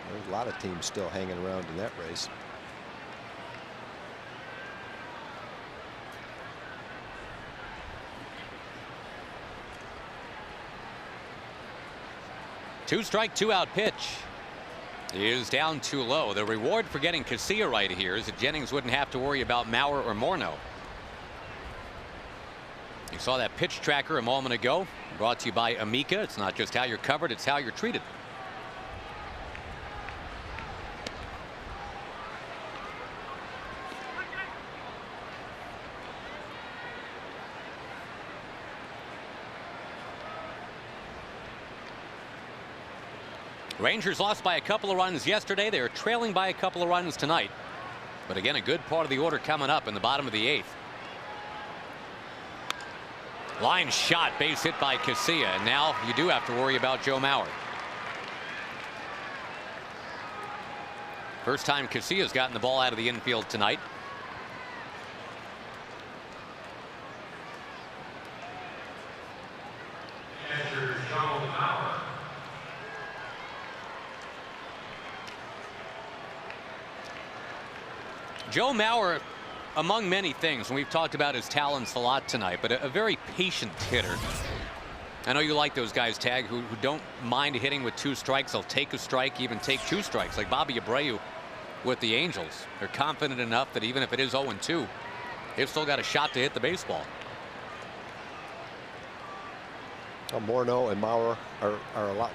There's a lot of teams still hanging around in that race. Two strike, 2 out pitch. He is down too low. The reward for getting Casilla right here is that Jennings wouldn't have to worry about Maurer or Morneau. You saw that pitch tracker a moment ago, brought to you by Amica. It's not just how you're covered, it's how you're treated. Rangers lost by a couple of runs yesterday. They are trailing by a couple of runs tonight. But again, a good part of the order coming up in the bottom of the 8th. Line shot, base hit by Casilla. And now you do have to worry about Joe Mauer. First time Casilla's gotten the ball out of the infield tonight. Joe Mauer, among many things, and we've talked about his talents a lot tonight, but a very patient hitter. I know you like those guys, Tag, who don't mind hitting with 2 strikes. They'll take a strike, even take 2 strikes, like Bobby Abreu with the Angels. They're confident enough that even if it is 0-2, they've still got a shot to hit the baseball. Well, Morneau and Mauer are a lot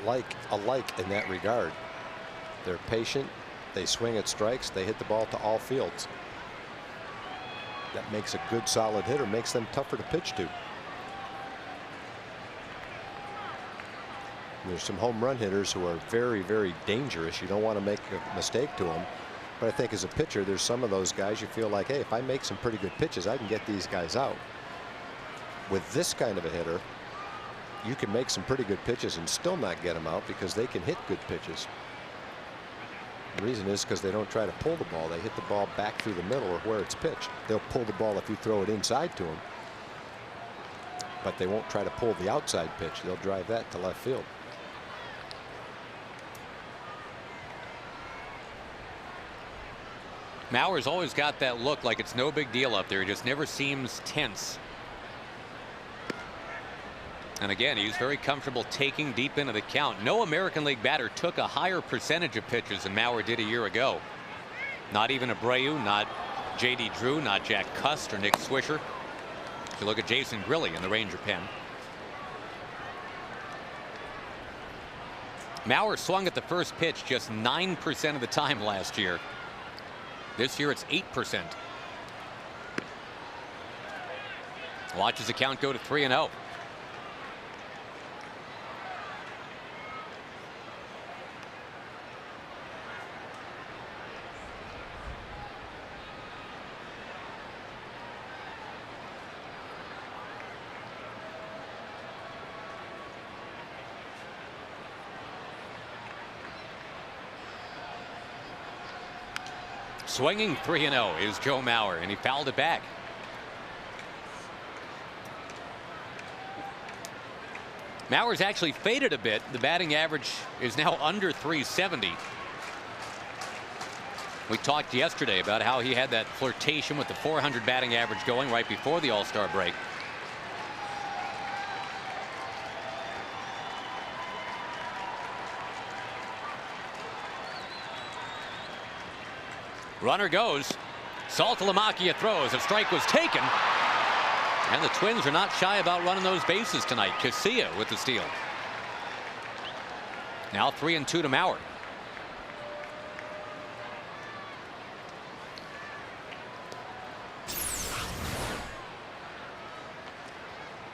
alike in that regard. They're patient. They swing at strikes. They hit the ball to all fields. That makes a good, solid hitter, makes them tougher to pitch to. There's some home run hitters who are very, very dangerous. You don't want to make a mistake to them. But I think as a pitcher, there's some of those guys you feel like, hey, if I make some pretty good pitches, I can get these guys out. With this kind of a hitter, you can make some pretty good pitches and still not get them out because they can hit good pitches. The reason is because they don't try to pull the ball. They hit the ball back through the middle or where it's pitched. They'll pull the ball if you throw it inside to them. But they won't try to pull the outside pitch. They'll drive that to left field. Mauer's always got that look like it's no big deal up there. He just never seems tense. And again, he's very comfortable taking deep into the count. No American League batter took a higher percentage of pitches than Mauer did a year ago. Not even Abreu, not J.D. Drew, not Jack Cust or Nick Swisher. If you look at Jason Grilli in the Ranger pen. Mauer swung at the first pitch just 9% of the time last year. This year it's 8%. Watch his account go to 3-0. Swinging 3-0 is Joe Mauer, and he fouled it back. Mauer's actually faded a bit. The batting average is now under 370. We talked yesterday about how he had that flirtation with the 400 batting average going right before the All-Star break. Runner goes. Saltalamacchia throws. A strike was taken. And the Twins are not shy about running those bases tonight. Casilla with the steal. Now 3-2 to Mauer.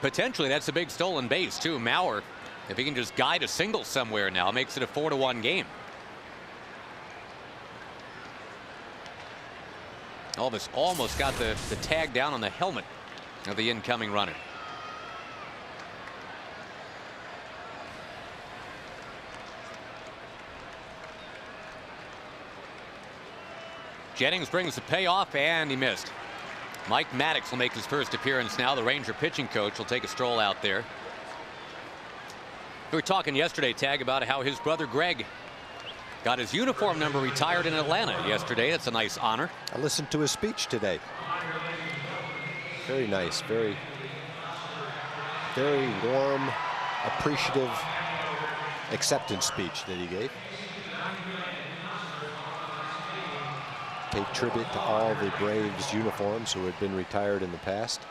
Potentially that's a big stolen base too. Mauer, if he can just guide a single somewhere now, makes it a 4-1 game. Elvis almost got the tag down on the helmet of the incoming runner. Jennings brings the payoff, and he missed. Mike Maddox will make his first appearance now. The Ranger pitching coach will take a stroll out there. We were talking yesterday, Tag, about how his brother Greg got his uniform number retired in Atlanta yesterday. That's a nice honor. I listened to his speech today. Very nice, very warm, appreciative acceptance speech that he gave. Paid tribute to all the Braves uniforms who had been retired in the past.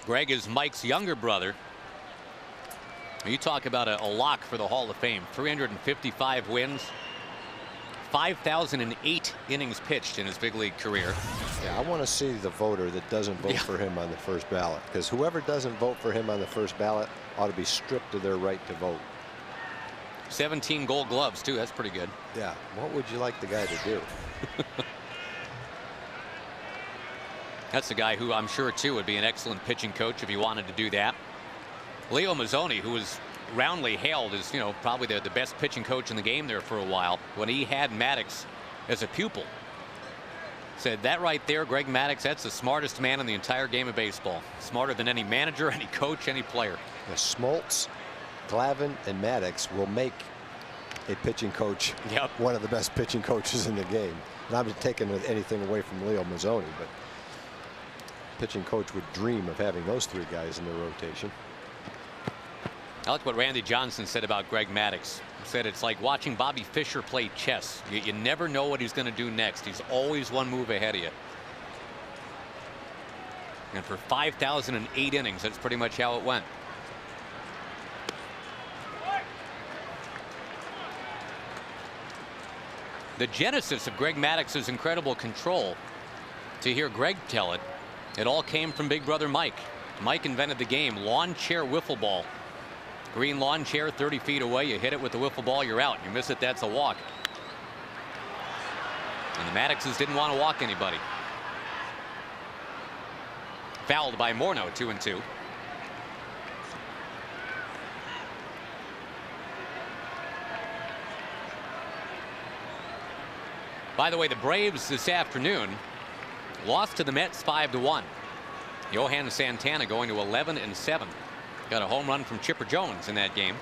Greg is Mike's younger brother. You talk about a lock for the Hall of Fame. 355 wins, 5,008 innings pitched in his big league career. Yeah, I want to see the voter that doesn't vote for him on the first ballot, because whoever doesn't vote for him on the first ballot ought to be stripped of their right to vote. 17 Gold Gloves too. That's pretty good. Yeah. What would you like the guy to do? That's a guy who I'm sure too would be an excellent pitching coach if he wanted to do that. Leo Mazzoni, who was roundly hailed as, you know, probably the best pitching coach in the game there for a while, when he had Maddox as a pupil, said that right there, Greg Maddox, that's the smartest man in the entire game of baseball. Smarter than any manager, any coach, any player. The Smoltz, Glavine, and Maddox will make a pitching coach, Yep. one of the best pitching coaches in the game. And I'm not taking anything away from Leo Mazzoni, but pitching coach would dream of having those 3 guys in their rotation. I like what Randy Johnson said about Greg Maddux. He said it's like watching Bobby Fischer play chess. You never know what he's going to do next. He's always one move ahead of you. And for 5,008 innings, that's pretty much how it went. The genesis of Greg Maddox's incredible control, to hear Greg tell it, it all came from Big Brother Mike. Mike invented the game, lawn chair wiffle ball. Green lawn chair 30 feet away. You hit it with the wiffle ball, you're out. You miss it, that's a walk. And the Maddoxes didn't want to walk anybody. Fouled by Morneau, 2-2. By the way, the Braves this afternoon lost to the Mets 5-1. Johan Santana going to 11-7. Got a home run from Chipper Jones in that game.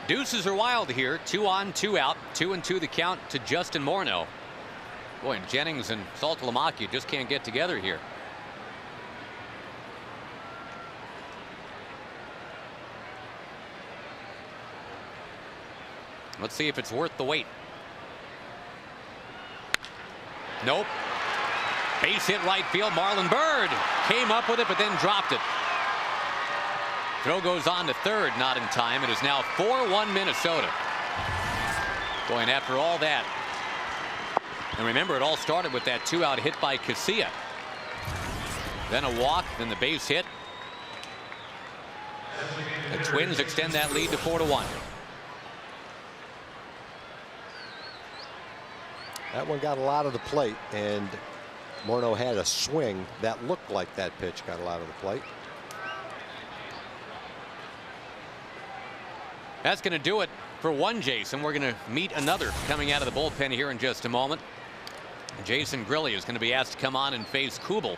Deuces are wild here. 2 on, 2 out. 2-2 the count to Justin Morneau. Boy, and Jennings and Saltalamacchia just can't get together here. Let's see if it's worth the wait. Nope. Base hit right field. Marlon Byrd came up with it, but then dropped it. Throw goes on to third, not in time. It is now 4-1 Minnesota. Boy, and after all that, and remember, it all started with that 2-out hit by Casilla. Then a walk, then the base hit. The Twins extend that lead to 4-1. That one got a lot of the plate, and Morneau had a swing that looked like that pitch got a lot of the plate. That's going to do it for one Jason. We're going to meet another coming out of the bullpen here in just a moment. Jason Grilli is going to be asked to come on and face Kubel.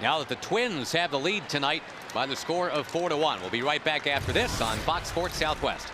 Now that the Twins have the lead tonight by the score of 4-1. We'll be right back after this on Fox Sports Southwest.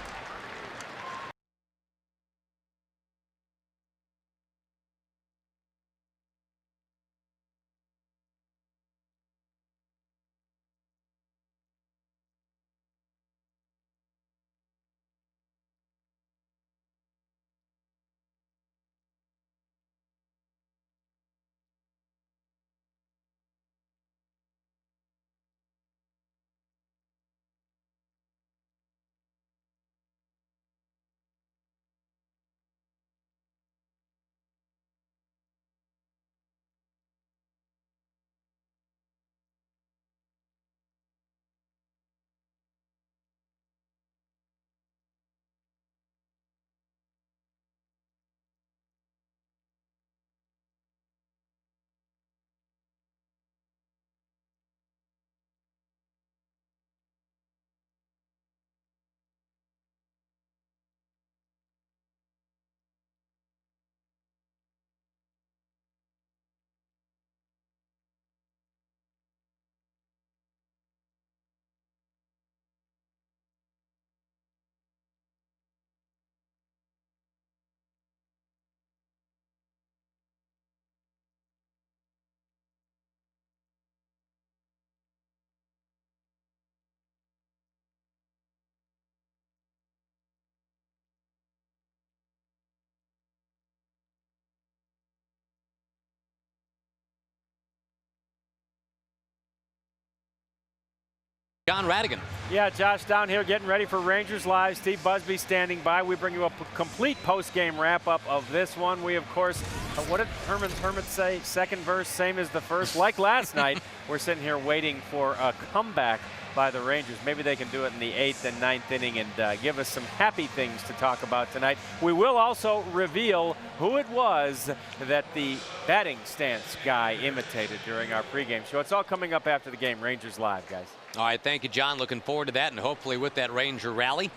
John Radigan. Yeah, Josh, down here getting ready for Rangers Live. Steve Busby standing by. We bring you a complete post-game wrap-up of this one. We, of course, what did Herman say? Second verse, same as the first. Like last night, we're sitting here waiting for a comeback by the Rangers. Maybe they can do it in the 8th and 9th inning and give us some happy things to talk about tonight. We will also reveal who it was that the batting stance guy imitated during our pregame show. It's all coming up after the game. Rangers Live, guys. All right, thank you, John. Looking forward to that, and hopefully with that Ranger rally.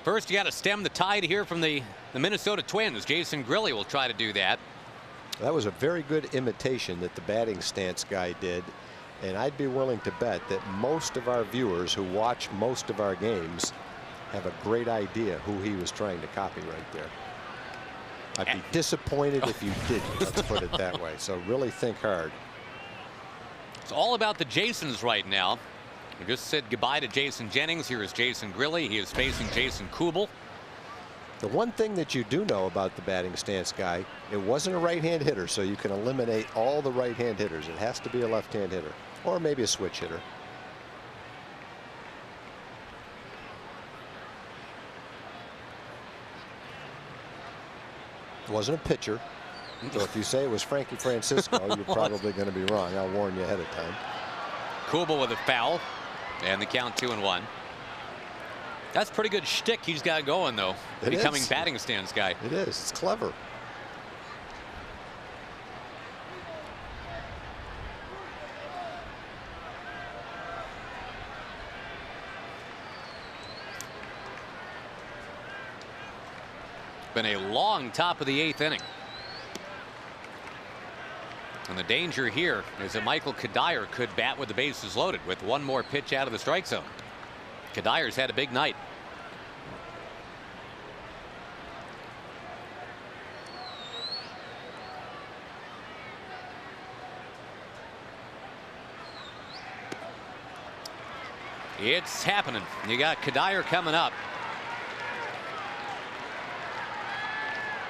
First, you got to stem the tide here from the Minnesota Twins. Jason Grilli will try to do that. That was a very good imitation that the batting stance guy did. And I'd be willing to bet that most of our viewers who watch most of our games have a great idea who he was trying to copy right there. I'd be disappointed if you didn't. Let's put it that way. So really think hard. It's all about the Jasons right now. We just said goodbye to Jason Jennings. Here is Jason Grilli. He is facing Jason Kubel. The one thing that you do know about the batting stance guy, it wasn't a right-hand hitter, so you can eliminate all the right-hand hitters. It has to be a left-hand hitter or maybe a switch hitter. It wasn't a pitcher. So if you say it was Frankie Francisco, you're probably going to be wrong. I'll warn you ahead of time. Kubel with a foul, and the count 2-1. That's pretty good shtick he's got going, though. It becoming is. batting stance guy. It is. It's clever. Been a long top of the 8th inning. And the danger here is that Michael Kadire could bat with the bases loaded with one more pitch out of the strike zone. Kadire's had a big night. It's happening. You got Kadire coming up.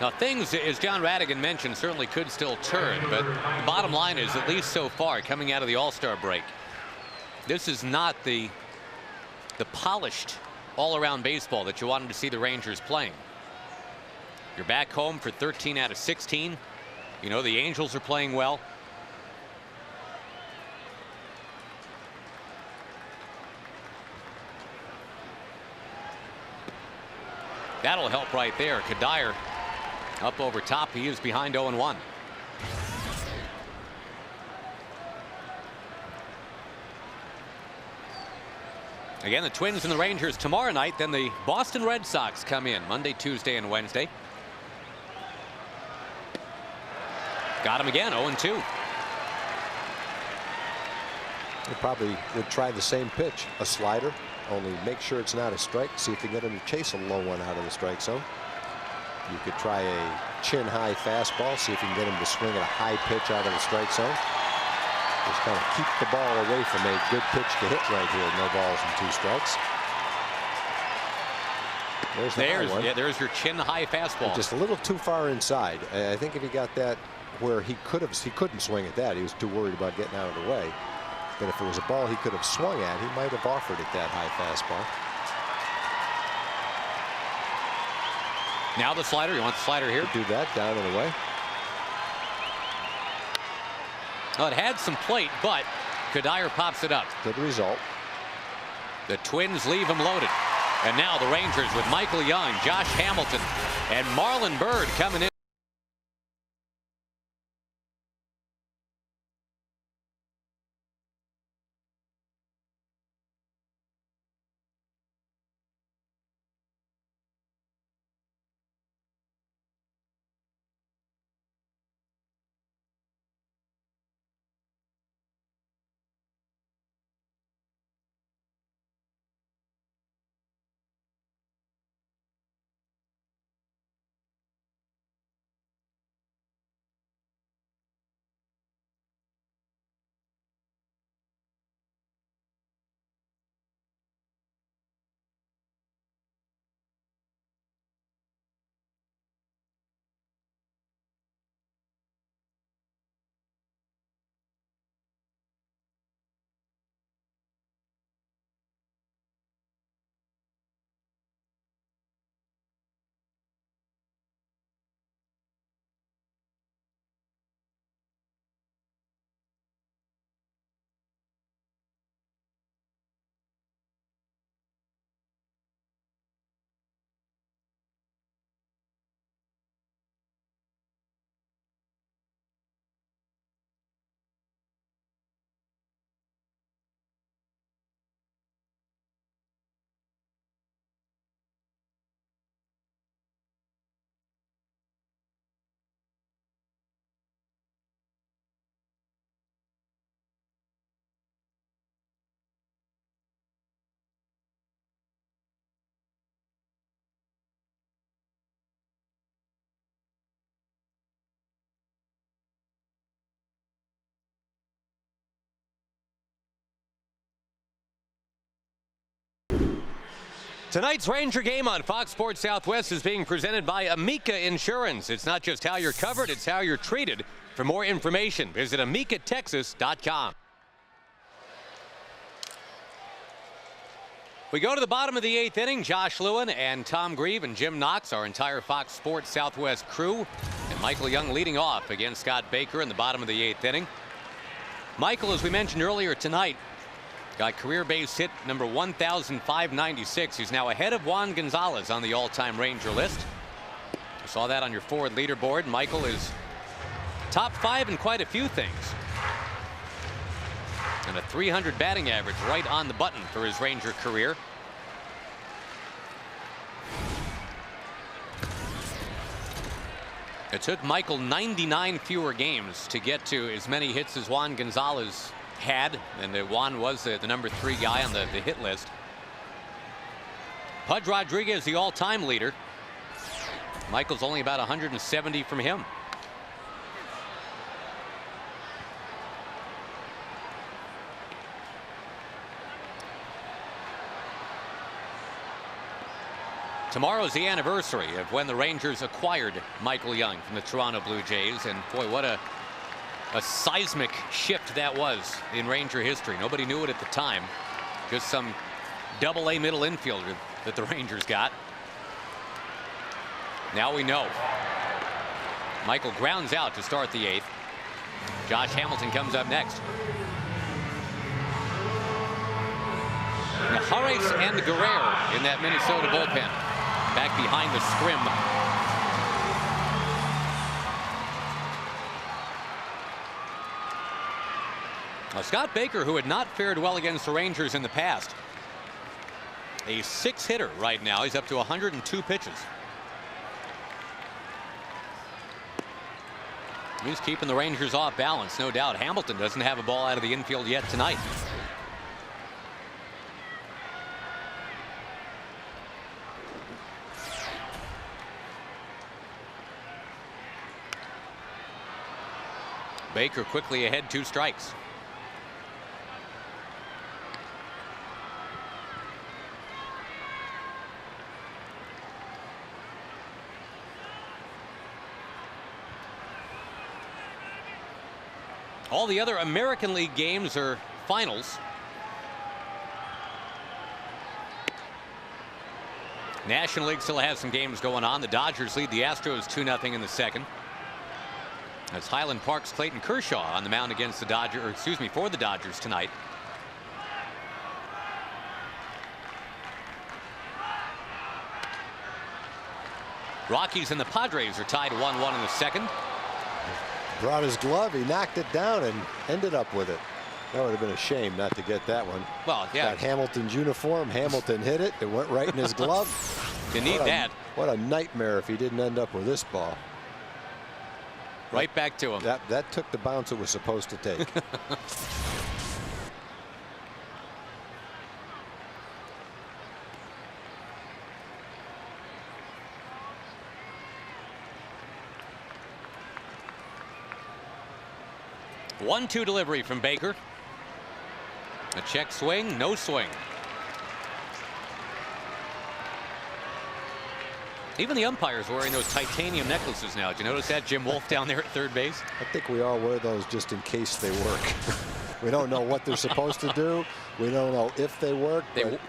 Now things, as John Radigan mentioned, certainly could still turn, but the bottom line is, at least so far, coming out of the All-Star break, this is not the polished all-around baseball that you wanted to see the Rangers playing. You're back home for 13 out of 16. You know the Angels are playing well. That'll help right there. Kadire up over top. He is behind 0-1. Again, the Twins and the Rangers tomorrow night. Then the Boston Red Sox come in Monday, Tuesday, and Wednesday. Got him again, 0-2. You probably would try the same pitch, a slider, only make sure it's not a strike. See if you get him to chase a low one out of the strike zone. You could try a chin high fastball, see if you can get him to swing at a high pitch out of the strike zone. Just kind of keep the ball away from a good pitch to hit right here. No balls and 2 strikes. There's your chin high fastball. Just a little too far inside. I think if he got that where he couldn't swing at that. He was too worried about getting out of the way. But if it was a ball he could have swung at, he might have offered it that high fastball. Now the slider. You want the slider here? Do that down and away. Oh, it had some plate, but Kadire pops it up. Good result. The Twins leave him loaded. And now the Rangers with Michael Young, Josh Hamilton, and Marlon Byrd coming in. Tonight's Ranger game on Fox Sports Southwest is being presented by Amica Insurance. It's not just how you're covered, it's how you're treated. For more information, visit amicatexas.com. We go to the bottom of the 8th inning. Josh Lewin and Tom Grieve and Jim Knox, our entire Fox Sports Southwest crew. And Michael Young leading off against Scott Baker in the bottom of the 8th inning. Michael, as we mentioned earlier tonight, got career base hit number 1,596. He's now ahead of Juan Gonzalez on the all-time Ranger list. You saw that on your forward leaderboard. Michael is top 5 in quite a few things. And a .300 batting average right on the button for his Ranger career. It took Michael 99 fewer games to get to as many hits as Juan Gonzalez had, and Juan was the number 3 guy on the hit list. Pudge Rodriguez, the all-time leader. Michael's only about 170 from him. Tomorrow's the anniversary of when the Rangers acquired Michael Young from the Toronto Blue Jays, and boy, what a seismic shift that was in Ranger history. Nobody knew it at the time. Just some double-A middle infielder that the Rangers got. Now we know. Michael grounds out to start the 8th. Josh Hamilton comes up next. Najares and Guerrero in that Minnesota bullpen. Back behind the scrim. Scott Baker, who had not fared well against the Rangers in the past, a 6-hitter right now. He's up to 102 pitches. He's keeping the Rangers off balance, no doubt. Hamilton doesn't have a ball out of the infield yet tonight. Baker quickly ahead, 2 strikes. All the other American League games are finals. National League still has some games going on. The Dodgers lead the Astros 2-0 in the second. That's Highland Park's Clayton Kershaw on the mound against the Dodgers, or excuse me, for the Dodgers tonight. Rockies and the Padres are tied 1-1 in the second. Brought his glove, he knocked it down and ended up with it. That would have been a shame not to get that one. Well, yeah. Got Hamilton's uniform. Hamilton hit it. It went right in his glove. You need that. What a nightmare if he didn't end up with this ball. Right back to him. That took the bounce it was supposed to take. One-two delivery from Baker. A check swing, no swing. Even the umpires wearing those titanium necklaces now. Did you notice that? Jim Wolf down there at third base. I think we all wear those just in case they work. We don't know what they're supposed to do. We don't know if they work.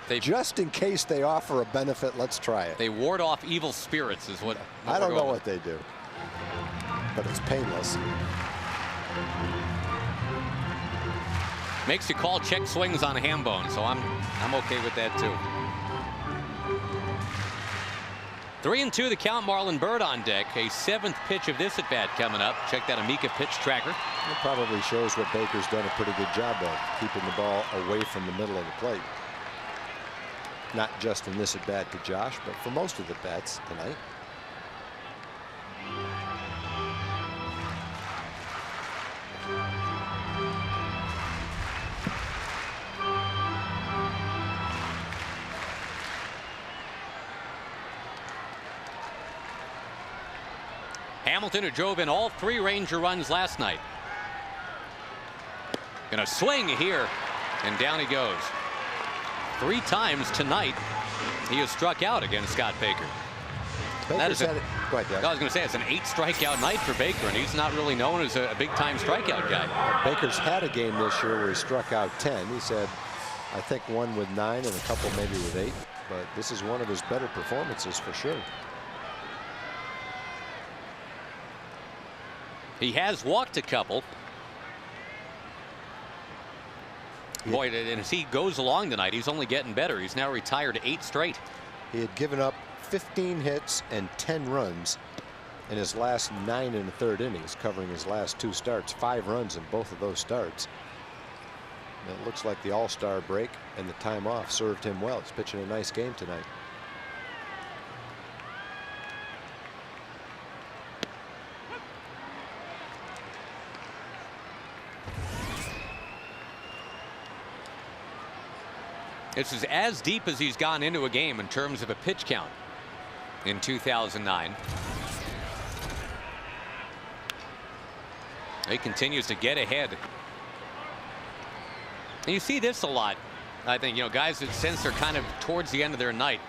They just in case they offer a benefit, let's try it. They ward off evil spirits is what I don't know what they do. But it's painless. Makes you call check swings on Hambone, so I'm okay with that too. 3-2 the count. Marlon Byrd on deck. A 7th pitch of this at bat coming up. Check that Amica pitch tracker. It probably shows what Baker's done a pretty good job of, keeping the ball away from the middle of the plate. Not just in this at bat to Josh, but for most of the bats tonight. Hamilton, who drove in all 3 Ranger runs last night. Gonna swing here, and down he goes. 3 times tonight he has struck out against Scott Baker. Baker's had it. Go ahead, Doug. I was going to say it's an 8 strikeout night for Baker, and he's not really known as a big-time strikeout guy. Baker's had a game this year where he struck out 10. He said, I think one with 9 and a couple maybe with 8. But this is one of his better performances for sure. He has walked a couple. Boy, and as he goes along tonight, he's only getting better. He's now retired 8 straight. He had given up 15 hits and 10 runs in his last 9 1/3 innings, covering his last 2 starts. 5 runs in both of those starts. And it looks like the All-Star break and the time off served him well. He's pitching a nice game tonight. This is as deep as he's gone into a game in terms of a pitch count in 2009. He continues to get ahead. And you see this a lot. I think, guys that sense they're kind of towards the end of their night,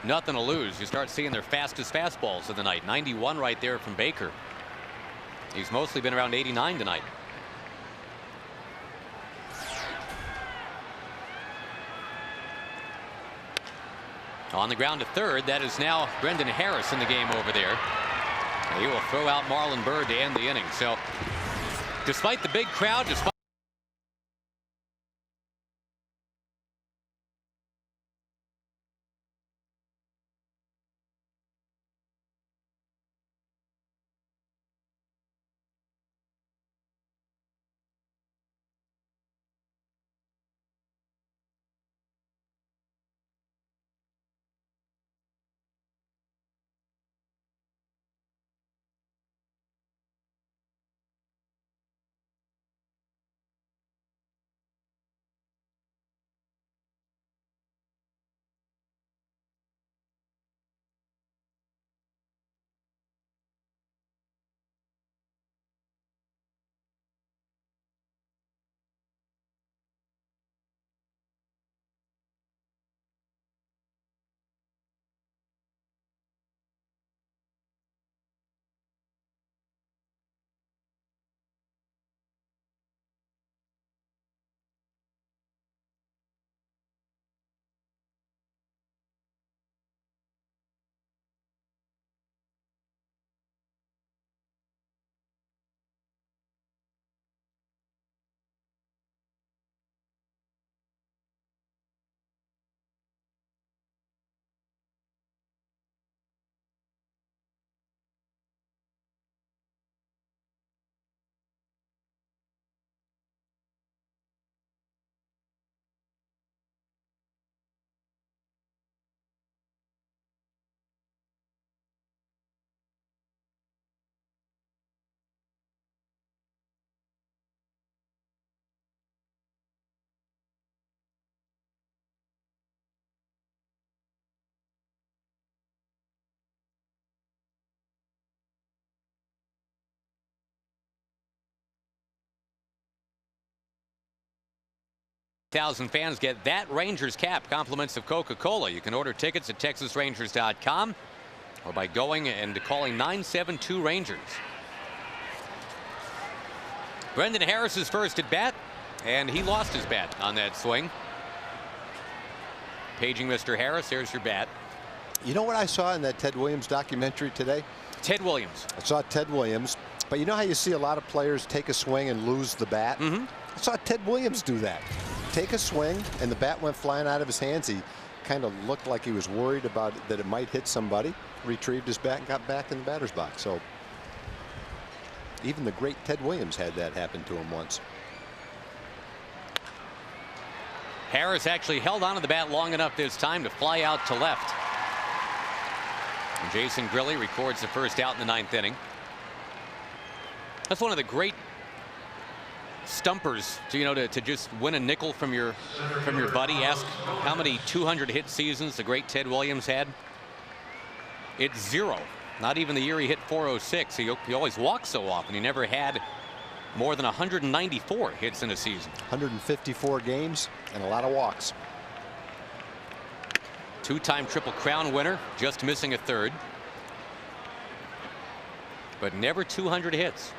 nothing to lose. You start seeing their fastest fastballs of the night. 91 right there from Baker. He's mostly been around 89 tonight. On the ground to third, that is now Brendan Harris in the game over there. He will throw out Marlon Byrd to end the inning. So despite the big crowd, despite thousand fans get that Rangers cap, compliments of Coca-Cola. You can order tickets at TexasRangers.com or by going and calling 972 Rangers. Brendan Harris's first at bat, and he lost his bat on that swing. Paging Mr. Harris, there's your bat. You know what I saw in that Ted Williams documentary today? Ted Williams. I saw Ted Williams, but you know how you see a lot of players take a swing and lose the bat? I saw Ted Williams do that. Take a swing, and the bat went flying out of his hands. He kind of looked like he was worried about that it might hit somebody, retrieved his bat and got back in the batter's box. So even the great Ted Williams had that happen to him once. Harris actually held onto the bat long enough this time to fly out to left. And Jason Grilli records the first out in the 9th inning. That's one of the great stumpers to just win a nickel from your buddy. Ask how many 200 hit seasons the great Ted Williams had. It's 0. Not even the year he hit 406. He always walked so often. He never had more than 194 hits in a season. 154 games and a lot of walks. Two-time Triple Crown winner, just missing a third. But never 200 hits.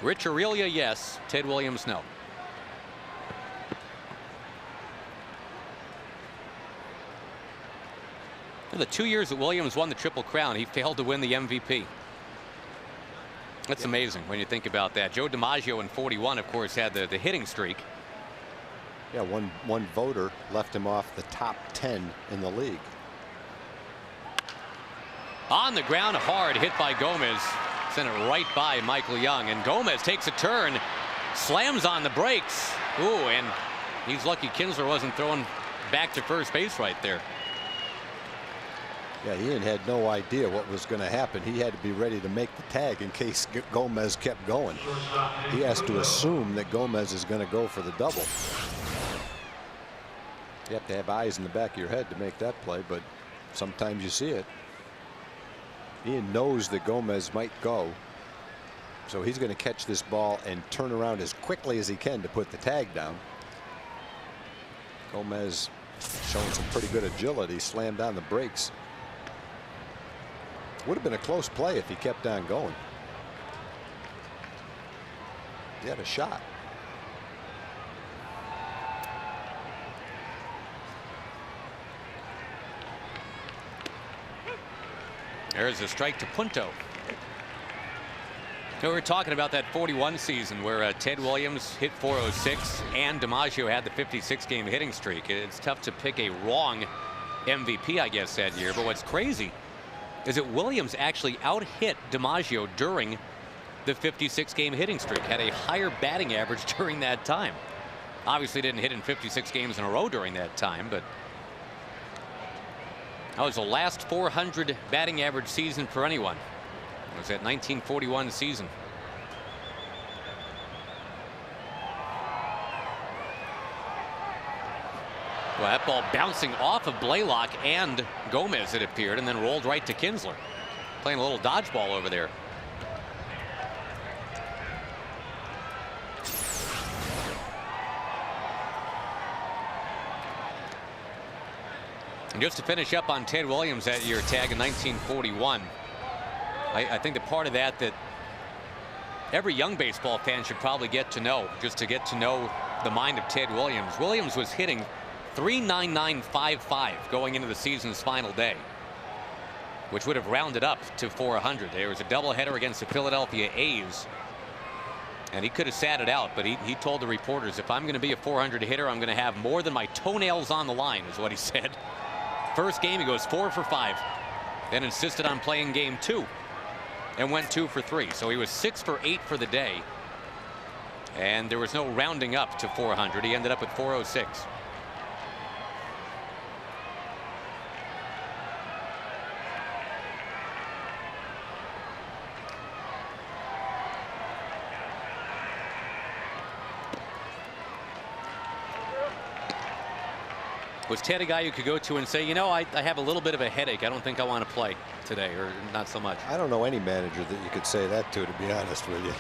Rich Aurelia, yes. Ted Williams, no. In the 2 years that Williams won the Triple Crown, he failed to win the MVP. That's amazing when you think about that. Joe DiMaggio in 41, of course, had the hitting streak. Yeah, one voter left him off the top 10 in the league. On the ground, hard hit by Gomez. Sent it right by Michael Young. And Gomez takes a turn, slams on the brakes. Ooh, and he's lucky Kinsler wasn't throwing back to first base right there. Yeah, Ian had no idea what was going to happen. He had to be ready to make the tag in case Gomez kept going. He has to assume that Gomez is going to go for the double. You have to have eyes in the back of your head to make that play, but sometimes you see it. Ian knows that Gomez might go, so he's going to catch this ball and turn around as quickly as he can to put the tag down. Gomez showing some pretty good agility, slammed on the brakes. Would have been a close play if he kept on going. He had a shot. There's a strike to Punto. So we were talking about that 41 season where Ted Williams hit 406 and DiMaggio had the 56-game hitting streak. It's tough to pick a wrong MVP, I guess, that year. But what's crazy is that Williams actually out-hit DiMaggio during the 56-game hitting streak. Had a higher batting average during that time. Obviously didn't hit in 56 games in a row during that time, but that was the last 400 batting average season for anyone. It was that 1941 season. Well, that ball bouncing off of Blaylock and Gomez, it appeared, and then rolled right to Kinsler. Playing a little dodgeball over there. And just to finish up on Ted Williams that year, tag in 1941, I think the part of that every young baseball fan should probably get to know, just to get to know the mind of Ted Williams. Williams was hitting .39955 going into the season's final day, which would have rounded up to 400. There was a doubleheader against the Philadelphia A's, and he could have sat it out, but he told the reporters, if I'm going to be a 400 hitter, I'm going to have more than my toenails on the line, is what he said. First game, he goes 4 for 5, then insisted on playing game 2 and went 2 for 3. So he was 6 for 8 for the day, and there was no rounding up to 400. He ended up at 406. Was Ted a guy you could go to and say, you know, I have a little bit of a headache. I don't think I want to play today, or not so much? I don't know any manager that you could say that to be honest with you.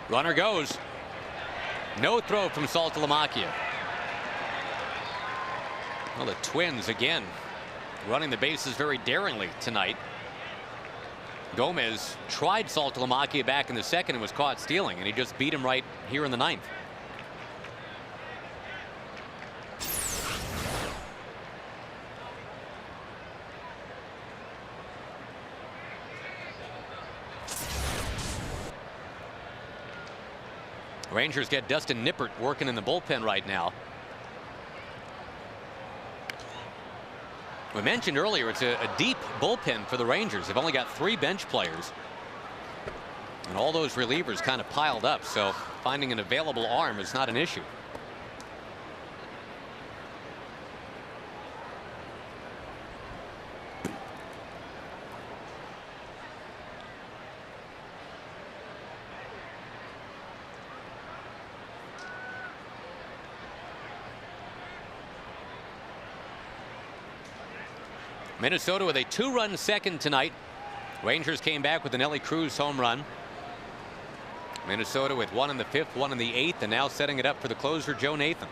Runner goes. No throw from Saltalamacchia. Well, the Twins again running the bases very daringly tonight. Gomez tried Saltalamacchia back in the second and was caught stealing, and he just beat him right here in the ninth. Rangers get Dustin Nippert working in the bullpen right now. We mentioned earlier it's a deep bullpen for the Rangers. They've only got 3 bench players, and all those relievers kind of piled up, so finding an available arm is not an issue. Minnesota with a 2-run second tonight Rangers came back with an Nelly Cruz home run. Minnesota with one in the 5th, one in the 8th, and now setting it up for the closer, Joe Nathan.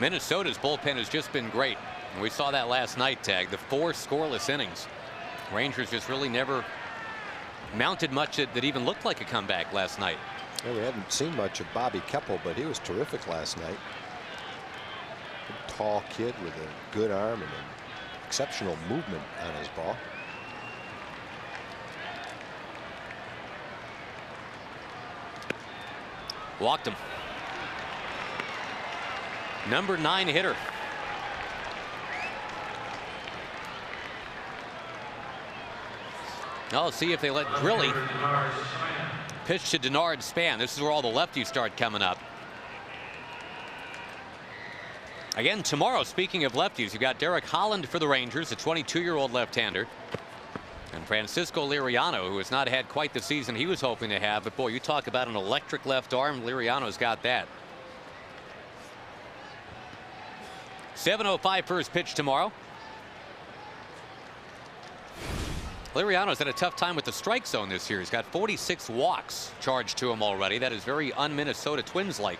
Minnesota's bullpen has just been great. And we saw that last night, Tag. The 4 scoreless innings. Rangers just really never mounted much that even looked like a comeback last night. Well, we hadn't seen much of Bobby Keppel, but he was terrific last night. A tall kid with a good arm and an exceptional movement on his ball. Walked him. Number 9 hitter. I'll see if they let Grilly pitch to Denard Span. This is where all the lefties start coming up. Again, tomorrow, speaking of lefties, you've got Derek Holland for the Rangers, a 22-year-old left-hander. And Francisco Liriano, who has not had quite the season he was hoping to have. But, boy, you talk about an electric left arm. Liriano's got that. 7:05 first pitch tomorrow. Liriano's had a tough time with the strike zone this year. He's got 46 walks charged to him already. That is very un-Minnesota Twins-like.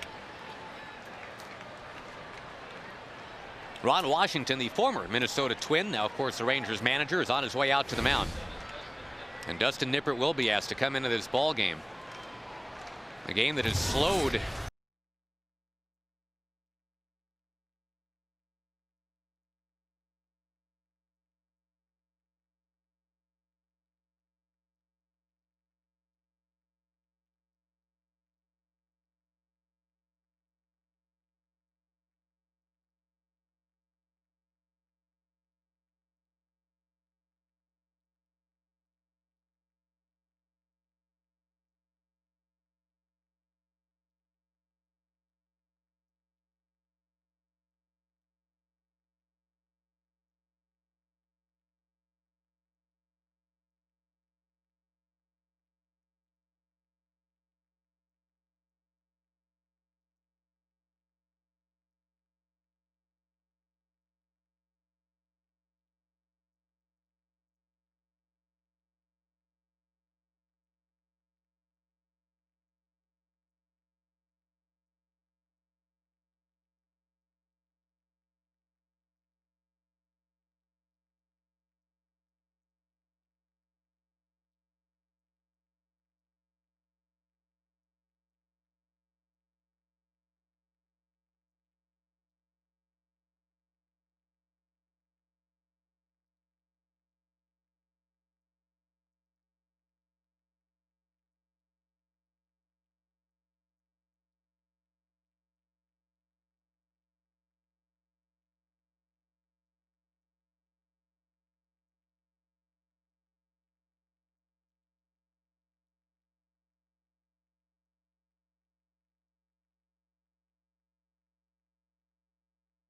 Ron Washington, the former Minnesota Twin, now of course the Rangers manager, is on his way out to the mound. And Dustin Nippert will be asked to come into this ball game. A game that has slowed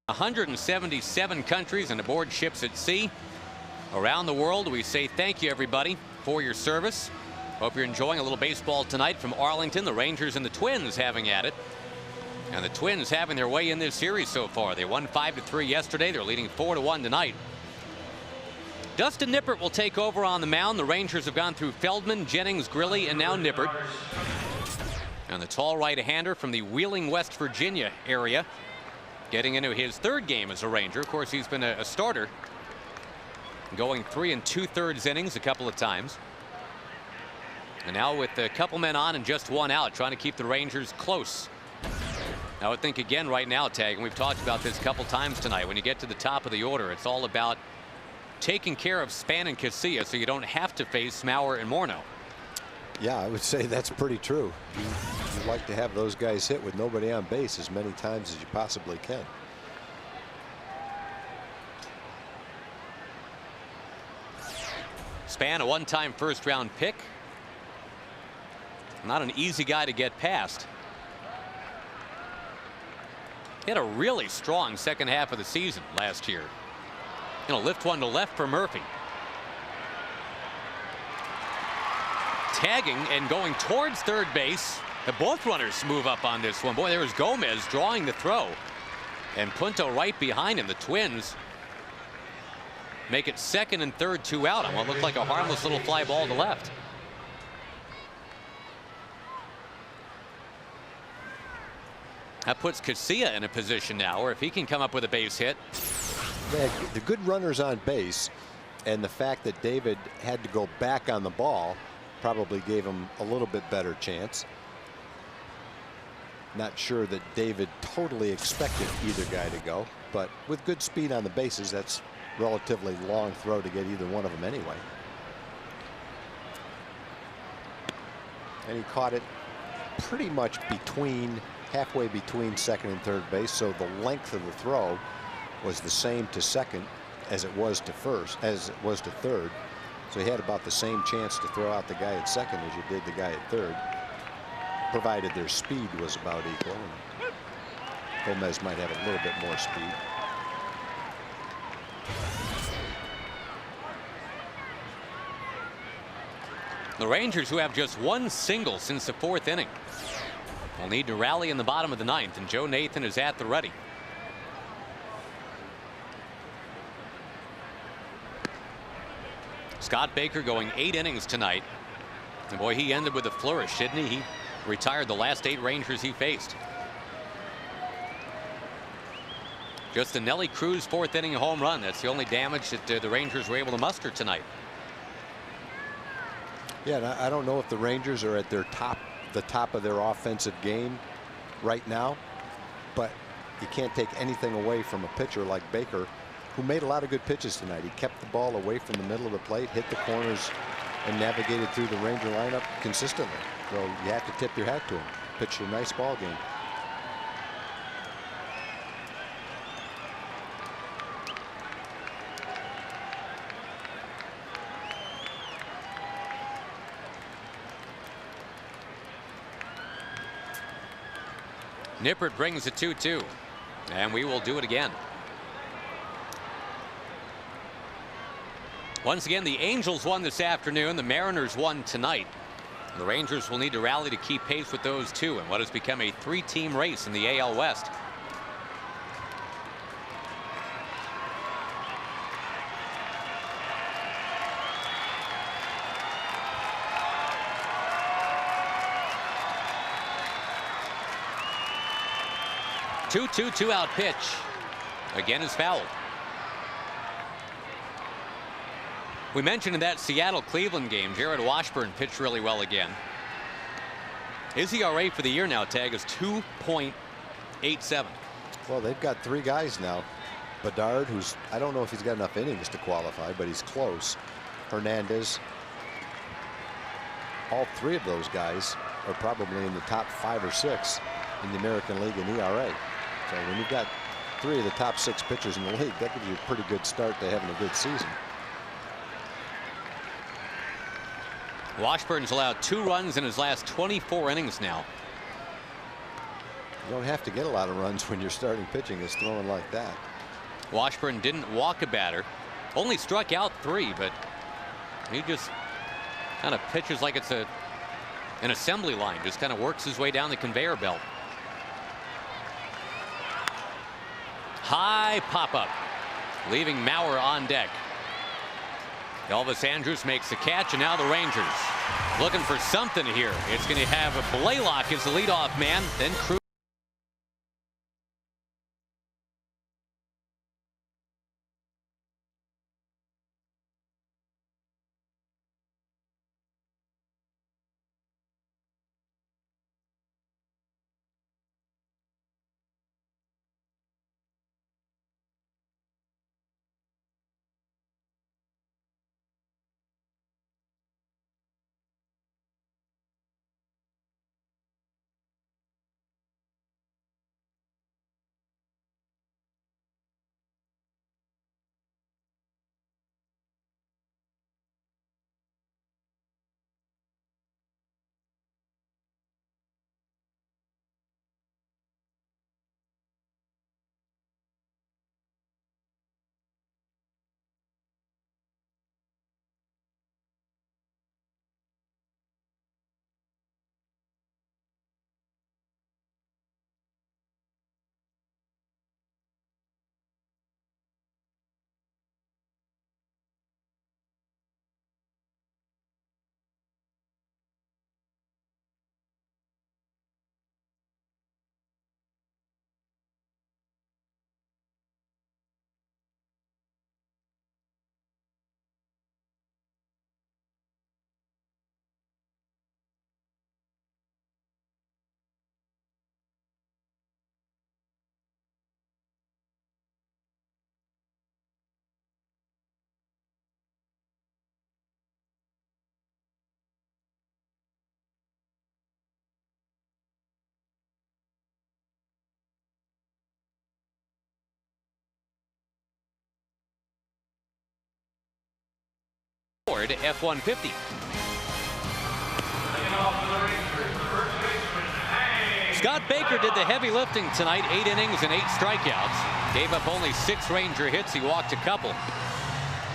...177 countries and aboard ships at sea around the world. We say thank you, everybody, for your service. Hope you're enjoying a little baseball tonight from Arlington. The Rangers and the Twins having at it. And the Twins having their way in this series so far. They won 5-3 yesterday. They're leading 4-1 tonight. Dustin Nippert will take over on the mound. The Rangers have gone through Feldman, Jennings, Grilly, and now Nippert. And the tall right-hander from the Wheeling, West Virginia area, getting into his 3rd game as a Ranger. Of course, he's been a starter, going 3 2/3 innings a couple of times. And now with a couple men on and just 1 out, trying to keep the Rangers close. I would think again right now, Tag, and we've talked about this a couple times tonight, when you get to the top of the order, it's all about taking care of Span and Casilla so you don't have to face Mauer and Morneau. Yeah, I would say that's pretty true. You'd like to have those guys hit with nobody on base as many times as you possibly can. Span, a one-time first-round pick. Not an easy guy to get past. He had a really strong second half of the season last year. Lift one to left for Murphy. tagging and going towards third base. Both runners move up on this one. Boy, there was Gomez drawing the throw. And Punto right behind him. The Twins make it second and third, 2 out on what looked like a harmless little fly ball to left. That puts Casilla in a position now where if he can come up with a base hit. Yeah, the good runners on base and the fact that David had to go back on the ball probably gave him a little bit better chance. Not sure that David totally expected either guy to go, but with good speed on the bases, that's relatively long throw to get either one of them anyway. And he caught it pretty much halfway between second and third base, so the length of the throw was the same to second as it was to third. So he had about the same chance to throw out the guy at second as you did the guy at third, provided their speed was about equal. And Gomez might have a little bit more speed. The Rangers, who have just one single since the 4th inning, will need to rally in the bottom of the 9th, and Joe Nathan is at the ready. Scott Baker going 8 innings tonight. And boy, he ended with a flourish, didn't he? He retired the last 8 Rangers he faced. Just a Nelly Cruz 4th inning home run. That's the only damage that the Rangers were able to muster tonight. Yeah, and I don't know if the Rangers are at the top of their offensive game right now, but you can't take anything away from a pitcher like Baker, who made a lot of good pitches tonight. He kept the ball away from the middle of the plate, hit the corners, and navigated through the Ranger lineup consistently. So you have to tip your hat to him. Pitched a nice ball game. Nippert brings the 2-2, and we will do it again. Once again, the Angels won this afternoon. The Mariners won tonight. The Rangers will need to rally to keep pace with those two in what has become a 3-team race in the AL West. Two-out pitch. Again is fouled. We mentioned in that Seattle-Cleveland game, Jared Washburn pitched really well again. His ERA for the year now, Tag, is 2.87. Well, they've got 3 guys now. Bedard, who's, I don't know if he's got enough innings to qualify, but he's close. Hernandez. All 3 of those guys are probably in the top 5 or 6 in the American League in ERA. So when you've got 3 of the top 6 pitchers in the league, that gives you a pretty good start to having a good season. Washburn's allowed 2 runs in his last 24 innings now. You don't have to get a lot of runs when you're starting pitching is throwing like that. Washburn didn't walk a batter, only struck out 3, but he just kind of pitches like it's an assembly line, just kind of works his way down the conveyor belt. High pop-up, leaving Mauer on deck. Elvis Andrus makes the catch, and now the Rangers looking for something here. It's going to have a Blaylock as the leadoff man, then Cruz. Ford F-150. Scott Baker did the heavy lifting tonight, 8 innings and 8 strikeouts. Gave up only 6 Ranger hits. He walked a couple.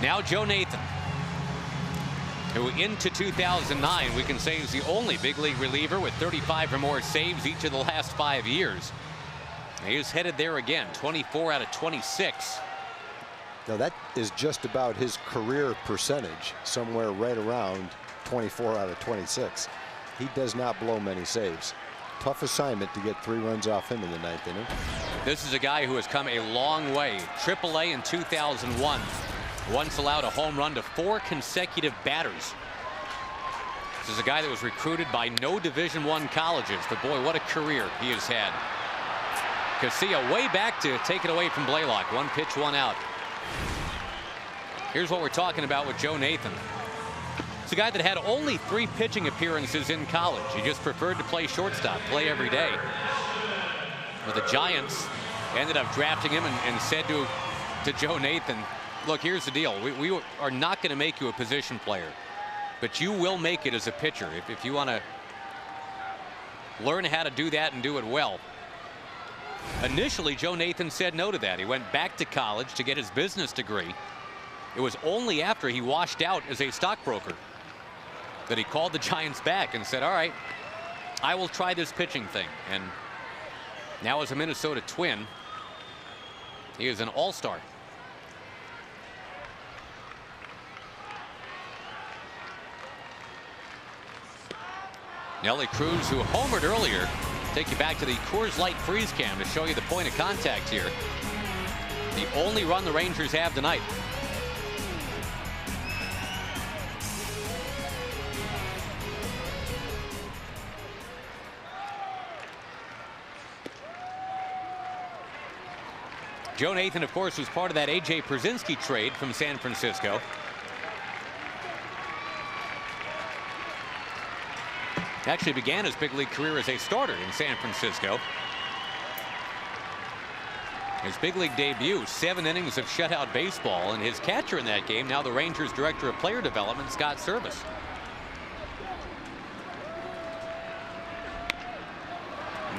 Now Joe Nathan, who into 2009 we can say is the only big league reliever with 35 or more saves each of the last 5 years. He is headed there again, 24 out of 26. Now that is just about his career percentage, somewhere right around 24 out of 26. He does not blow many saves. Tough assignment to get 3 runs off him in the 9th inning. This is a guy who has come a long way. AAA in 2001. Once allowed a home run to 4 consecutive batters. This is a guy that was recruited by no Division I colleges, but boy, what a career he has had. Casilla way back to take it away from Blaylock. 1 pitch, 1 out. Here's what we're talking about with Joe Nathan. It's a guy that had only 3 pitching appearances in college. He just preferred to play shortstop, play every day. But the Giants ended up drafting him and said to Joe Nathan, look, here's the deal. We are not going to make you a position player, but you will make it as a pitcher if you want to learn how to do that and do it well. Initially, Joe Nathan said no to that. He went back to college to get his business degree. It was only after he washed out as a stockbroker that he called the Giants back and said, all right, I will try this pitching thing. And now as a Minnesota Twin, he is an all-star. Nelly Cruz, who homered earlier, take you back to the Coors Light freeze cam to show you the point of contact here. The only run the Rangers have tonight. Joe Nathan, of course, was part of that A.J. Pierzynski trade from San Francisco. Actually began his big league career as a starter in San Francisco. His big league debut, 7 innings of shutout baseball, and his catcher in that game, now the Rangers director of player development, Scott Service.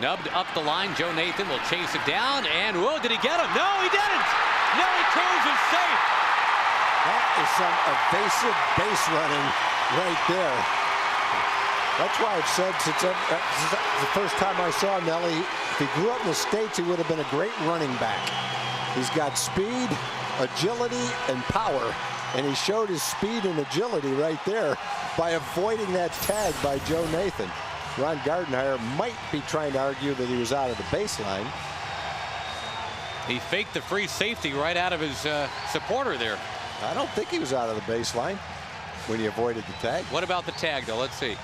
Nubbed up the line. Joe Nathan will chase it down, and whoa, did he get him? No, he didn't. Nelly Cruz is safe. That is some evasive base running right there. That's why I've said since the first time I saw Nelly, if he grew up in the States, he would have been a great running back. He's got speed, agility, and power, and he showed his speed and agility right there by avoiding that tag by Joe Nathan. Ron Gardenhire might be trying to argue that he was out of the baseline. He faked the free safety right out of his supporter there. I don't think he was out of the baseline when he avoided the tag. What about the tag, though? Let's see.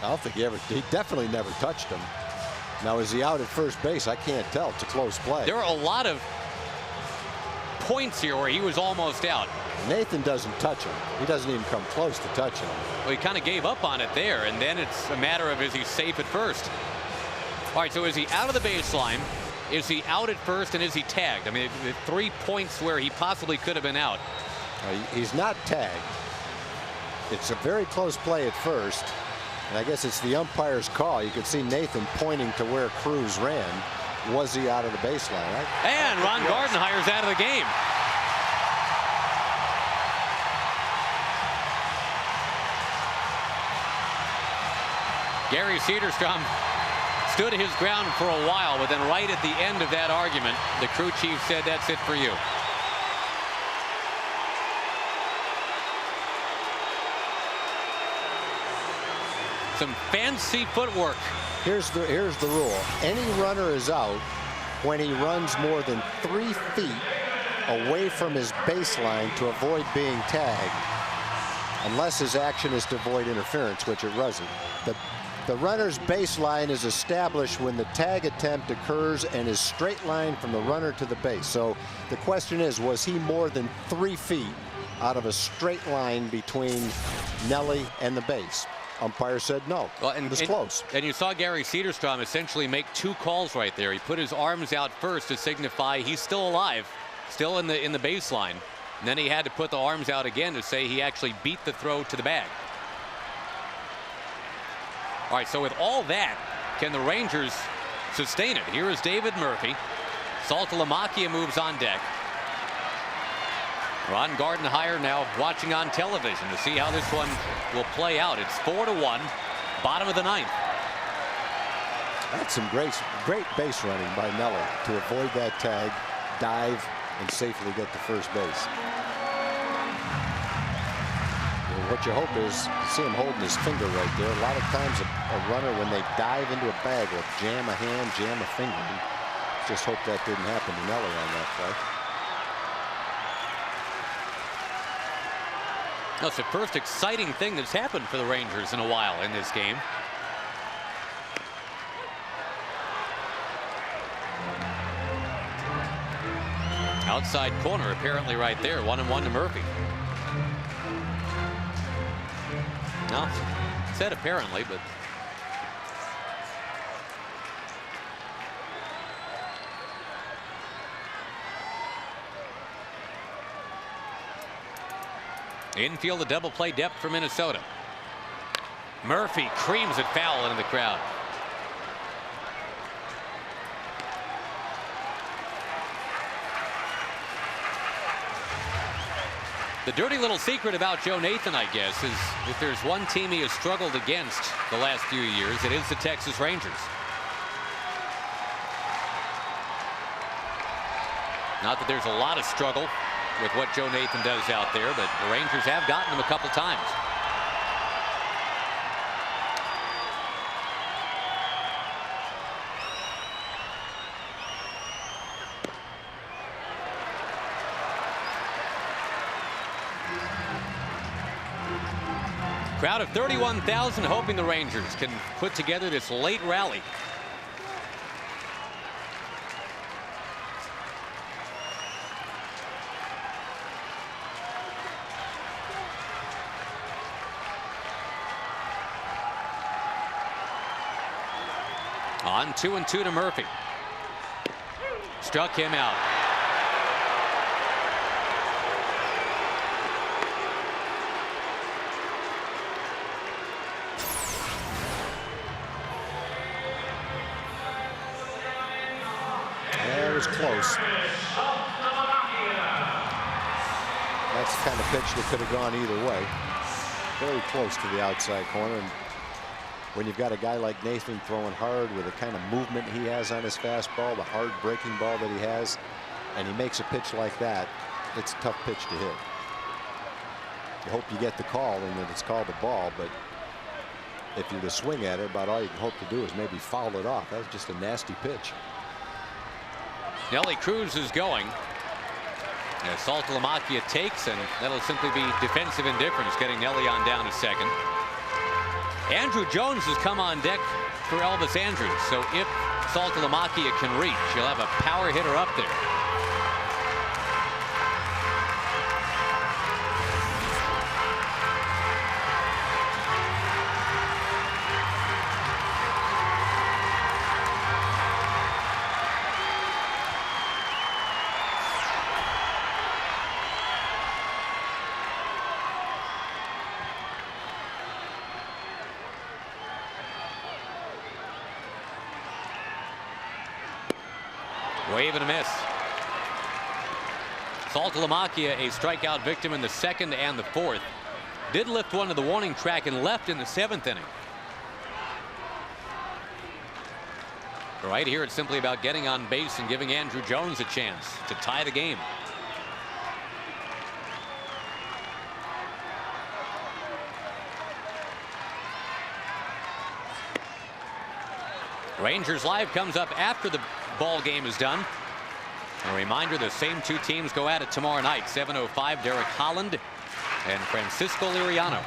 I don't think he definitely never touched him. Now, is he out at first base? I can't tell. It's a close play. There are a lot of points here where he was almost out. Nathan doesn't touch him. He doesn't even come close to touching him. Well, he kind of gave up on it there, and then it's a matter of, is he safe at first? All right, so is he out of the baseline? Is he out at first, and is he tagged? I mean, 3 points where he possibly could have been out. He's not tagged. It's a very close play at first. And I guess it's the umpire's call. You could see Nathan pointing to where Cruz ran. Was he out of the baseline? And Ron Gardenhire's out of the game. Gary Cederstrom stood his ground for a while, but then right at the end of that argument, the crew chief said, that's it for you. Some fancy footwork. Here's the rule. Any runner is out when he runs more than 3 feet away from his baseline to avoid being tagged, unless his action is to avoid interference, which it wasn't. The runner's baseline is established when the tag attempt occurs and is straight line from the runner to the base. So the question is, was he more than 3 feet out of a straight line between Nelly and the base? Umpire said no. Well, and it was close. And you saw Gary Cederstrom essentially make 2 calls right there. He put his arms out first to signify he's still alive, still in the baseline. And then he had to put the arms out again to say he actually beat the throw to the bag. All right, so with all that, can the Rangers sustain it? Here is David Murphy. Saltalamakia moves on deck. Ron Gardenhire now watching on television to see how this one will play out. It's 4-1, bottom of the ninth. That's some great base running by Nelly to avoid that tag, dive, and safely get to first base. And what you hope is to see him holding his finger right there. A lot of times a runner, when they dive into a bag, will jam a hand, jam a finger. Just hope that didn't happen to Nelly on that play. That's the first exciting thing that's happened for the Rangers in a while in this game. Outside corner apparently right there. 1-1 to Murphy. No, said apparently, but infield, a double play depth for Minnesota. Murphy creams it foul into the crowd. The dirty little secret about Joe Nathan, I guess, is if there's one team he has struggled against the last few years, it is the Texas Rangers. Not that there's a lot of struggle with what Joe Nathan does out there, but the Rangers have gotten him a couple times. Crowd of 31,000 hoping the Rangers can put together this late rally. On 2-2 to Murphy. Struck him out. That was close. That's the kind of pitch that could have gone either way. Very close to the outside corner. And when you've got a guy like Nathan throwing hard with the kind of movement he has on his fastball, the hard breaking ball that he has, and he makes a pitch like that, it's a tough pitch to hit. You hope you get the call and that it's called a ball, but if you to swing at it, about all you can hope to do is maybe foul it off. That's just a nasty pitch. Nelly Cruz is going. As Saltalamakia takes, and that'll simply be defensive indifference, getting Nelly on down to second. Andrew Jones has come on deck for Elvis Andrus, so if Saltalamakia can reach, you'll have a power hitter up there. Wave and a miss. Saltalamakia, a strikeout victim in the second and the fourth. Did lift one to the warning track and left in the seventh inning. Right here, it's simply about getting on base and giving Andrew Jones a chance to tie the game. Rangers Live comes up after the ball game is done. A reminder, the same two teams go at it tomorrow night. 7:05, Derek Holland and Francisco Liriano.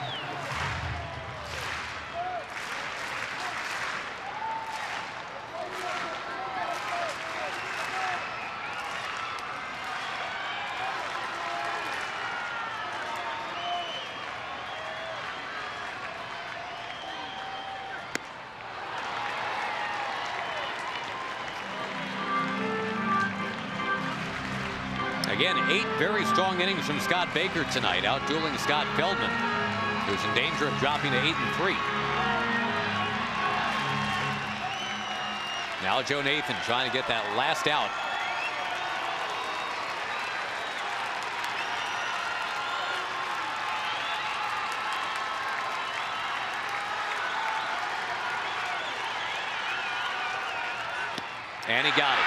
Again, 8 very strong innings from Scott Baker tonight, outdueling Scott Feldman, who's in danger of dropping to 8-3. Now Joe Nathan trying to get that last out. And he got it.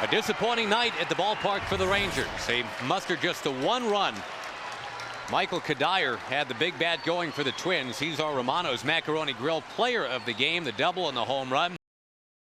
A disappointing night at the ballpark for the Rangers. They mustered just the 1 run. Michael Kadire had the big bat going for the Twins. He's our Romano's Macaroni Grill player of the game, the double and the home run.